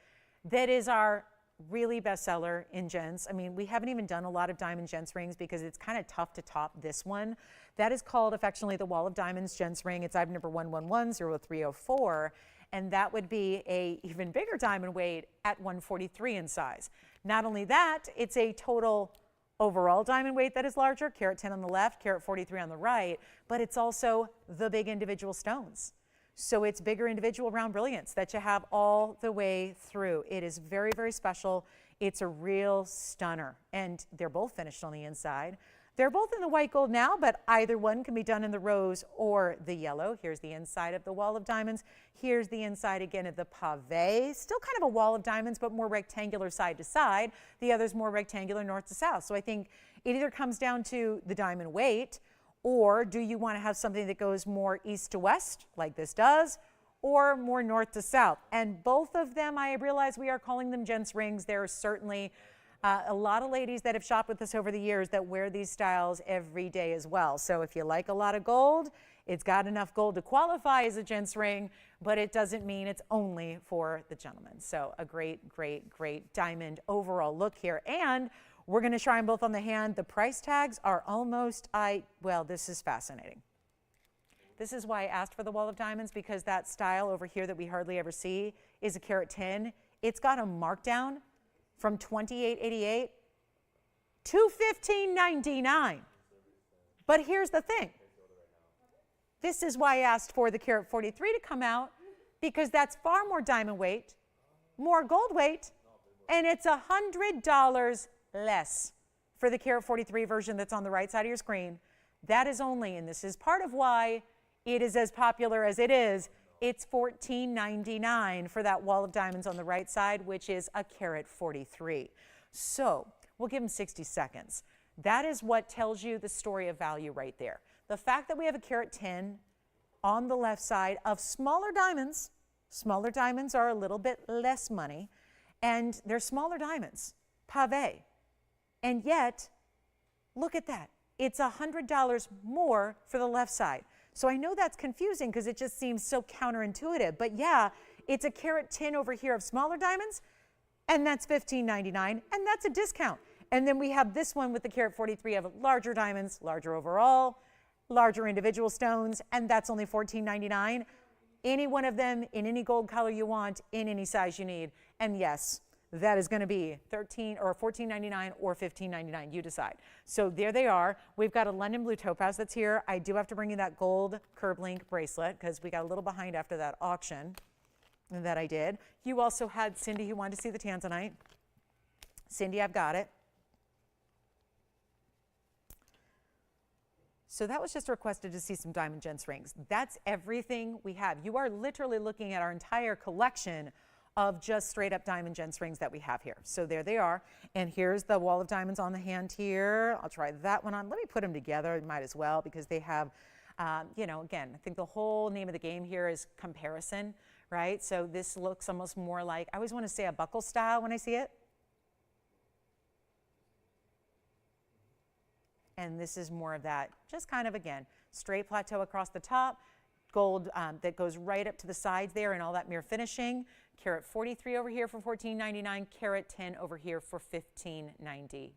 that is our really bestseller in gents. I mean, we haven't even done a lot of diamond gents rings because it's kind of tough to top this one. That is called affectionately the Wall of Diamonds gents ring. It's item number 11100304, and that would be a even bigger diamond weight at 143 in size. Not only that, it's a total overall diamond weight that is larger, carat 10 on the left, carat 43 on the right, but it's also the big individual stones. So it's bigger individual round brilliance that you have all the way through. It is very special. It's a real stunner, and they're both finished on the inside. They're both in the white gold now, but either one can be done in the rose or the yellow. Here's the inside of the Wall of Diamonds. Here's the inside again of the pave. Still kind of a wall of diamonds, but more rectangular side to side. The other's more rectangular north to south. So I think it either comes down to the diamond weight, or do you want to have something that goes more east to west, like this does, or more north to south? And both of them, I realize we are calling them gents rings. They're certainly A lot of ladies that have shopped with us over the years that wear these styles every day as well. So if you like a lot of gold, it's got enough gold to qualify as a gent's ring, but it doesn't mean it's only for the gentleman. So a great, great, great diamond overall look here. And we're going to try them both on the hand. The price tags are almost, well, this is fascinating. This is why I asked for the wall of diamonds, because that style over here that we hardly ever see is a carat 10. It's got a markdown from $28.88 to $15.99. But here's the thing. This is why I asked for the carat 43 to come out, because that's far more diamond weight, more gold weight, and it's $100 less for the carat 43 version that's on the right side of your screen. That is only, and this is part of why it is as popular as it is, it's $14.99 for that wall of diamonds on the right side, which is a carat 43. So we'll give them 60 seconds. That is what tells you the story of value right there. The fact that we have a carat 10 on the left side of smaller diamonds are a little bit less money, and they're smaller diamonds, pave. And yet, look at that. It's $100 more for the left side. So I know that's confusing because it just seems so counterintuitive. But yeah, it's a carat 10 over here of smaller diamonds, and that's $15.99, and that's a discount. And then we have this one with the carat 43 of larger diamonds, larger overall, larger individual stones, and that's only $14.99. Any one of them in any gold color you want, in any size you need. And yes, that is going to be $14.99 or $15.99. You decide. So there they are. We've got a London blue topaz that's here. I do have to bring you that gold curb link bracelet because we got a little behind after that auction that I did. You also had Cindy who wanted to see the tanzanite. Cindy, I've got it. So that was just requested to see some diamond gents rings. That's everything we have. You are literally looking at our entire collection of just straight up diamond gents rings that we have here. So there they are. And here's the wall of diamonds on the hand here. I'll try that one on. Let me put them together. Might as well, because they have, you know, again, I think the whole name of the game here is comparison, right? So this looks almost more like, I always want to say a buckle style when I see it. And this is more of that, just kind of, again, straight plateau across the top, gold that goes right up to the sides there and all that mirror finishing. Carat 43 over here for $14.99, carat 10 over here for $15.99.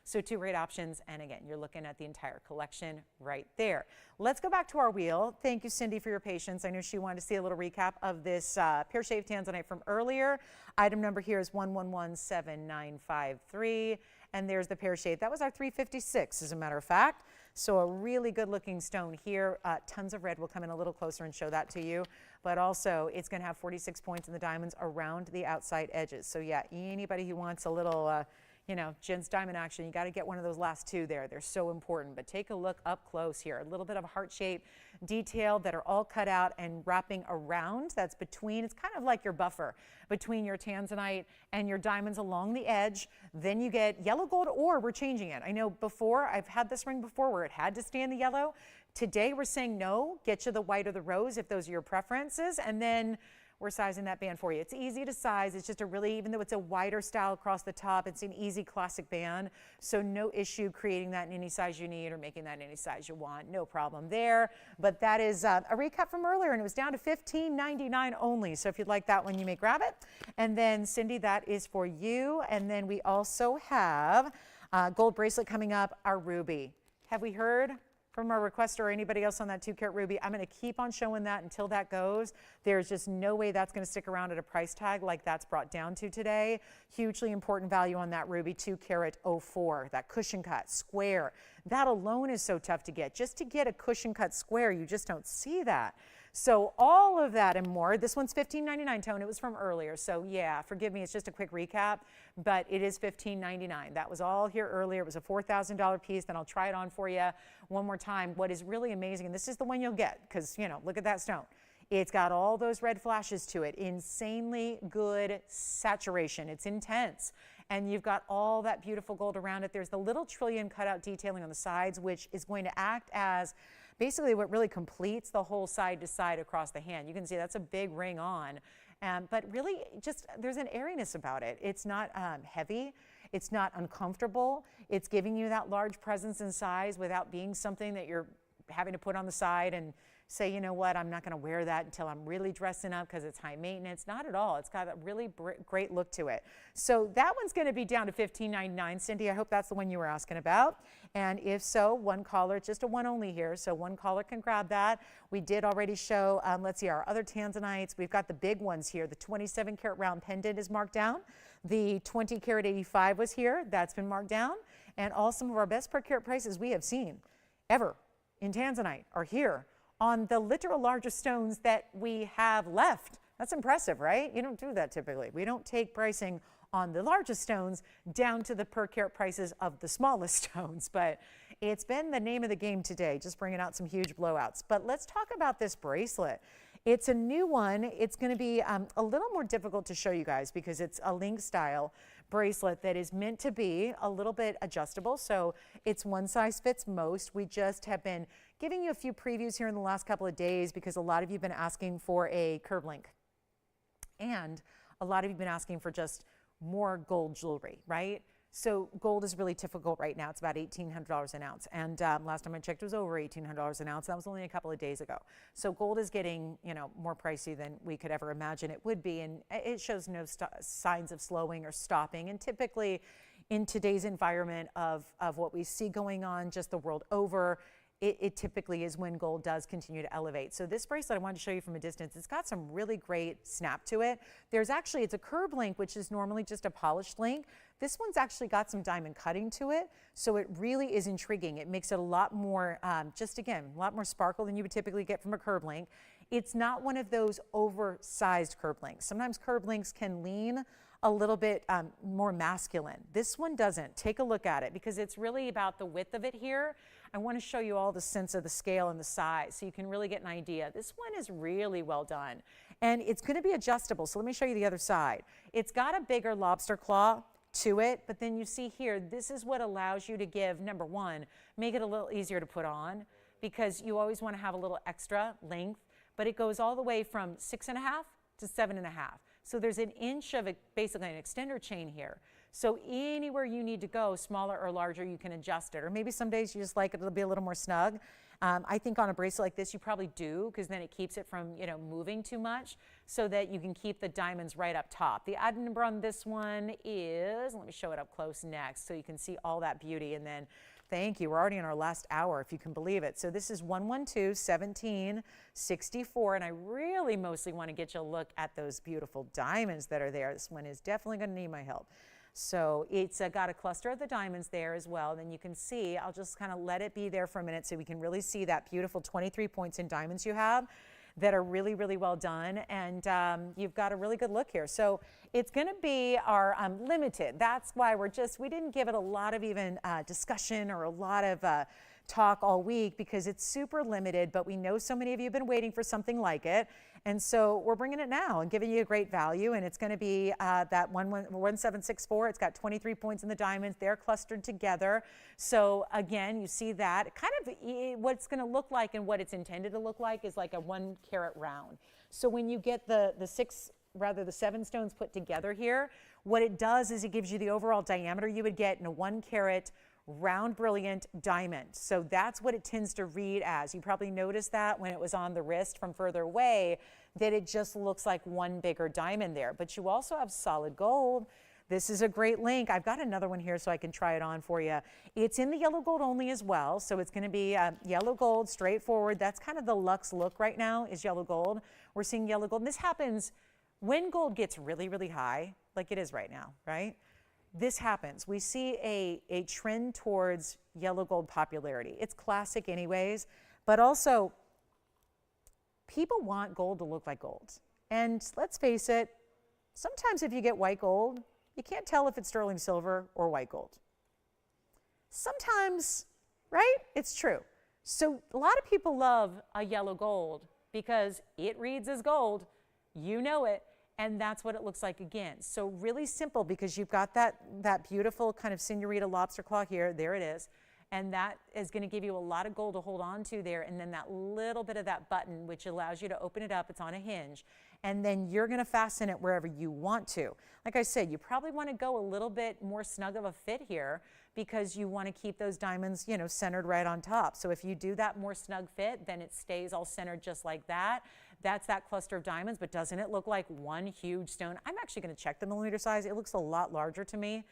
So two great options, and again, you're looking at the entire collection right there. Let's go back to our wheel. Thank you, Cindy, for your patience. I know she wanted to see a little recap of this pear-shaped tanzanite from earlier. Item number here is 1117,953, and there's the pear-shaped. That was our 356, as a matter of fact. So a really good looking stone here. Tons of red. We'll come in a little closer and show that to you. But also, it's going to have 46 points in the diamonds around the outside edges. So yeah, anybody who wants a little, you know, gents diamond action, you got to get one of those last two there. They're so important. But take a look up close here. A little bit of heart-shaped detail that are all cut out and wrapping around. That's between, it's kind of like your buffer between your tanzanite and your diamonds along the edge. Then you get yellow gold, or we're changing it. I know before, I've had this ring before where it had to stay in the yellow. Today we're saying no, get you the white or the rose if those are your preferences, and then we're sizing that band for you. It's easy to size. It's just a really, even though it's a wider style across the top, it's an easy classic band. So no issue creating that in any size you need or making that in any size you want. No problem there. But that is a recap from earlier, and it was down to $15.99 only. So if you'd like that one, you may grab it. And then Cindy, that is for you. And then we also have gold bracelet coming up, our ruby. Have we heard from our requester or anybody else on that 2-carat ruby? I'm going to keep on showing that until that goes. There's just no way that's going to stick around at a price tag like that's brought down to today. Hugely important value on that ruby, 2-carat 04, that cushion cut square. That alone is so tough to get. Just to get a cushion cut square, you just don't see that. So all of that and more. This one's $15.99, Tone. It was from earlier. So yeah, forgive me. It's just a quick recap, but it is $15.99. That was all here earlier. It was a $4,000 piece. Then I'll try it on for you one more time. What is really amazing, and this is the one you'll get because, you know, look at that stone. It's got all those red flashes to it. Insanely good saturation. It's intense. And you've got all that beautiful gold around it. There's the little trillium cutout detailing on the sides, which is going to act as basically what really completes the whole side to side across the hand. You can see that's a big ring on, but really just there's an airiness about it. It's not heavy. It's not uncomfortable. It's giving you that large presence and size without being something that you're having to put on the side and say, you know what, I'm not going to wear that until I'm really dressing up because it's high maintenance. Not at all. It's got a really great look to it. So that one's going to be down to $15.99. Cindy, I hope that's the one you were asking about. And if so, one caller, just a one only here, so one caller can grab that. We did already show, let's see, our other tanzanites. We've got the big ones here. The 27 karat round pendant is marked down. The 20 karat 85 was here. That's been marked down. And all some of our best per carat prices we have seen ever in tanzanite are here on the literal largest stones that we have left. That's impressive, right? You don't do that typically. We don't take pricing on the largest stones down to the per carat prices of the smallest stones, but it's been the name of the game today, just bringing out some huge blowouts. But let's talk about this bracelet. It's a new one. It's going to be a little more difficult to show you guys because it's a link style bracelet that is meant to be a little bit adjustable. So it's one size fits most. We just have been giving you a few previews here in the last couple of days because a lot of you have been asking for a curve link. And a lot of you have been asking for just more gold jewelry, right? So gold is really difficult right now. It's about $1,800 an ounce. And last time I checked, it was over $1,800 an ounce. That was only a couple of days ago. So gold is getting, you know, more pricey than we could ever imagine it would be. And it shows no signs of slowing or stopping. And typically in today's environment of what we see going on just the world over, it typically is when gold does continue to elevate. So this bracelet I wanted to show you from a distance. It's got some really great snap to it. There's actually, it's a curved link, which is normally just a polished link. This one's actually got some diamond cutting to it. So it really is intriguing. It makes it a lot more, just again, a lot more sparkle than you would typically get from a curved link. It's not one of those oversized curved links. Sometimes curved links can lean a little bit more masculine. This one doesn't. Take a look at it because it's really about the width of it here. I want to show you all the sense of the scale and the size so you can really get an idea. This one is really well done and it's going to be adjustable. So let me show you the other side. It's got a bigger lobster claw to it, but then you see here, this is what allows you to give, number one, make it a little easier to put on because you always want to have a little extra length, but it goes all the way from 6.5 to 7.5. So there's an inch of basically an extender chain here. So anywhere you need to go, smaller or larger, you can adjust it. Or maybe some days you just like it to be a little more snug. I think on a bracelet like this, you probably do because then it keeps it from, you know, moving too much so that you can keep the diamonds right up top. The item number on this one is, let me show it up close next so you can see all that beauty. And then, thank you, we're already in our last hour if you can believe it. So this is 112-1764 and I really mostly want to get you a look at those beautiful diamonds that are there. This one is definitely going to need my help. So it's got a cluster of the diamonds there as well. Then you can see, I'll just kind of let it be there for a minute so we can really see that beautiful 23 points in diamonds you have that are really, really well done. And you've got a really good look here. So it's going to be our limited. That's why we didn't give it a lot of even discussion or a lot of talk all week because it's super limited, but we know so many of you have been waiting for something like it. And so we're bringing it now and giving you a great value. And it's going to be that 1764. It's got 23 points in the diamonds. They're clustered together. So again, you see that kind of what it's going to look like and what it's intended to look like is like a 1 carat round. So when you get the 7 stones put together here, what it does is it gives you the overall diameter you would get in a 1 carat round brilliant diamond. So that's what it tends to read as. You probably noticed that when it was on the wrist from further away, that it just looks like one bigger diamond there. But you also have solid gold. This is a great link. I've got another one here so I can try it on for you. It's in the yellow gold only as well. So it's going to be yellow gold, straightforward. That's kind of the luxe look right now is yellow gold. We're seeing yellow gold. And this happens when gold gets really, really high, like it is right now, right? This happens. We see a trend towards yellow gold popularity. It's classic anyways, but also people want gold to look like gold. And let's face it, sometimes if you get white gold, you can't tell if it's sterling silver or white gold. Sometimes, right? It's true. So a lot of people love a yellow gold because it reads as gold. You know it. And that's what it looks like again. So really simple because you've got that beautiful kind of senorita lobster claw here. There it is. And that is going to give you a lot of gold to hold on to there. And then that little bit of that button, which allows you to open it up. It's on a hinge. and then you're going to fasten it wherever you want to. Like I said, you probably want to go a little bit more snug of a fit here because you want to keep those diamonds, you know, centered right on top. So if you do that more snug fit, then it stays all centered just like that. That's that cluster of diamonds, but doesn't it look like one huge stone? I'm actually going to check the millimeter size. It looks a lot larger to me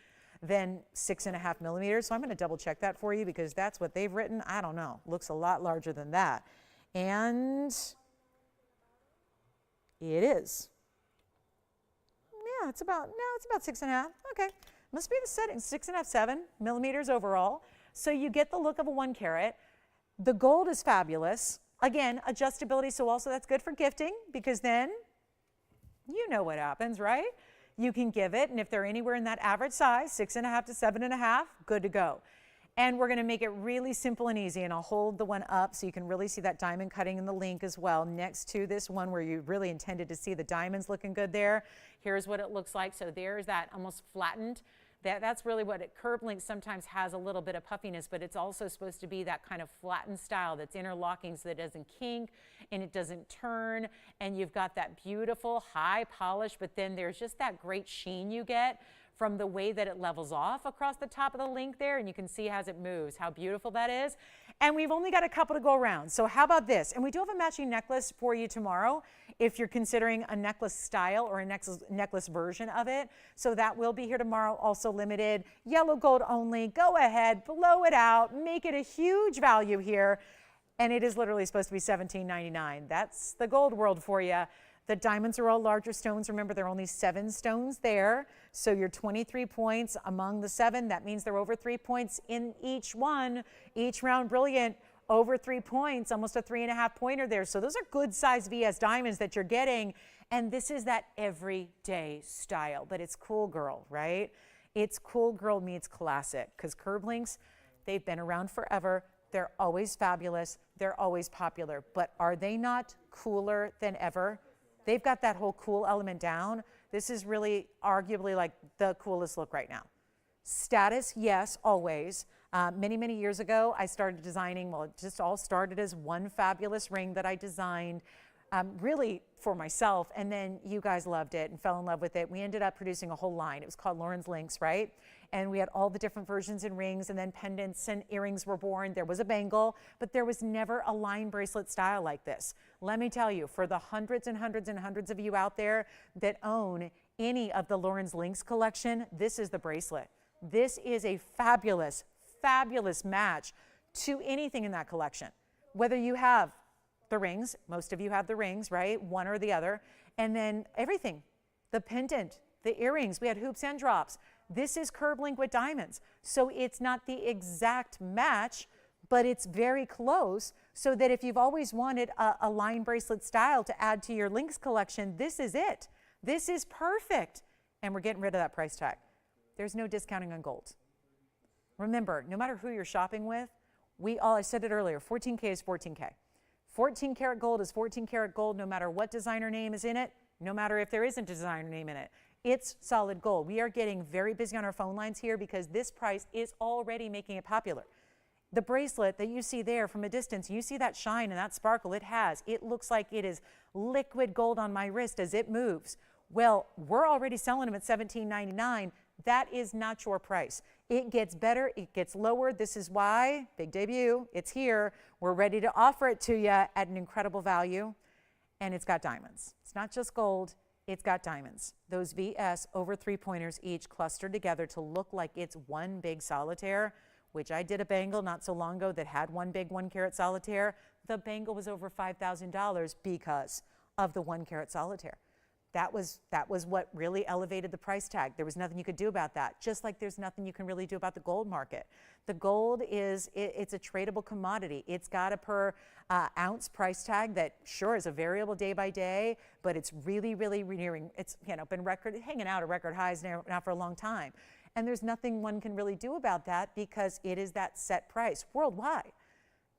than 6.5 millimeters. So I'm going to double check that for you because that's what they've written. I don't know. Looks a lot larger than that. And it is. Yeah, it's about 6.5. Okay. Must be the setting, 6.5, 7 millimeters overall. So you get the look of a 1 carat. The gold is fabulous. Again, adjustability, so also that's good for gifting because then you know what happens, right? You can give it, and if they're anywhere in that average size, 6.5 to 7.5, good to go. And we're going to make it really simple and easy, and I'll hold the one up so you can really see that diamond cutting in the link as well next to this one where you really intended to see the diamonds looking good there. Here's what it looks like. So there's that almost flattened. That's really what it, curb link sometimes has a little bit of puffiness, but it's also supposed to be that kind of flattened style that's interlocking so that it doesn't kink and it doesn't turn, and you've got that beautiful high polish, but then there's just that great sheen you get from the way that it levels off across the top of the link there, and you can see as it moves how beautiful that is. And we've only got a couple to go around, so how about this? And we do have a matching necklace for you tomorrow if you're considering a necklace style or a necklace version of it. So that will be here tomorrow, also limited, yellow gold only. Go ahead, blow it out, make it a huge value here. And it is literally supposed to be $17.99. That's the gold world for you. The diamonds are all larger stones. Remember, there are only 7 stones there. So you're 23 points among the 7. That means they're over 3 points in each one. Each round brilliant, over 3 points, almost a 3.5 pointer there. So those are good size VS diamonds that you're getting. And this is that everyday style, but it's cool girl, right? It's cool girl meets classic, because curb links, they've been around forever. They're always fabulous. They're always popular. But are they not cooler than ever? They've got that whole cool element down. This is really arguably like the coolest look right now. Status, yes, always. Many, many years ago, I started designing, well, it just all started as one fabulous ring that I designed really for myself, and then you guys loved it and fell in love with it. We ended up producing a whole line. It was called Lauren's Links, right? And we had all the different versions and rings, and then pendants and earrings were born. There was a bangle, but there was never a line bracelet style like this. Let me tell you, for the hundreds and hundreds and hundreds of you out there that own any of the Lauren's Links collection, this is the bracelet. This is a fabulous, fabulous match to anything in that collection. Whether you have the rings, most of you have the rings, right? One or the other. And then everything, the pendant, the earrings, we had hoops and drops. This is curb link with diamonds. So it's not the exact match, but it's very close, so that if you've always wanted a line bracelet style to add to your links collection, this is it. This is perfect. And we're getting rid of that price tag. There's no discounting on gold. Remember, no matter who you're shopping with, I said it earlier, 14K is 14K. 14 karat gold is 14 karat gold, no matter what designer name is in it, no matter if there isn't a designer name in it. It's solid gold. We are getting very busy on our phone lines here because this price is already making it popular. The bracelet that you see there from a distance, you see that shine and that sparkle it has. It looks like it is liquid gold on my wrist as it moves. Well, we're already selling them at $17.99. That is not your price. It gets better, it gets lower. This is why, big debut, it's here. We're ready to offer it to you at an incredible value. And it's got diamonds. It's not just gold, it's got diamonds. Those VS over 3-pointers each clustered together to look like it's one big solitaire, which I did a bangle not so long ago that had one big 1 carat solitaire. The bangle was over $5,000 because of the 1 carat solitaire. That was what really elevated the price tag. There was nothing you could do about that, just like there's nothing you can really do about the gold market. The gold it's a tradable commodity. It's got a per ounce price tag that sure is a variable day by day, but it's really, really nearing, it's been hanging out at record highs now for a long time. And there's nothing one can really do about that because it is that set price worldwide.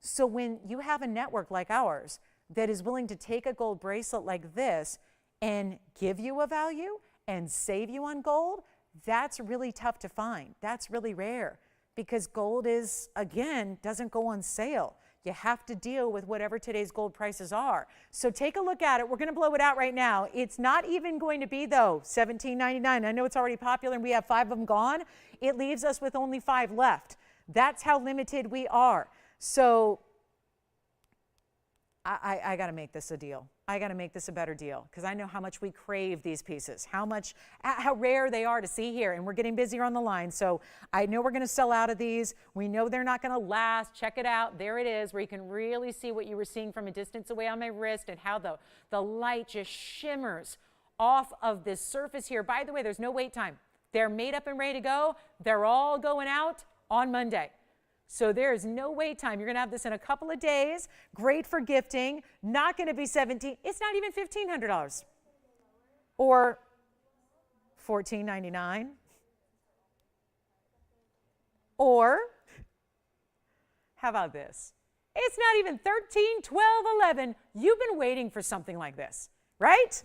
So when you have a network like ours that is willing to take a gold bracelet like this and give you a value and save you on gold, that's really tough to find. That's really rare because gold doesn't go on sale. you have to deal with whatever today's gold prices are. So take a look at it. We're going to blow it out right now. It's not even going to be, though, $17.99. I know it's already popular and we have 5 of them gone. It leaves us with only 5 left. That's how limited we are. So I got to make this a deal. I got to make this a better deal because I know how much we crave these pieces, how rare they are to see here, and we're getting busier on the line. So I know we're going to sell out of these. We know they're not going to last. Check it out. There it is, where you can really see what you were seeing from a distance away on my wrist and how the light just shimmers off of this surface here. By the way, there's no wait time. They're made up and ready to go. They're all going out on Monday. So there is no wait time. You're going to have this in a couple of days. Great for gifting. Not going to be $17. It's not even $1,500 or $14.99 or how about this? It's not even 13, 12, 11. You've been waiting for something like this, right?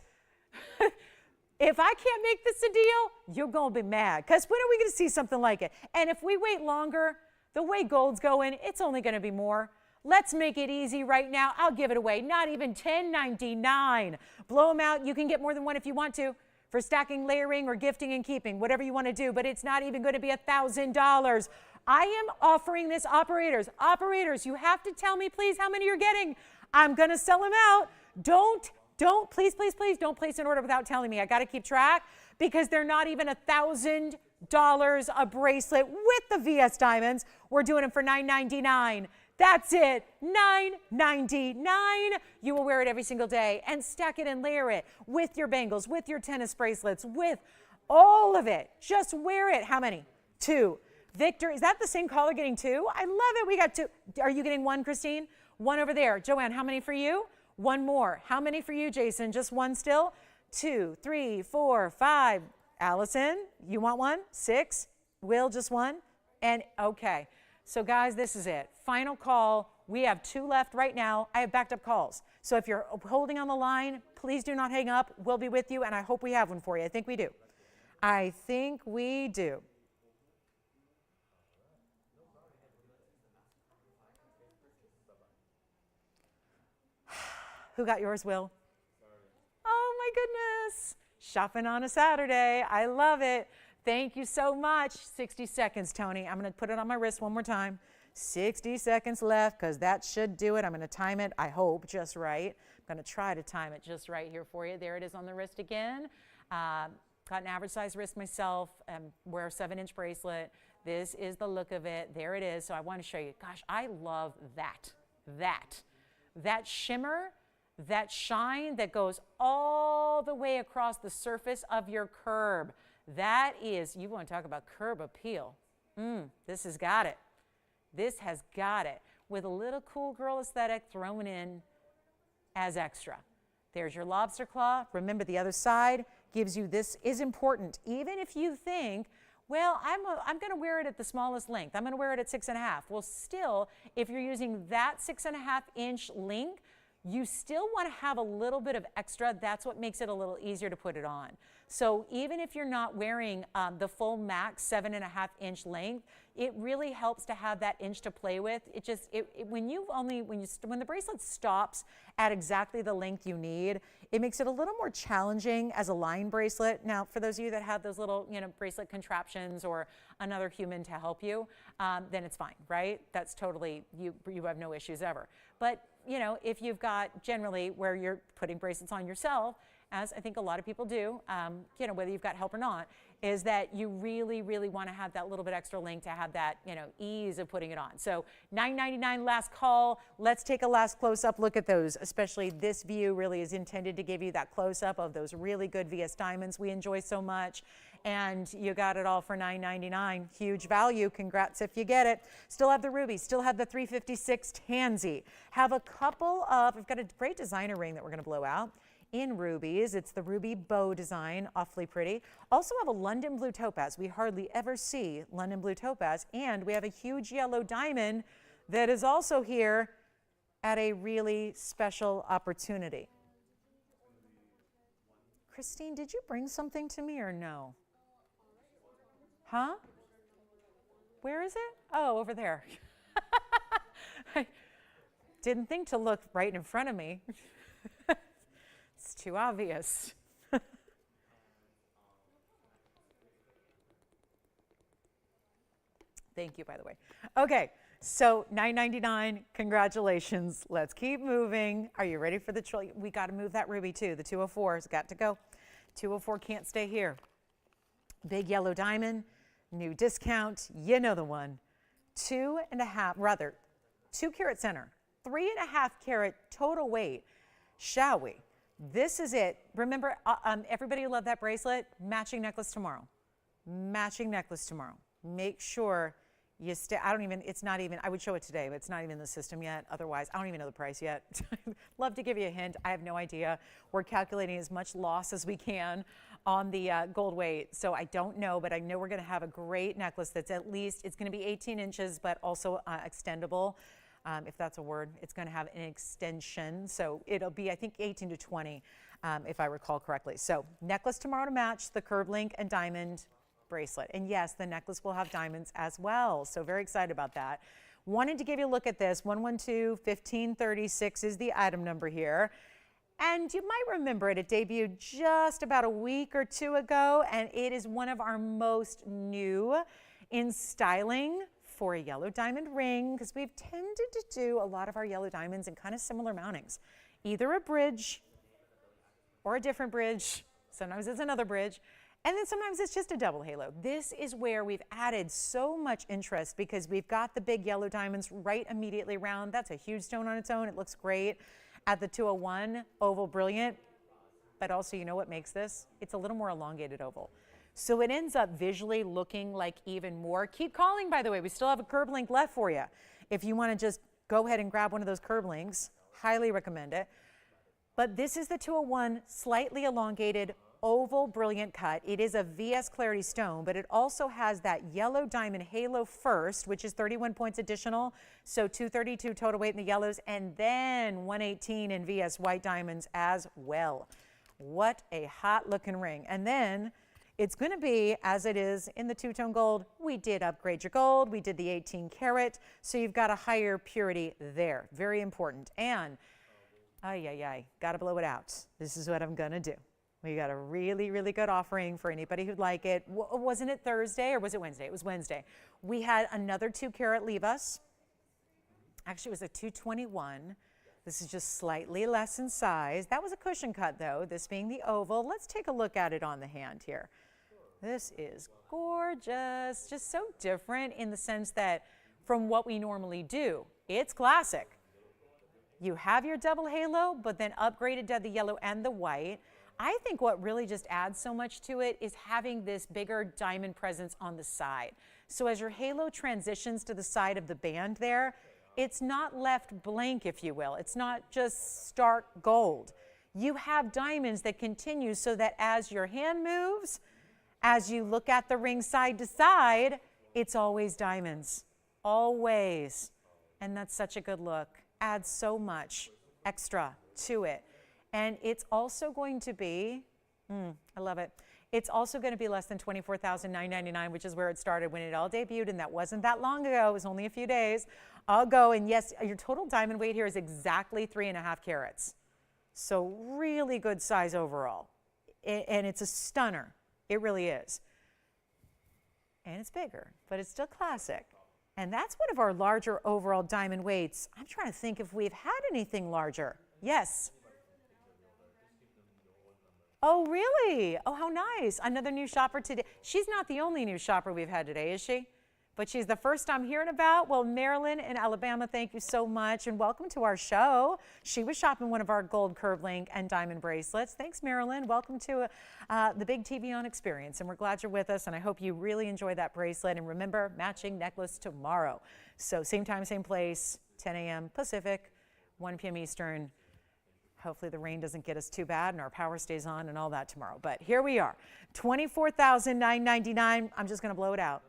If I can't make this a deal, you're going to be mad because when are we going to see something like it? And if we wait longer, the way gold's going, it's only going to be more. Let's make it easy right now. I'll give it away. Not even $10.99. Blow them out. You can get more than one if you want to for stacking, layering, or gifting and keeping, whatever you want to do, but it's not even going to be $1,000. I am offering this, operators. Operators, you have to tell me, please, how many you're getting. I'm going to sell them out. Please don't place an order without telling me. I got to keep track because they're not even $1,000 a bracelet with the VS diamonds. We're doing them for $9.99. That's it, $9.99. You will wear it every single day and stack it and layer it with your bangles, with your tennis bracelets, with all of it. Just wear it. How many? 2. Victor, is that the same caller getting 2? I love it. We got 2. Are you getting 1, Christine? 1 over there. Joanne, how many for you? 1 more. How many for you, Jason? Just 1 still? 2, 3, 4, 5. Allison, you want 1? 6. Will, just 1? And okay. So guys, this is it. Final call. We have 2 left right now. I have backed up calls. So if you're holding on the line, please do not hang up. We'll be with you, and I hope we have one for you. I think we do. I think we do. Who got yours, Will? Oh, my goodness. Shopping on a Saturday. I love it. Thank you so much. 60 seconds, Tony. I'm going to put it on my wrist one more time. 60 seconds left because that should do it. I'm going to time it, I hope, just right. I'm going to try to time it just right here for you. There it is on the wrist again. Got an average size wrist myself. Wear a 7-inch bracelet. This is the look of it. There it is. So I want to show you. Gosh, I love that. That shimmer, that shine that goes all the way across the surface of your curb. That is, you want to talk about curb appeal. This has got it. This has got it. With a little cool girl aesthetic thrown in as extra. There's your lobster claw. Remember, the other side gives you, this is important. Even if you think, well, I'm going to wear it at the smallest length. I'm going to wear it at 6.5. Well, still, if you're using that 6.5-inch length, you still want to have a little bit of extra. That's what makes it a little easier to put it on. So even if you're not wearing the full max 7.5-inch length, it really helps to have that inch to play with. It just, when the bracelet stops at exactly the length you need, it makes it a little more challenging as a line bracelet. Now, for those of you that have those little, bracelet contraptions or another human to help you, then it's fine, right? That's totally, you have no issues ever. But if you've got generally where you're putting bracelets on yourself, as I think a lot of people do, whether you've got help or not, is that you really, really want to have that little bit extra length to have that, ease of putting it on. So $9.99 last call. Let's take a last close-up look at those, especially this view really is intended to give you that close-up of those really good VS diamonds we enjoy so much. And you got it all for $9.99. Huge value. Congrats if you get it. Still have the ruby. Still have the 356 tansy. Have a couple of, I've got a great designer ring that we're going to blow out in rubies. It's the ruby bow design, awfully pretty. Also have a London blue topaz. We hardly ever see London blue topaz. And we have a huge yellow diamond that is also here at a really special opportunity. Christine, did you bring something to me or no? Huh? Where is it? Oh, over there. Didn't think to look right in front of me. It's too obvious. Thank you, by the way. Okay, so $9.99, congratulations. Let's keep moving. Are you ready for the we got to move that ruby too. The 204 has got to go. 204 can't stay here. Big yellow diamond, new discount, you know the one. 2 carat center, 3.5 carat total weight. Shall we? This is it. Remember, everybody love that bracelet? Matching necklace tomorrow. Matching necklace tomorrow. Make sure you stay. It's not even, I would show it today, but it's not even in the system yet. Otherwise, I don't even know the price yet. Love to give you a hint. I have no idea. We're calculating as much loss as we can on the gold weight. So I don't know, but I know we're going to have a great necklace that's at least, it's going to be 18 inches, but also extendable. If that's a word, it's going to have an extension. So it'll be, I think, 18 to 20, if I recall correctly. So necklace tomorrow to match the curved link and diamond bracelet. And yes, the necklace will have diamonds as well. So very excited about that. Wanted to give you a look at this. 112-1536 is the item number here. And you might remember it debuted just about a week or two ago, and it is one of our most new in styling for a yellow diamond ring, because we've tended to do a lot of our yellow diamonds in kind of similar mountings. Either a bridge or a different bridge. Sometimes it's another bridge. And then sometimes it's just a double halo. This is where we've added so much interest because we've got the big yellow diamonds right immediately around. That's a huge stone on its own. It looks great. At the 201, oval brilliant. But also, you know what makes this? It's a little more elongated oval. So it ends up visually looking like even more. Keep calling, by the way. We still have a curb link left for you. If you want to just go ahead and grab one of those curb links, highly recommend it. But this is the 201, slightly elongated oval brilliant cut. It is a VS Clarity stone, but it also has that yellow diamond halo first, which is 31 points additional. So 232 total weight in the yellows, and then 118 in VS white diamonds as well. What a hot looking ring. And then it's going to be, as it is in the two-tone gold, we did upgrade your gold. We did the 18 karat. So you've got a higher purity there. Very important. And, got to blow it out. This is what I'm going to do. We got a really, really good offering for anybody who'd like it. Wasn't it Thursday or was it Wednesday? It was Wednesday. We had another 2 carat leave us. Actually, it was a 221. This is just slightly less in size. That was a cushion cut though, this being the oval. Let's take a look at it on the hand here. This is gorgeous, just so different in the sense that from what we normally do. It's classic. You have your double halo, but then upgraded to the yellow and the white. I think what really just adds so much to it is having this bigger diamond presence on the side. So as your halo transitions to the side of the band there, it's not left blank, if you will. It's not just stark gold. You have diamonds that continue so that as your hand moves, as you look at the ring side to side, it's always diamonds, always. And that's such a good look. Adds so much extra to it. And it's also going to be, I love it. It's also going to be less than $24,999, which is where it started when it all debuted, and that wasn't that long ago. It was only a few days ago. And yes, your total diamond weight here is exactly 3.5 carats. So really good size overall. And it's a stunner. It really is. And it's bigger, but it's still classic. And that's one of our larger overall diamond weights. I'm trying to think if we've had anything larger. Yes. Oh, really? Oh, how nice. Another new shopper today. She's not the only new shopper we've had today, is she? But she's the first I'm hearing about. Well, Marilyn in Alabama, thank you so much, and welcome to our show. She was shopping one of our gold curve link and diamond bracelets. Thanks, Marilyn. Welcome to the big TVON experience, and we're glad you're with us, and I hope you really enjoy that bracelet. And remember, matching necklace tomorrow. So same time, same place, 10 a.m. Pacific, 1 p.m. Eastern. Hopefully the rain doesn't get us too bad and our power stays on and all that tomorrow. But here we are, $24,999. I'm just going to blow it out.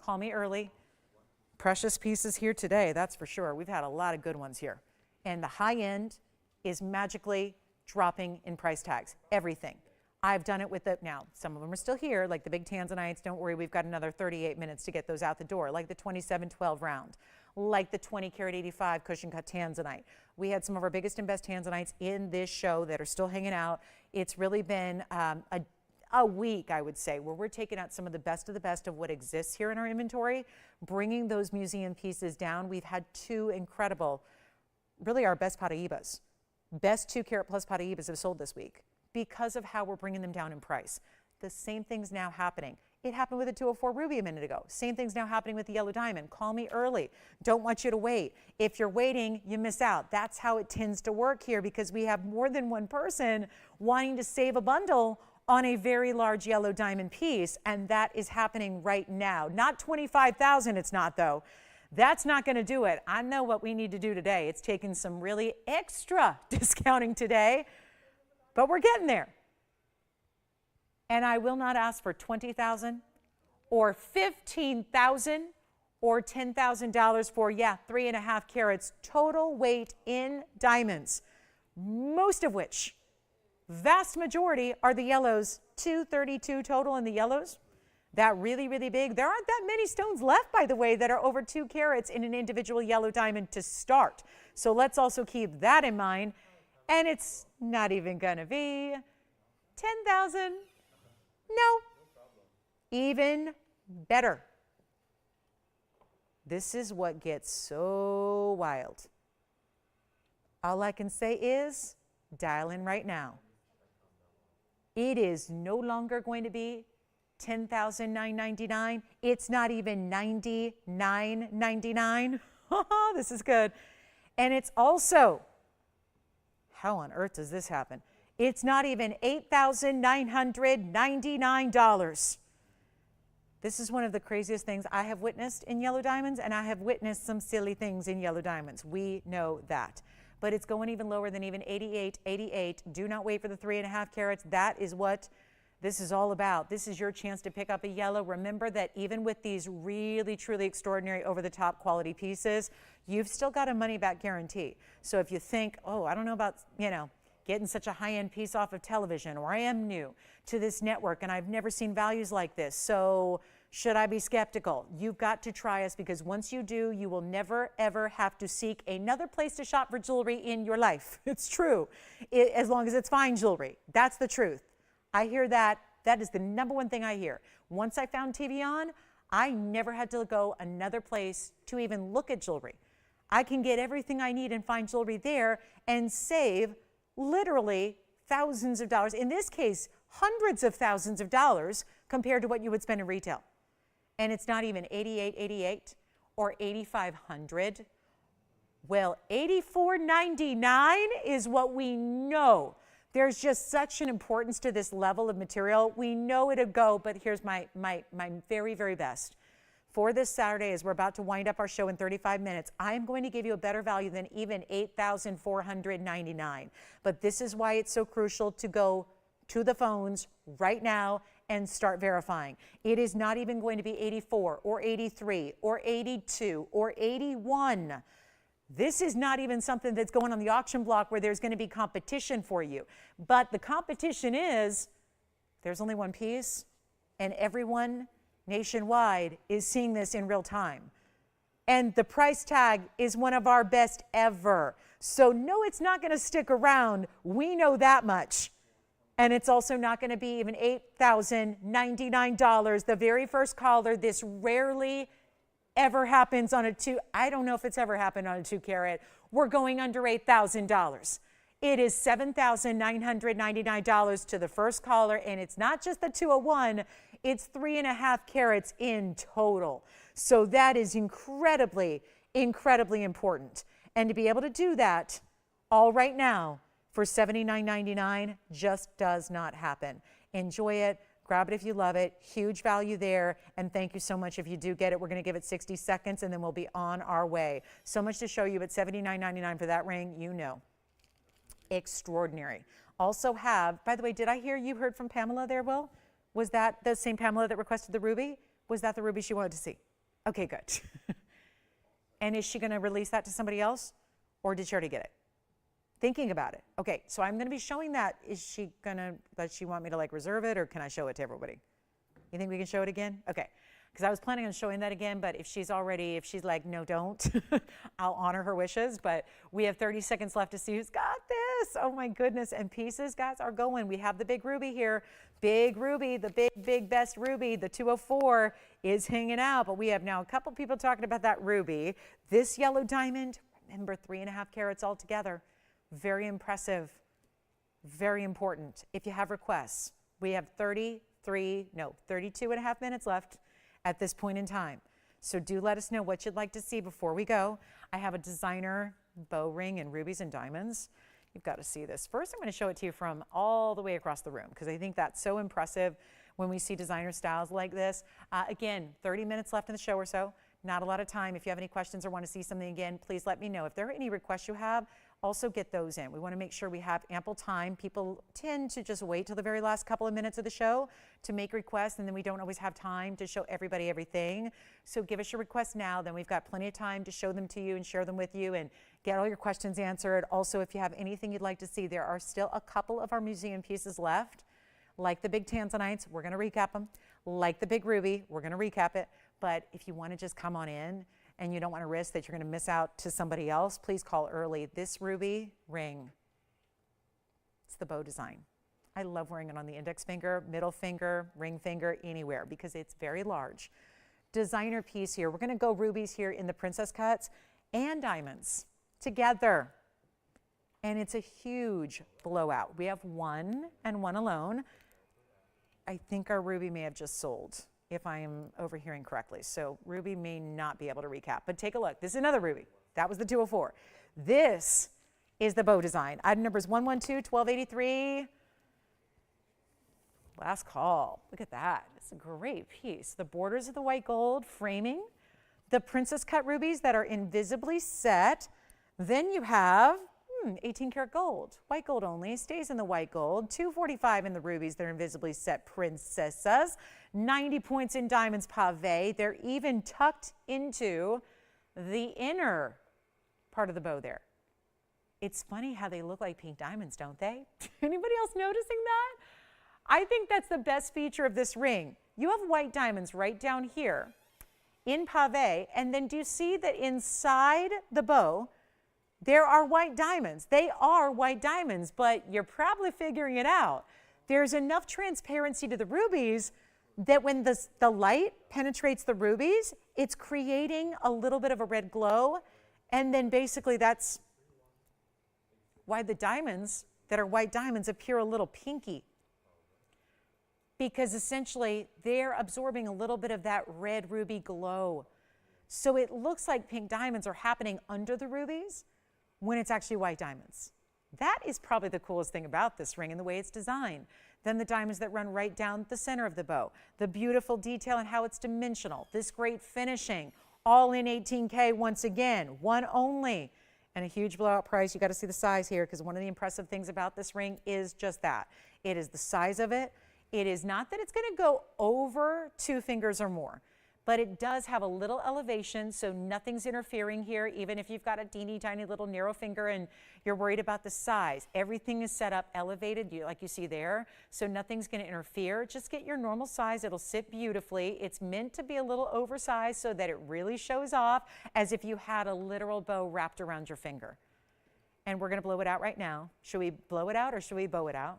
Call me early. Precious pieces here today, that's for sure. We've had a lot of good ones here. And the high end is magically dropping in price tags. Everything. I've done it with the, now some of them are still here, like the big tanzanites. Don't worry, we've got another 38 minutes to get those out the door, like the 2712 round. like the 20 karat 85 cushion cut tanzanite. We had some of our biggest and best tanzanites in this show that are still hanging out. It's really been a week, I would say, where we're taking out some of the best of what exists here in our inventory, bringing those museum pieces down. We've had two incredible, really our best Paraibas. Best 2 carat plus Paraibas have sold this week because of how we're bringing them down in price. The same thing's now happening. It happened with the 204 ruby a minute ago. Same thing's now happening with the yellow diamond. Call me early. Don't want you to wait. If you're waiting, you miss out. That's how it tends to work here because we have more than one person wanting to save a bundle on a very large yellow diamond piece, and that is happening right now. Not 25,000, it's not though. That's not going to do it. I know what we need to do today. It's taking some really extra discounting today, but we're getting there. And I will not ask for $20,000 or $15,000 or $10,000 for, 3.5 carats total weight in diamonds, most of which, vast majority, are the yellows, 232 total in the yellows. That really, really big. There aren't that many stones left, by the way, that are over 2 carats in an individual yellow diamond to start. So let's also keep that in mind. And it's not even going to be 10,000. No. Even better. This is what gets so wild. All I can say is dial in right now. It is no longer going to be $10,999. It's not even $99.99. This is good. And it's also, how on earth does this happen? It's not even $8,999. This is one of the craziest things I have witnessed in yellow diamonds, and I have witnessed some silly things in yellow diamonds. We know that. But it's going even lower than even 88. Do not wait for the 3.5 carats. That is what this is all about. This is your chance to pick up a yellow. Remember that even with these really, truly extraordinary over-the-top quality pieces, you've still got a money-back guarantee. So if you think, oh, I don't know about, getting such a high-end piece off of television, or I am new to this network and I've never seen values like this, so should I be skeptical? You've got to try us, because once you do, you will never, ever have to seek another place to shop for jewelry in your life. It's true, as long as it's fine jewelry. That's the truth. I hear that. That is the number one thing I hear. Once I found TVON, I never had to go another place to even look at jewelry. I can get everything I need in fine jewelry there and save literally thousands of dollars. In this case, hundreds of thousands of dollars compared to what you would spend in retail. And it's not even $88.88 or $8,500. Well, $84.99 is what we know. There's just such an importance to this level of material. We know it'll go, but here's my very, very best. For this Saturday, as we're about to wind up our show in 35 minutes, I am going to give you a better value than even $8,499. But this is why it's so crucial to go to the phones right now and start verifying. It is not even going to be 84 or 83 or 82 or 81. This is not even something that's going on the auction block where there's going to be competition for you. But the competition is, there's only one piece, and everyone nationwide is seeing this in real time. And the price tag is one of our best ever. So no, it's not going to stick around. We know that much. And it's also not going to be even $8,099. The very first caller, this rarely ever happens on a I don't know if it's ever happened on a 2 carat. We're going under $8,000. It is $7,999 to the first caller, and it's not just the 201, it's 3.5 carats in total. So that is incredibly, incredibly important. And to be able to do that all right now for $79.99 just does not happen. Enjoy it. Grab it if you love it. Huge value there. And thank you so much if you do get it. We're going to give it 60 seconds and then we'll be on our way. So much to show you, but $79.99 for that ring, you know. Extraordinary. Also have, by the way, did I hear you heard from Pamela there, Will? Was that the same Pamela that requested the ruby? Was that the ruby she wanted to see? Okay, good. And is she going to release that to somebody else? Or did she already get it? Thinking about it. Okay, so I'm going to be showing that. Is she going to, does she want me to like reserve it, or can I show it to everybody? You think we can show it again? Okay. because I was planning on showing that again, but if she's like, no, don't, I'll honor her wishes. But we have 30 seconds left to see who's got this. Oh my goodness. And pieces, guys, are going. We have the big ruby here. Big ruby, the big best ruby, the 204 is hanging out. But we have now a couple people talking about that ruby. This yellow diamond, remember, 3.5 carats altogether. Very impressive. Very important. If you have requests, we have 32.5 minutes left at this point in time. So do let us know what you'd like to see before we go. I have a designer bow ring in rubies and diamonds. You've got to see this. First, I'm going to show it to you from all the way across the room because I think that's so impressive when we see designer styles like this. Again, 30 minutes left in the show or so. Not a lot of time. If you have any questions or want to see something again, please let me know. If there are any requests you have, also get those in. We want to make sure we have ample time. People tend to just wait till the very last couple of minutes of the show to make requests, and then we don't always have time to show everybody everything. So give us your requests now, then we've got plenty of time to show them to you and share them with you and get all your questions answered. Also, if you have anything you'd like to see, there are still a couple of our museum pieces left, like the big tanzanites. We're going to recap them. Like the big ruby, we're going to recap it. But if you want to just come on in and you don't want to risk that you're going to miss out to somebody else, please call early. This ruby ring, it's the bow design. I love wearing it on the index finger, middle finger, ring finger, anywhere because it's very large. Designer piece here. We're going to go rubies here in the princess cuts and diamonds together. And it's a huge blowout. We have one and one alone. I think our ruby may have just sold, if I am overhearing correctly. So ruby may not be able to recap, but take a look. This is another ruby. That was the 204. This is the bow design. Item number is 112, 1283. Last call. Look at that. It's a great piece. The borders of the white gold framing, the princess cut rubies that are invisibly set. Then you have 18 karat gold, white gold only, stays in the white gold, 245 in the rubies, they're invisibly set princesses, 90 points in diamonds pave. They're even tucked into the inner part of the bow there. It's funny how they look like pink diamonds, don't they? Anybody else noticing that? I think that's the best feature of this ring. You have white diamonds right down here in pave, and then do you see that inside the bow, there are white diamonds. They are white diamonds, but you're probably figuring it out. There's enough transparency to the rubies that when the light penetrates the rubies, it's creating a little bit of a red glow. And then basically that's why the diamonds that are white diamonds appear a little pinky. Because essentially they're absorbing a little bit of that red ruby glow. So it looks like pink diamonds are happening under the rubies when it's actually white diamonds. That is probably the coolest thing about this ring and the way it's designed. Then the diamonds that run right down the center of the bow, the beautiful detail and how it's dimensional, this great finishing, all in 18K once again, one only, and a huge blowout price. You got to see the size here because one of the impressive things about this ring is just that. It is the size of it. It is not that it's going to go over 2 fingers or more, but it does have a little elevation, so nothing's interfering here, even if you've got a teeny tiny little narrow finger and you're worried about the size. Everything is set up elevated, like you see there, so nothing's going to interfere. Just get your normal size. It'll sit beautifully. It's meant to be a little oversized so that it really shows off as if you had a literal bow wrapped around your finger. And we're going to blow it out right now. Should we blow it out or should we bow it out?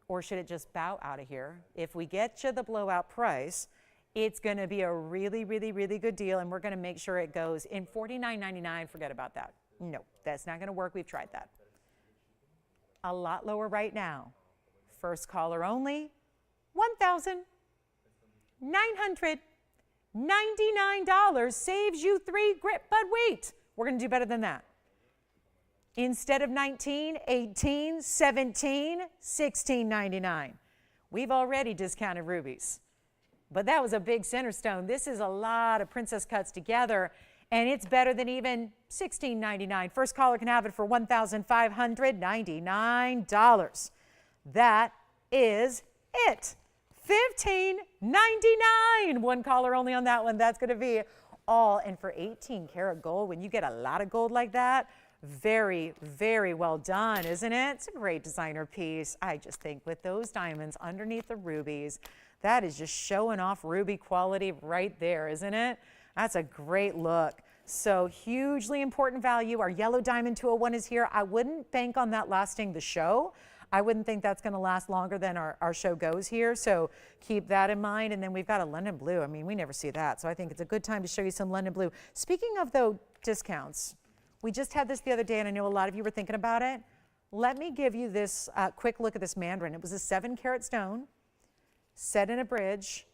Or should it just bow out of here? If we get you the blowout price, it's going to be a really, really, really good deal, and we're going to make sure it goes in $49.99. Forget about that. No, that's not going to work. We've tried that. A lot lower right now. First caller only, $1,999 saves you $3 grand. But wait, we're going to do better than that. Instead of $19, $18, $17, $16.99. We've already discounted rubies. But that was a big center stone. This is a lot of princess cuts together, and it's better than even $16.99. First caller can have it for $1,599. That is it. $15.99. One caller only on that one. That's going to be all. And for 18 karat gold, when you get a lot of gold like that, very, very well done, isn't it? It's a great designer piece. I just think with those diamonds underneath the rubies, That is just showing off ruby quality right there, isn't it? That's a great look. So hugely important value. Our yellow diamond 201 is here. I wouldn't bank on that lasting the show. I wouldn't think that's going to last longer than our show goes here. So keep that in mind. And then we've got a London blue. I mean, we never see that. So I think it's a good time to show you some London blue. Speaking of, though, discounts, we just had this the other day, and I know a lot of you were thinking about it. Let me give you this quick look at this mandarin. It was a 7-carat stone set in a bridge.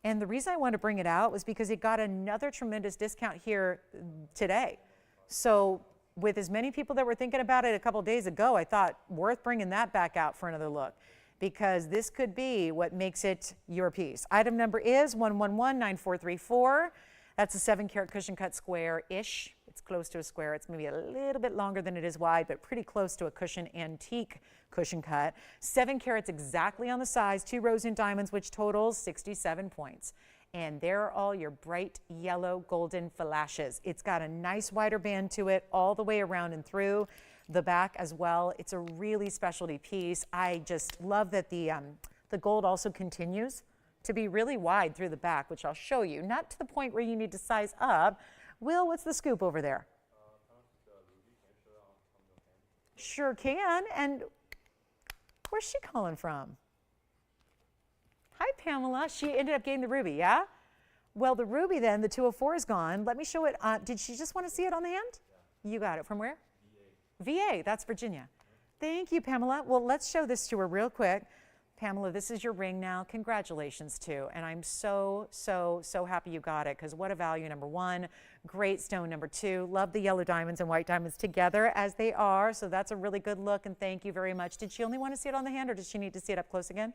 And the reason I wanted to bring it out was because it got another tremendous discount here today. So with as many people that were thinking about it a couple of days ago, I thought worth bringing that back out for another look, because this could be what makes it your piece. Item number is 1119434. That's a 7-carat cushion cut square-ish. It's close to a square. It's maybe a little bit longer than it is wide, but pretty close to a cushion antique cushion cut. 7 carats exactly on the size, 2 rows in diamonds, which totals 67 points. And there are all your bright yellow golden flashes. It's got a nice wider band to it all the way around and through the back as well. It's a really specialty piece. I just love that the gold also continues to be really wide through the back, which I'll show you. Not to the point where you need to size up. Will, what's the scoop over there? Sure can. And where's she calling from? Hi, Pamela. She ended up getting the ruby, yeah? Well, the ruby then, the 204 is gone. Let me show it. Did she just want to see it on the hand? Yeah. You got it. From where? VA. That's Virginia. Thank you, Pamela. Well, let's show this to her real quick. Pamela, this is your ring now. Congratulations, too. And I'm so, so, so happy you got it, because what a value, number one. Great stone, number two. Love the yellow diamonds and white diamonds together as they are. So that's a really good look, and thank you very much. Did she only want to see it on the hand, or does she need to see it up close again?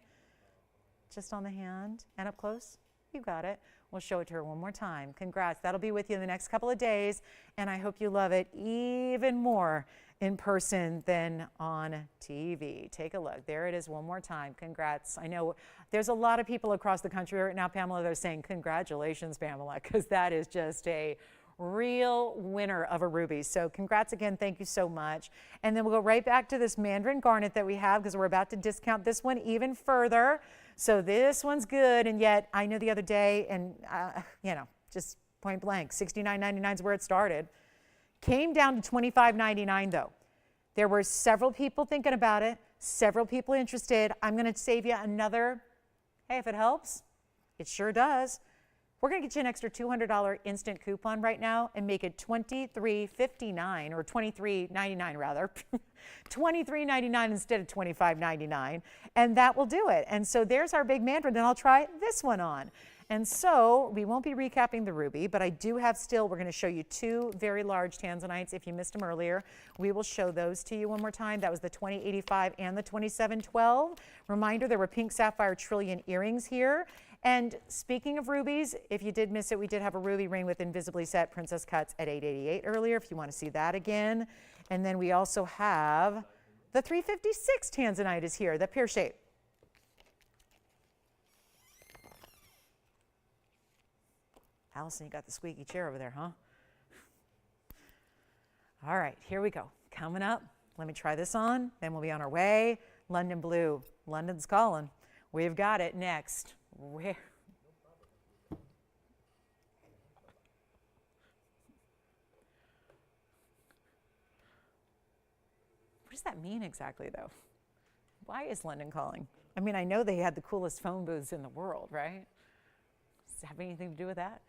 Just on the hand and up close? You got it. We'll show it to her one more time. Congrats. That'll be with you in the next couple of days, and I hope you love it even more in person than on TV. Take a look. There it is one more time. Congrats. I know there's a lot of people across the country right now, Pamela, that are saying congratulations, Pamela, because that is just a real winner of a ruby. So congrats again. Thank you so much. And then we'll go right back to this mandarin garnet that we have, because we're about to discount this one even further. So this one's good. And yet I know the other day, and you know, just point blank, $69.99 is where it started. Came down to $25.99 though. There were several people thinking about it, several people interested. I'm going to save you another, hey, if it helps, it sure does. We're going to get you an extra $200 instant coupon right now and make it $23.59 or $23.99 rather, $23.99 instead of $25.99, and that will do it. And so there's our big mandarin, and I'll try this one on. And so we won't be recapping the ruby, but I do have still, we're going to show you 2 very large tanzanites. If you missed them earlier, we will show those to you one more time. That was the 2085 and the 2712. Reminder, there were pink sapphire trillion earrings here. And speaking of rubies, if you did miss it, we did have a ruby ring with invisibly set princess cuts at $888 earlier, if you want to see that again. And then we also have the 356 tanzanite is here, the pear shape. Allison, you got the squeaky chair over there, huh? All right, here we go. Coming up, let me try this on, then we'll be on our way. London blue, London's calling. We've got it next. Where? What does that mean exactly, though? Why is London calling? I mean, I know they had the coolest phone booths in the world, right? Does it have anything to do with that?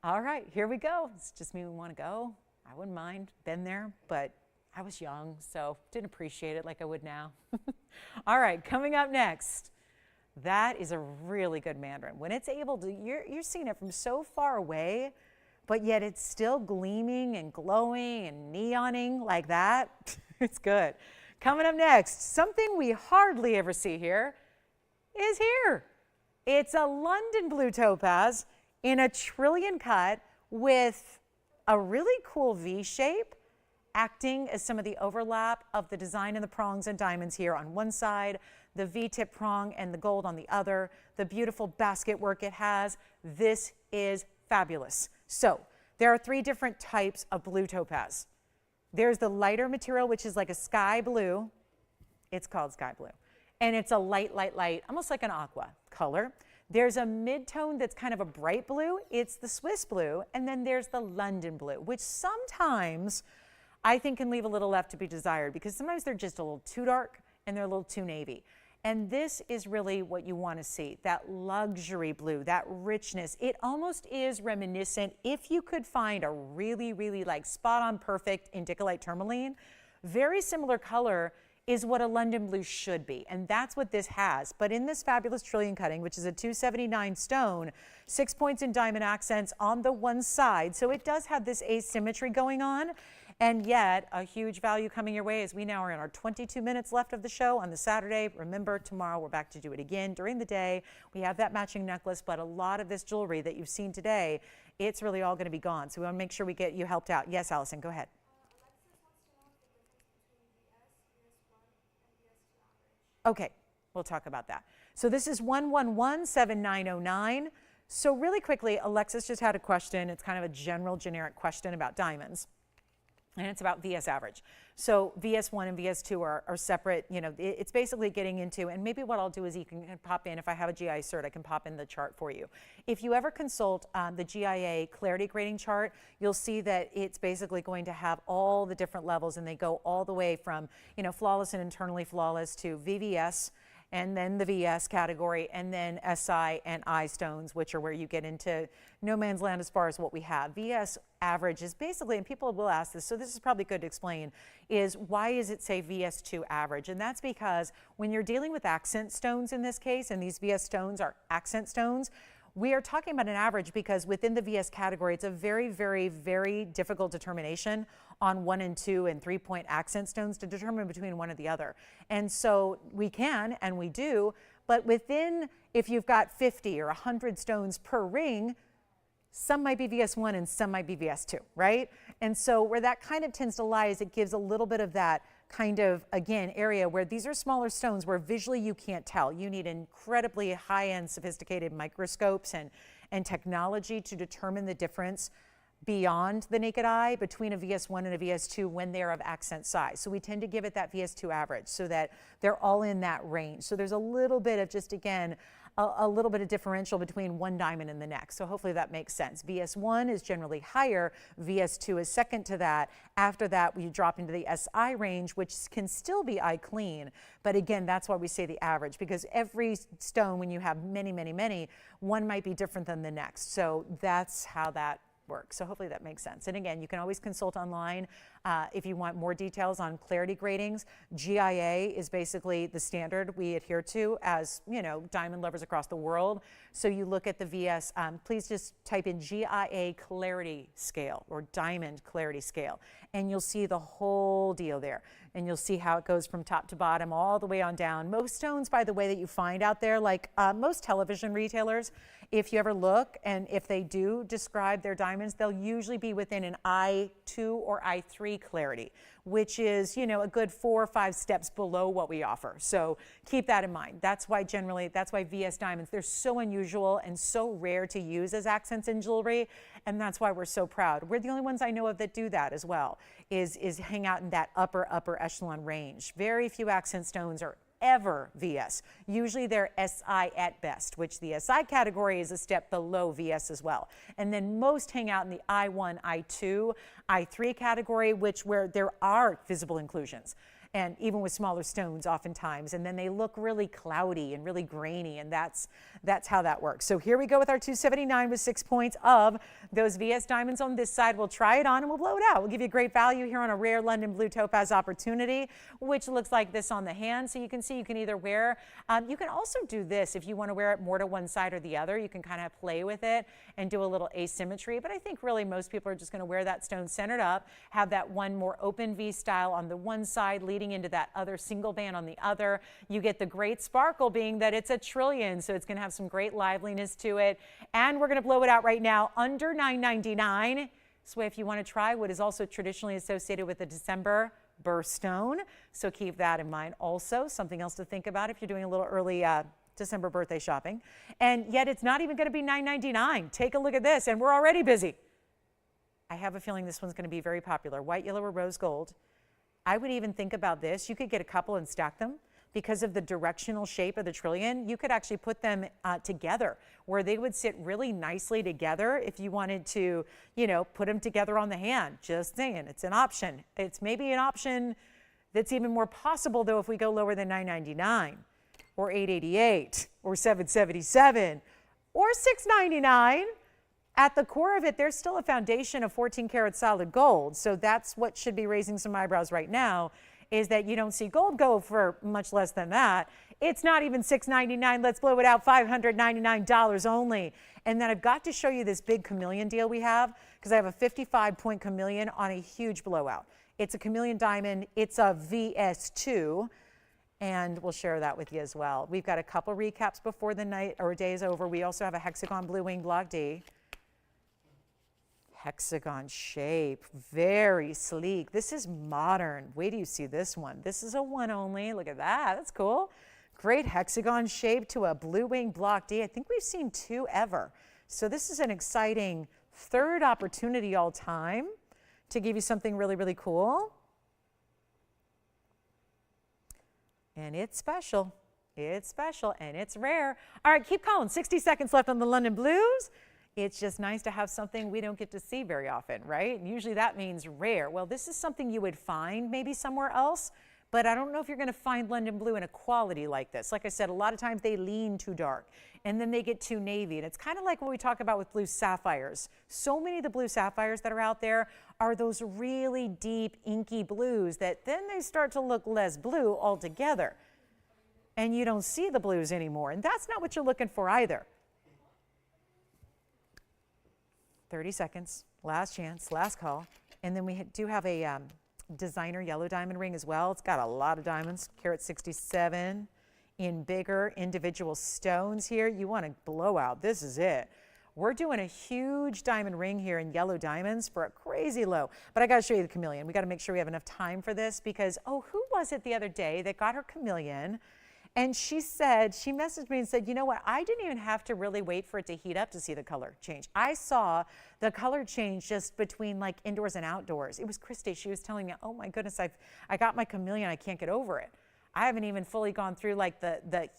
All right, here we go. It's just me, we want to go. I wouldn't mind, been there, but I was young, so didn't appreciate it like I would now. All right, coming up next, that is a really good mandarin. When it's able to, you're seeing it from so far away, but yet it's still gleaming and glowing and neoning like that. It's good. Coming up next, something we hardly ever see here is here. It's a London blue topaz in a trillion cut with a really cool V shape, acting as some of the overlap of the design and the prongs and diamonds here on one side, the V-tip prong and the gold on the other, the beautiful basket work it has. This is fabulous. So there are 3 different types of blue topaz. There's the lighter material, which is like a sky blue. It's called sky blue. And it's a light, almost like an aqua color. There's a mid-tone that's kind of a bright blue. It's the Swiss blue. And then there's the London blue, which sometimes I think can leave a little left to be desired because sometimes they're just a little too dark and they're a little too navy. And this is really what you want to see, that luxury blue, that richness. It almost is reminiscent, if you could find a really, really like spot on perfect Indicolite tourmaline, very similar color is what a London blue should be. And that's what this has. But in this fabulous trillion cutting, which is a 279 stone, 6 points in diamond accents on the one side. So it does have this asymmetry going on. And yet a huge value coming your way as we now are in our 22 minutes left of the show on the Saturday. Remember, tomorrow we're back to do it again during the day. We have that matching necklace, but a lot of this jewelry that you've seen today, it's really all going to be gone. So we want to make sure we get you helped out. Yes, Allison, go ahead. Okay, we'll talk about that. So this is 111-7909. So really quickly, Alexis just had a question. It's kind of a general, generic question about diamonds. And it's about VS average. So VS1 and VS2 are separate. You know, it's basically getting into, and maybe what I'll do is you can pop in, if I have a GIA cert, I can pop in the chart for you. If you ever consult the GIA clarity grading chart, you'll see that it's basically going to have all the different levels, and they go all the way from, you know, flawless and internally flawless to VVS, and then the VS category, and then SI and I stones, which are where you get into no man's land as far as what we have. VS average is basically, and people will ask this, so this is probably good to explain, is why does it say VS2 average? And that's because when you're dealing with accent stones in this case, and these VS stones are accent stones, we are talking about an average because within the VS category, it's a very, very, very difficult determination on 1 and 2 and 3 point accent stones to determine between one or the other. And so we can, and we do, but within, if you've got 50 or 100 stones per ring, some might be VS1 and some might be VS2, right? And so where that kind of tends to lie is it gives a little bit of that kind of, again, area where these are smaller stones where visually you can't tell. You need incredibly high-end sophisticated microscopes and technology to determine the difference beyond the naked eye between a VS1 and a VS2 when they're of accent size. So we tend to give it that VS2 average so that they're all in that range. So there's a little bit of just, again, a little bit of differential between one diamond and the next. So hopefully that makes sense. VS1 is generally higher. VS2 is second to that. After that, we drop into the SI range, which can still be eye clean. But again, that's why we say the average, because every stone, when you have many, many, many, one might be different than the next. So that's how that work. So hopefully that makes sense. And again, you can always consult online if you want more details on clarity gradings. GIA is basically the standard we adhere to as, you know, diamond lovers across the world. So you look at the VS, please just type in GIA clarity scale or diamond clarity scale, and you'll see the whole deal there. And you'll see how it goes from top to bottom all the way on down. Most stones, by the way, that you find out there, like most television retailers, if you ever look and if they do describe their diamonds, they'll usually be within an I2 or I3 clarity, which is, you know, a good 4 or 5 steps below what we offer. So keep that in mind. That's why generally, that's why VS diamonds, they're so unusual and so rare to use as accents in jewelry. And that's why we're so proud. We're the only ones I know of that do that as well, is hang out in that upper echelon range. Very few accent stones are ever VS. Usually they're SI at best, which the SI category is a step below VS as well. And then most hang out in the I1, I2, I3 category, where there are visible inclusions. And even with smaller stones oftentimes, and then they look really cloudy and really grainy, and that's how that works. So here we go with our 279 with 6 points of those VS diamonds on this side. We'll try it on and we'll blow it out. We'll give you great value here on a rare London blue topaz opportunity, which looks like this on the hand. So you can see you can either wear, you can also do this if you want to wear it more to one side or the other. You can kind of play with it and do a little asymmetry, but I think really most people are just going to wear that stone centered up, have that one more open V style on the one side leading into that other single band on the other. You get the great sparkle being that it's a trillion, so it's going to have some great liveliness to it. And we're going to blow it out right now under $9.99. So if you want to try what is also traditionally associated with the December birthstone, so keep that in mind. Also, something else to think about if you're doing a little early December birthday shopping. And yet it's not even going to be $9.99. Take a look at this, and we're already busy. I have a feeling this one's going to be very popular. White, yellow, or rose gold. I would even think about this. You could get a couple and stack them. because of the directional shape of the trillion, you could actually put them together where they would sit really nicely together if you wanted to, you know, put them together on the hand. Just saying, it's an option. It's maybe an option that's even more possible, though, if we go lower than $9.99 or $8.88 or $7.77 or $6.99. At the core of it, there's still a foundation of 14 karat solid gold. So that's what should be raising some eyebrows right now, is that you don't see gold go for much less than that. It's not even $6.99. Let's blow it out, $599 only. And then I've got to show you this big chameleon deal we have, because I have a 55-point chameleon on a huge blowout. It's a chameleon diamond. It's a VS2. And we'll share that with you as well. We've got a couple recaps before the night or day is over. We also have a hexagon blue wing block D. Hexagon shape, very sleek. This is modern. Wait till you see this one. This is a one only. Look at that. That's cool. Great hexagon shape to a blue wing block D. I think we've seen two ever. So this is an exciting third opportunity all time to give you something really, really cool. And it's special. It's special and it's rare. All right, keep calling. 60 seconds left on the London Blues. It's just nice to have something we don't get to see very often, right? And usually that means rare. Well, this is something you would find maybe somewhere else, but I don't know if you're going to find London blue in a quality like this. Like I said, a lot of times they lean too dark and then they get too navy. And it's kind of like what we talk about with blue sapphires. So many of the blue sapphires that are out there are those really deep, inky blues that then they start to look less blue altogether. And you don't see the blues anymore. And that's not what you're looking for either. 30 seconds, last chance, last call. And then we do have a designer yellow diamond ring as well. It's got a lot of diamonds, carat 67 in bigger individual stones here. You want to blow out. This is it. We're doing a huge diamond ring here in yellow diamonds for a crazy low. But I got to show you the chameleon. We got to make sure we have enough time for this because, oh, who was it the other day that got her chameleon? And she said, she messaged me and said, you know what, I didn't even have to really wait for it to heat up to see the color change. I saw the color change just between like indoors and outdoors. It was Christy. She was telling me, oh my goodness, I got my chameleon. I can't get over it. I haven't even fully gone through like the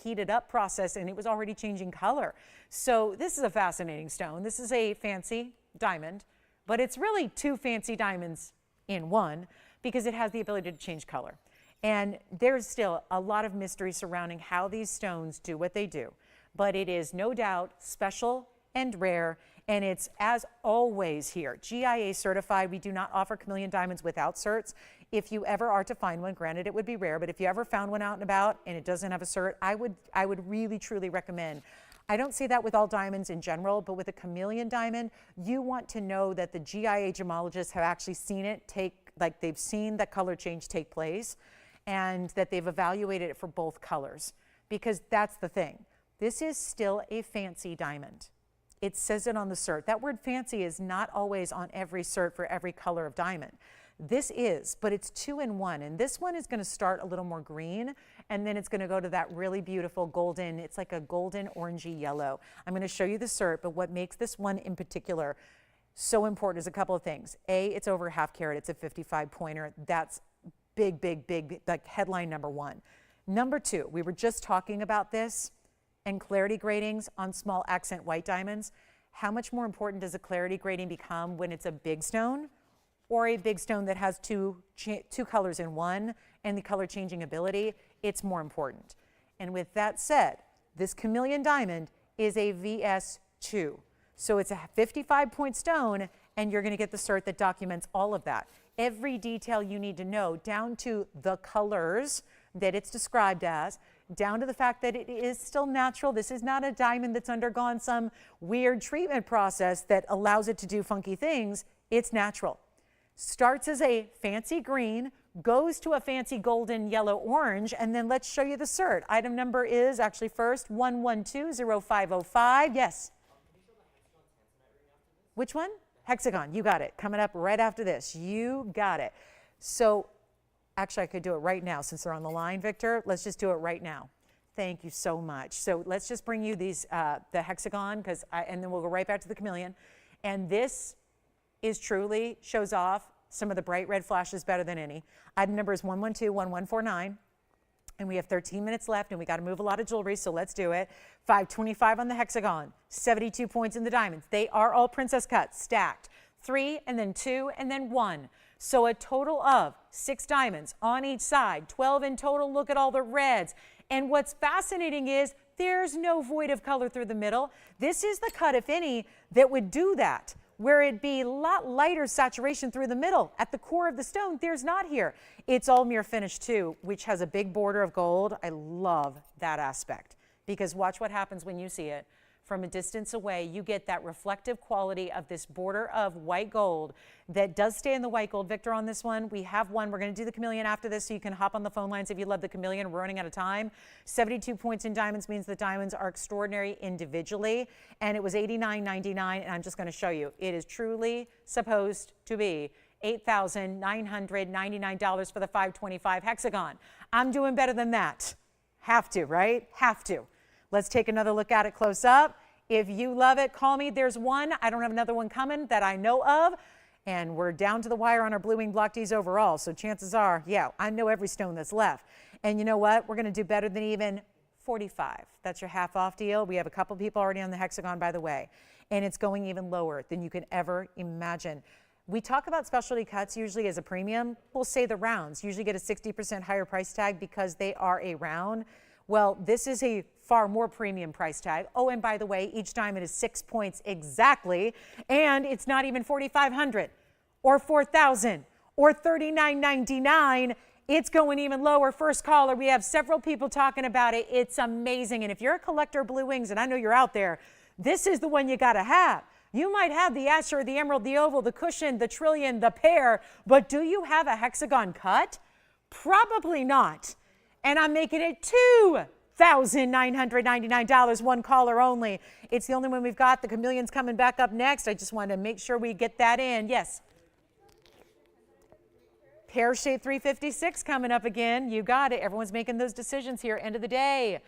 heated up process and it was already changing color. So this is a fascinating stone. This is a fancy diamond, but it's really two fancy diamonds in one because it has the ability to change color. And there's still a lot of mystery surrounding how these stones do what they do. But it is no doubt special and rare, and it's, as always here, GIA certified. We do not offer chameleon diamonds without certs. If you ever are to find one, granted it would be rare, but if you ever found one out and about and it doesn't have a cert, I would really, truly recommend. I don't say that with all diamonds in general, but with a chameleon diamond, you want to know that the GIA gemologists have actually seen it like they've seen that color change take place, and that they've evaluated it for both colors, because that's the thing. This is still a fancy diamond. It says it on the cert. That word fancy is not always on every cert for every color of diamond. This is, but it's 2 in 1, and this one is going to start a little more green, and then it's going to go to that really beautiful golden, it's like a golden orangey yellow. I'm going to show you the cert, but what makes this one in particular so important is a couple of things. A, it's over half carat. It's a 55 pointer. That's big, big, big, like headline number one. Number two, we were just talking about this and clarity gratings on small accent white diamonds. How much more important does a clarity grading become when it's a big stone or a big stone that has two colors in one and the color changing ability? It's more important. And with that said, this chameleon diamond is a VS2. So it's a 55-point stone, and you're going to get the cert that documents all of that. Every detail you need to know, down to the colors that it's described as, down to the fact that it is still natural. This is not a diamond that's undergone some weird treatment process that allows it to do funky things. It's natural. Starts as a fancy green, goes to a fancy golden, yellow, orange, and then let's show you the cert. Item number is actually first 1120505. Yes? Which one? Hexagon, you got it. Coming up right after this. You got it. So actually, I could do it right now since they're on the line, Victor. Let's just do it right now. Thank you so much. So let's just bring you these, the hexagon, and then we'll go right back to the chameleon. And this is truly shows off some of the bright red flashes better than any. Item number is 1121149. And we have 13 minutes left, and we got to move a lot of jewelry, so let's do it. 525 on the hexagon, 72 points in the diamonds. They are all princess cuts, stacked. 3 and then 2 and then 1. So a total of 6 diamonds on each side, 12 in total. Look at all the reds. And what's fascinating is there's no void of color through the middle. This is the cut, if any, that would do that, where it'd be a lot lighter saturation through the middle. At the core of the stone, there's not here. It's all mirror finish too, which has a big border of gold. I love that aspect because watch what happens when you see it. From a distance away, you get that reflective quality of this border of white gold that does stay in the white gold. Victor, on this one, we have one. We're going to do the chameleon after this, so you can hop on the phone lines if you love the chameleon. We're running out of time. 72 points in diamonds means the diamonds are extraordinary individually, and it was $89.99, and I'm just going to show you. It is truly supposed to be $8,999 for the 525 hexagon. I'm doing better than that. Have to, right? Have to. Let's take another look at it close up. If you love it, call me. There's one. I don't have another one coming that I know of. And we're down to the wire on our Blue Wing Block Ds overall. So chances are, yeah, I know every stone that's left. And you know what? We're going to do better than even 45. That's your half off deal. We have a couple people already on the hexagon, by the way. And it's going even lower than you can ever imagine. We talk about specialty cuts usually as a premium. We'll say the rounds usually get a 60% higher price tag because they are a round. Well, this is a far more premium price tag. Oh, and by the way, each diamond is 6 points exactly, and it's not even $4,500 or $4,000 or $39.99. It's going even lower. First caller, we have several people talking about it. It's amazing. And if you're a collector of Blue Wings, and I know you're out there, this is the one you got to have. You might have the azure, the emerald, the oval, the cushion, the trillion, the pear, but do you have a hexagon cut? Probably not. And I'm making it $2,999, one caller only. It's the only one we've got. The chameleon's coming back up next. I just wanted to make sure we get that in. Yes. Pear shape 356 coming up again. You got it. Everyone's making those decisions here. End of the day.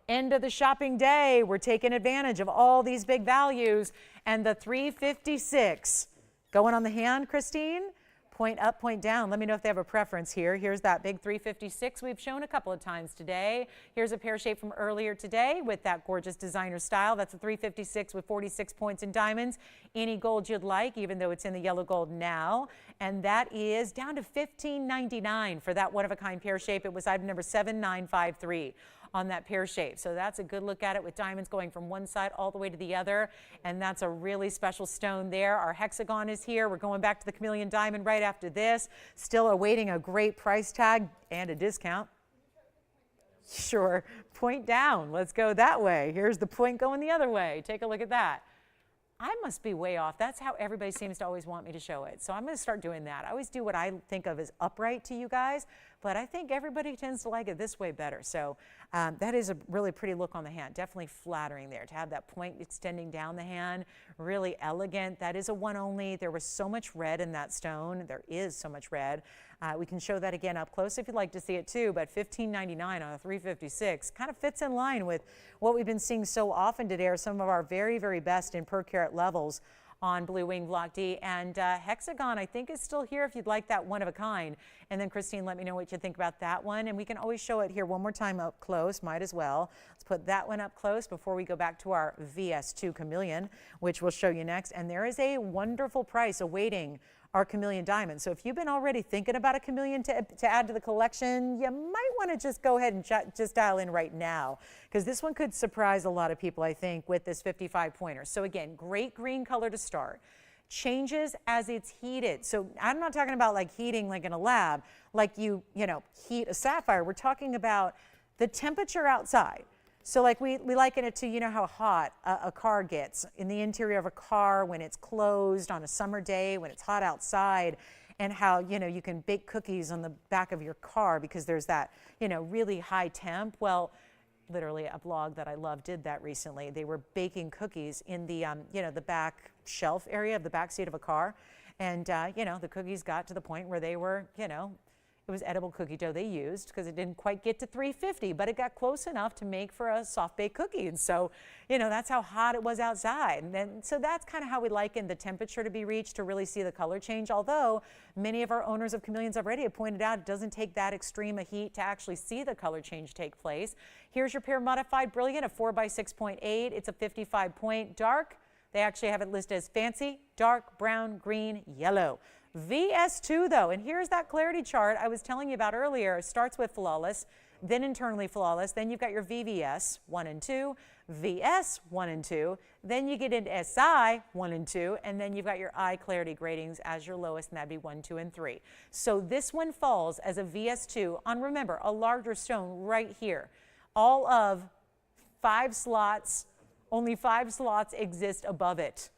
End of the shopping day. We're taking advantage of all these big values. And the 356 going on the hand, Christine? Point up, point down. Let me know if they have a preference here. Here's that big 356 we've shown a couple of times today. Here's a pear shape from earlier today with that gorgeous designer style. That's a 356 with 46 points in diamonds. Any gold you'd like, even though it's in the yellow gold now. And that is down to $15.99 for that one-of-a-kind pear shape. It was item number 7953. On that pear shape. So that's a good look at it with diamonds going from one side all the way to the other. And that's a really special stone there. Our hexagon is here. We're going back to the chameleon diamond right after this. Still awaiting a great price tag and a discount. Sure. Point down. Let's go that way. Here's the point going the other way. Take a look at that. I must be way off. That's how everybody seems to always want me to show it. So I'm going to start doing that. I always do what I think of as upright to you guys, but I think everybody tends to like it this way better. So that is a really pretty look on the hand. Definitely flattering there to have that point extending down the hand. Really elegant. That is a one only. There was so much red in that stone. There is so much red. We can show that again up close if you'd like to see it too, but $15.99 on a 356 kind of fits in line with what we've been seeing so often today are some of our very, very best in per carat levels on Blue Wing Block D. And hexagon, I think, is still here if you'd like that one of a kind. And then, Christine, let me know what you think about that one. And we can always show it here one more time up close, might as well. Let's put that one up close before we go back to our VS2 chameleon, which we'll show you next. And there is a wonderful price awaiting our chameleon diamond. So if you've been already thinking about a chameleon to add to the collection, you might want to just go ahead and just dial in right now, because this one could surprise a lot of people, I think, with this 55 pointer. So again, great green color to start. Changes as it's heated. So I'm not talking about like heating like in a lab, like you heat a sapphire. We're talking about the temperature outside. So like we liken it to, you know how hot a car gets in the interior of a car when it's closed on a summer day, when it's hot outside, and how, you can bake cookies on the back of your car because there's that, really high temp. Well, literally a blog that I love did that recently. They were baking cookies in the, the back shelf area of the back seat of a car. And, the cookies got to the point where they were, It was edible cookie dough they used because it didn't quite get to 350, but it got close enough to make for a soft baked cookie. And so, that's how hot it was outside. And then, so that's kind of how we liken the temperature to be reached to really see the color change. Although many of our owners of chameleons already have pointed out it doesn't take that extreme a heat to actually see the color change take place. Here's your peer modified brilliant, a 4x6.8. It's a 55 point dark. They actually have it listed as fancy, dark, brown, green, yellow. VS2 though, and here's that clarity chart I was telling you about earlier. It starts with flawless, then internally flawless, then you've got your VVS 1 and 2, VS 1 and 2, then you get into SI 1 and 2, and then you've got your eye clarity gradings as your lowest, and that'd be 1, 2, and 3. So this one falls as a VS2 on, remember, a larger stone right here. All of 5 slots, only 5 slots exist above it.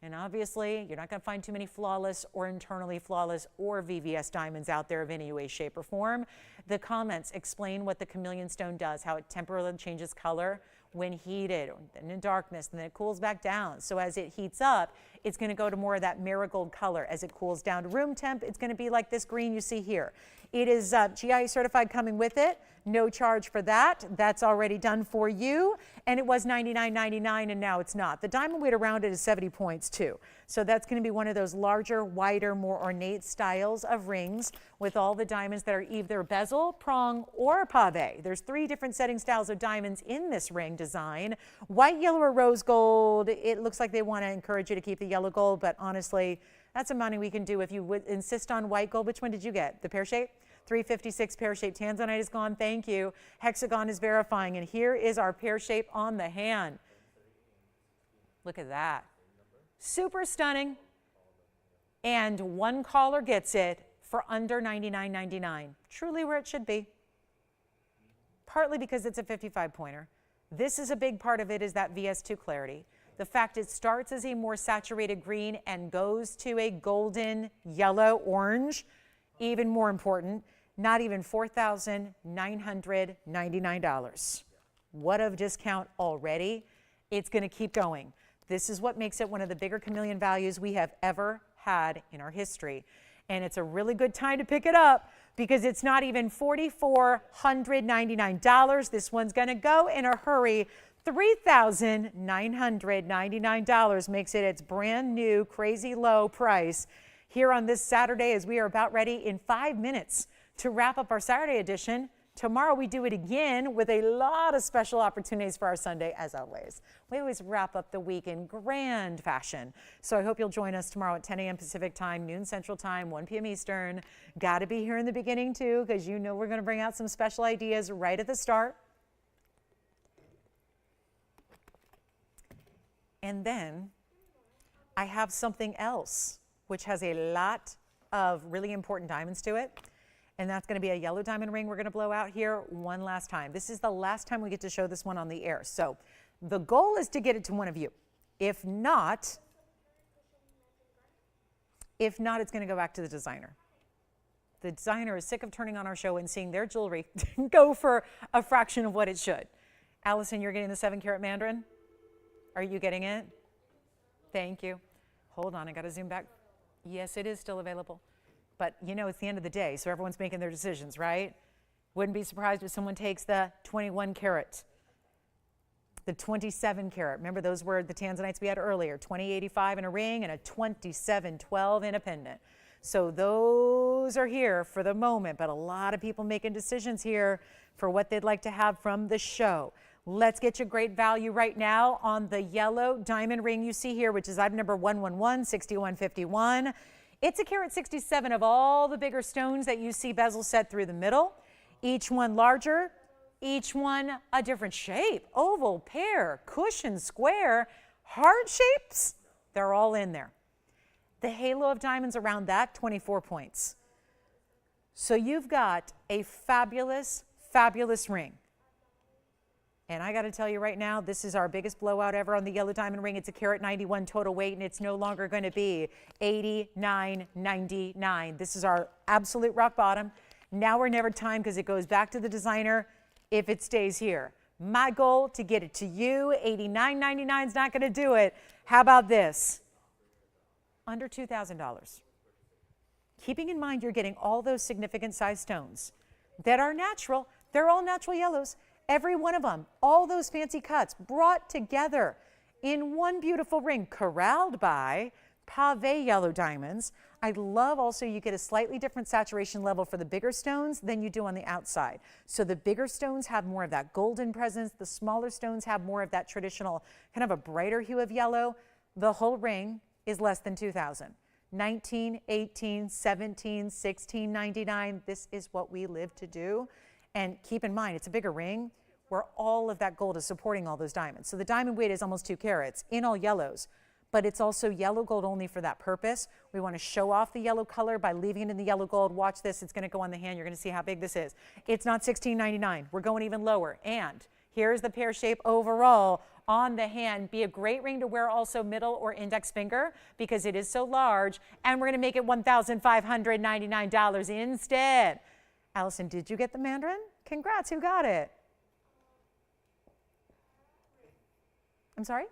And obviously, you're not going to find too many flawless or internally flawless or VVS diamonds out there of any way, shape, or form. The comments explain what the chameleon stone does, how it temporarily changes color when heated, then in darkness, and then it cools back down. So as it heats up, it's going to go to more of that marigold color. As it cools down to room temp, it's going to be like this green you see here. It is GIA certified coming with it. No charge for that. That's already done for you. And it was $99.99 and now it's not. The diamond weight around it is 70 points too. So that's going to be one of those larger, wider, more ornate styles of rings with all the diamonds that are either bezel, prong, or pave. There's 3 different setting styles of diamonds in this ring design. White, yellow, or rose gold. It looks like they want to encourage you to keep the yellow gold, but honestly, that's a money we can do if you would insist on white gold. Which one did you get? The pear shape? 356 pear shape. Tanzanite is gone. Thank you. Hexagon is verifying. And here is our pear shape on the hand. Look at that. Super stunning. And one caller gets it for under $99.99. Truly where it should be. Partly because it's a 55 pointer. This is a big part of it, is that VS2 clarity. The fact it starts as a more saturated green and goes to a golden yellow orange, even more important, not even $4,999. What a discount already. It's going to keep going. This is what makes it one of the bigger chameleon values we have ever had in our history. And it's a really good time to pick it up because it's not even $4,499. This one's going to go in a hurry. $3,999 makes it its brand new crazy low price here on this Saturday, as we are about ready in 5 minutes to wrap up our Saturday edition. Tomorrow we do it again with a lot of special opportunities for our Sunday, as always. We always wrap up the week in grand fashion. So I hope you'll join us tomorrow at 10 a.m. Pacific time, noon Central time, 1 p.m. Eastern. Got to be here in the beginning too, because we're going to bring out some special ideas right at the start. And then I have something else which has a lot of really important diamonds to it. And that's going to be a yellow diamond ring we're going to blow out here one last time. This is the last time we get to show this one on the air. So the goal is to get it to one of you. If not, it's going to go back to the designer. The designer is sick of turning on our show and seeing their jewelry go for a fraction of what it should. Allison, you're getting the 7-carat mandarin? Are you getting it? Thank you. Hold on, I got to zoom back. Yes, it is still available. But it's the end of the day, so everyone's making their decisions, right? Wouldn't be surprised if someone takes the 21 carat, the 27 carat. Remember, those were the tanzanites we had earlier, 2085 in a ring and a 2712 in a pendant. So those are here for the moment, but a lot of people making decisions here for what they'd like to have from the show. Let's get you great value right now on the yellow diamond ring you see here, which is item number 111-6151. It's a carat 67 of all the bigger stones that you see bezel set through the middle. Each one larger, each one a different shape. Oval, pear, cushion, square, heart shapes. They're all in there. The halo of diamonds around that, 24 points. So you've got a fabulous, fabulous ring. And I got to tell you right now, this is our biggest blowout ever on the yellow diamond ring. It's a carat 91 total weight, and it's no longer going to be $89.99. This is our absolute rock bottom. Now or never time, because it goes back to the designer if it stays here. My goal to get it to you. $89.99 is not going to do it. How about this? Under $2,000. keeping in mind you're getting all those significant size stones that are natural. They're all natural yellows. Every one of them, all those fancy cuts brought together in one beautiful ring, corralled by pave yellow diamonds. I love also you get a slightly different saturation level for the bigger stones than you do on the outside. So the bigger stones have more of that golden presence. The smaller stones have more of that traditional kind of a brighter hue of yellow. The whole ring is less than $2,000. $19, $18, $17, $16.99. This is what we live to do. And keep in mind, it's a bigger ring where all of that gold is supporting all those diamonds. So the diamond weight is almost 2 carats in all yellows, but it's also yellow gold only for that purpose. We want to show off the yellow color by leaving it in the yellow gold. Watch this. It's going to go on the hand. You're going to see how big this is. It's not $16.99. We're going even lower. And here's the pear shape overall on the hand. Be a great ring to wear also middle or index finger because it is so large. And we're going to make it $1,599 instead. Allison, did you get the mandarin? Congrats, who got it? I'm sorry?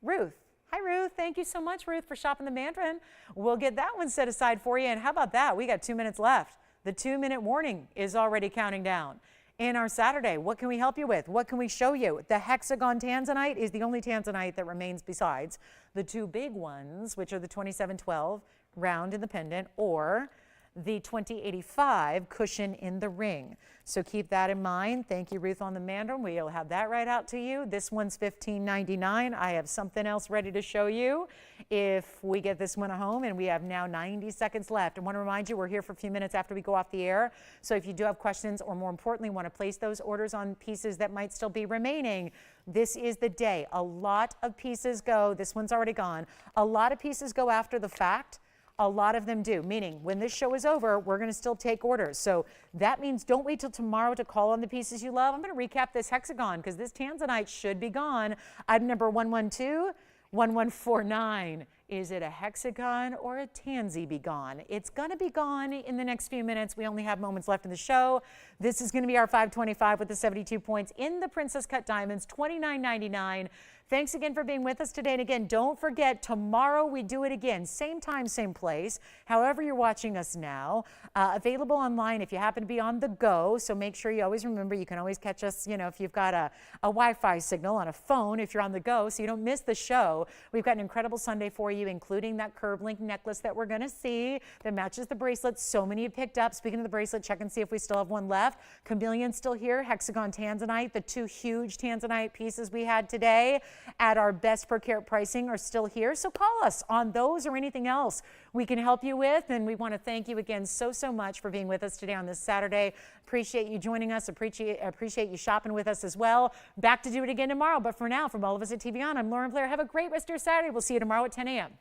Ruth. Hi, Ruth. Thank you so much, Ruth, for shopping the mandarin. We'll get that one set aside for you. And how about that? We got 2 minutes left. The 2-minute warning is already counting down. In our Saturday, what can we help you with? What can we show you? The hexagon tanzanite is the only tanzanite that remains besides the 2 big ones, which are the 2712 round in the pendant or the 2085 cushion in the ring. So keep that in mind. Thank you, Ruth, on the mandarin. We'll have that right out to you. This one's $15.99. I have something else ready to show you if we get this one home, and we have now 90 seconds left. I want to remind you we're here for a few minutes after we go off the air. So if you do have questions or more importantly want to place those orders on pieces that might still be remaining, this is the day. A lot of pieces go. This one's already gone. A lot of pieces go after the fact. A lot of them do, meaning when this show is over, we're going to still take orders. So that means don't wait till tomorrow to call on the pieces you love. I'm going to recap this hexagon because this tanzanite should be gone. Item number 112-1149. Is it a hexagon or a tansy be gone? It's going to be gone in the next few minutes. We only have moments left in the show. This is going to be our 525 with the 72 points in the Princess Cut Diamonds, $29.99. Thanks again for being with us today. And again, don't forget, tomorrow we do it again. Same time, same place. However you're watching us now. Available online if you happen to be on the go. So make sure you always remember you can always catch us, if you've got a Wi-Fi signal on a phone if you're on the go so you don't miss the show. We've got an incredible Sunday for you, including that curved link necklace that we're going to see that matches the bracelet. So many have picked up. Speaking of the bracelet, check and see if we still have one left. Chameleon's still here. Hexagon tanzanite. The 2 huge tanzanite pieces we had today at our best per carat pricing are still here. So call us on those or anything else we can help you with. And we want to thank you again so much for being with us today on this Saturday. Appreciate you joining us. Appreciate you shopping with us as well. Back to do it again tomorrow. But for now, from all of us at TVON, I'm Lauren Blair. Have a great rest of your Saturday. We'll see you tomorrow at 10 a.m.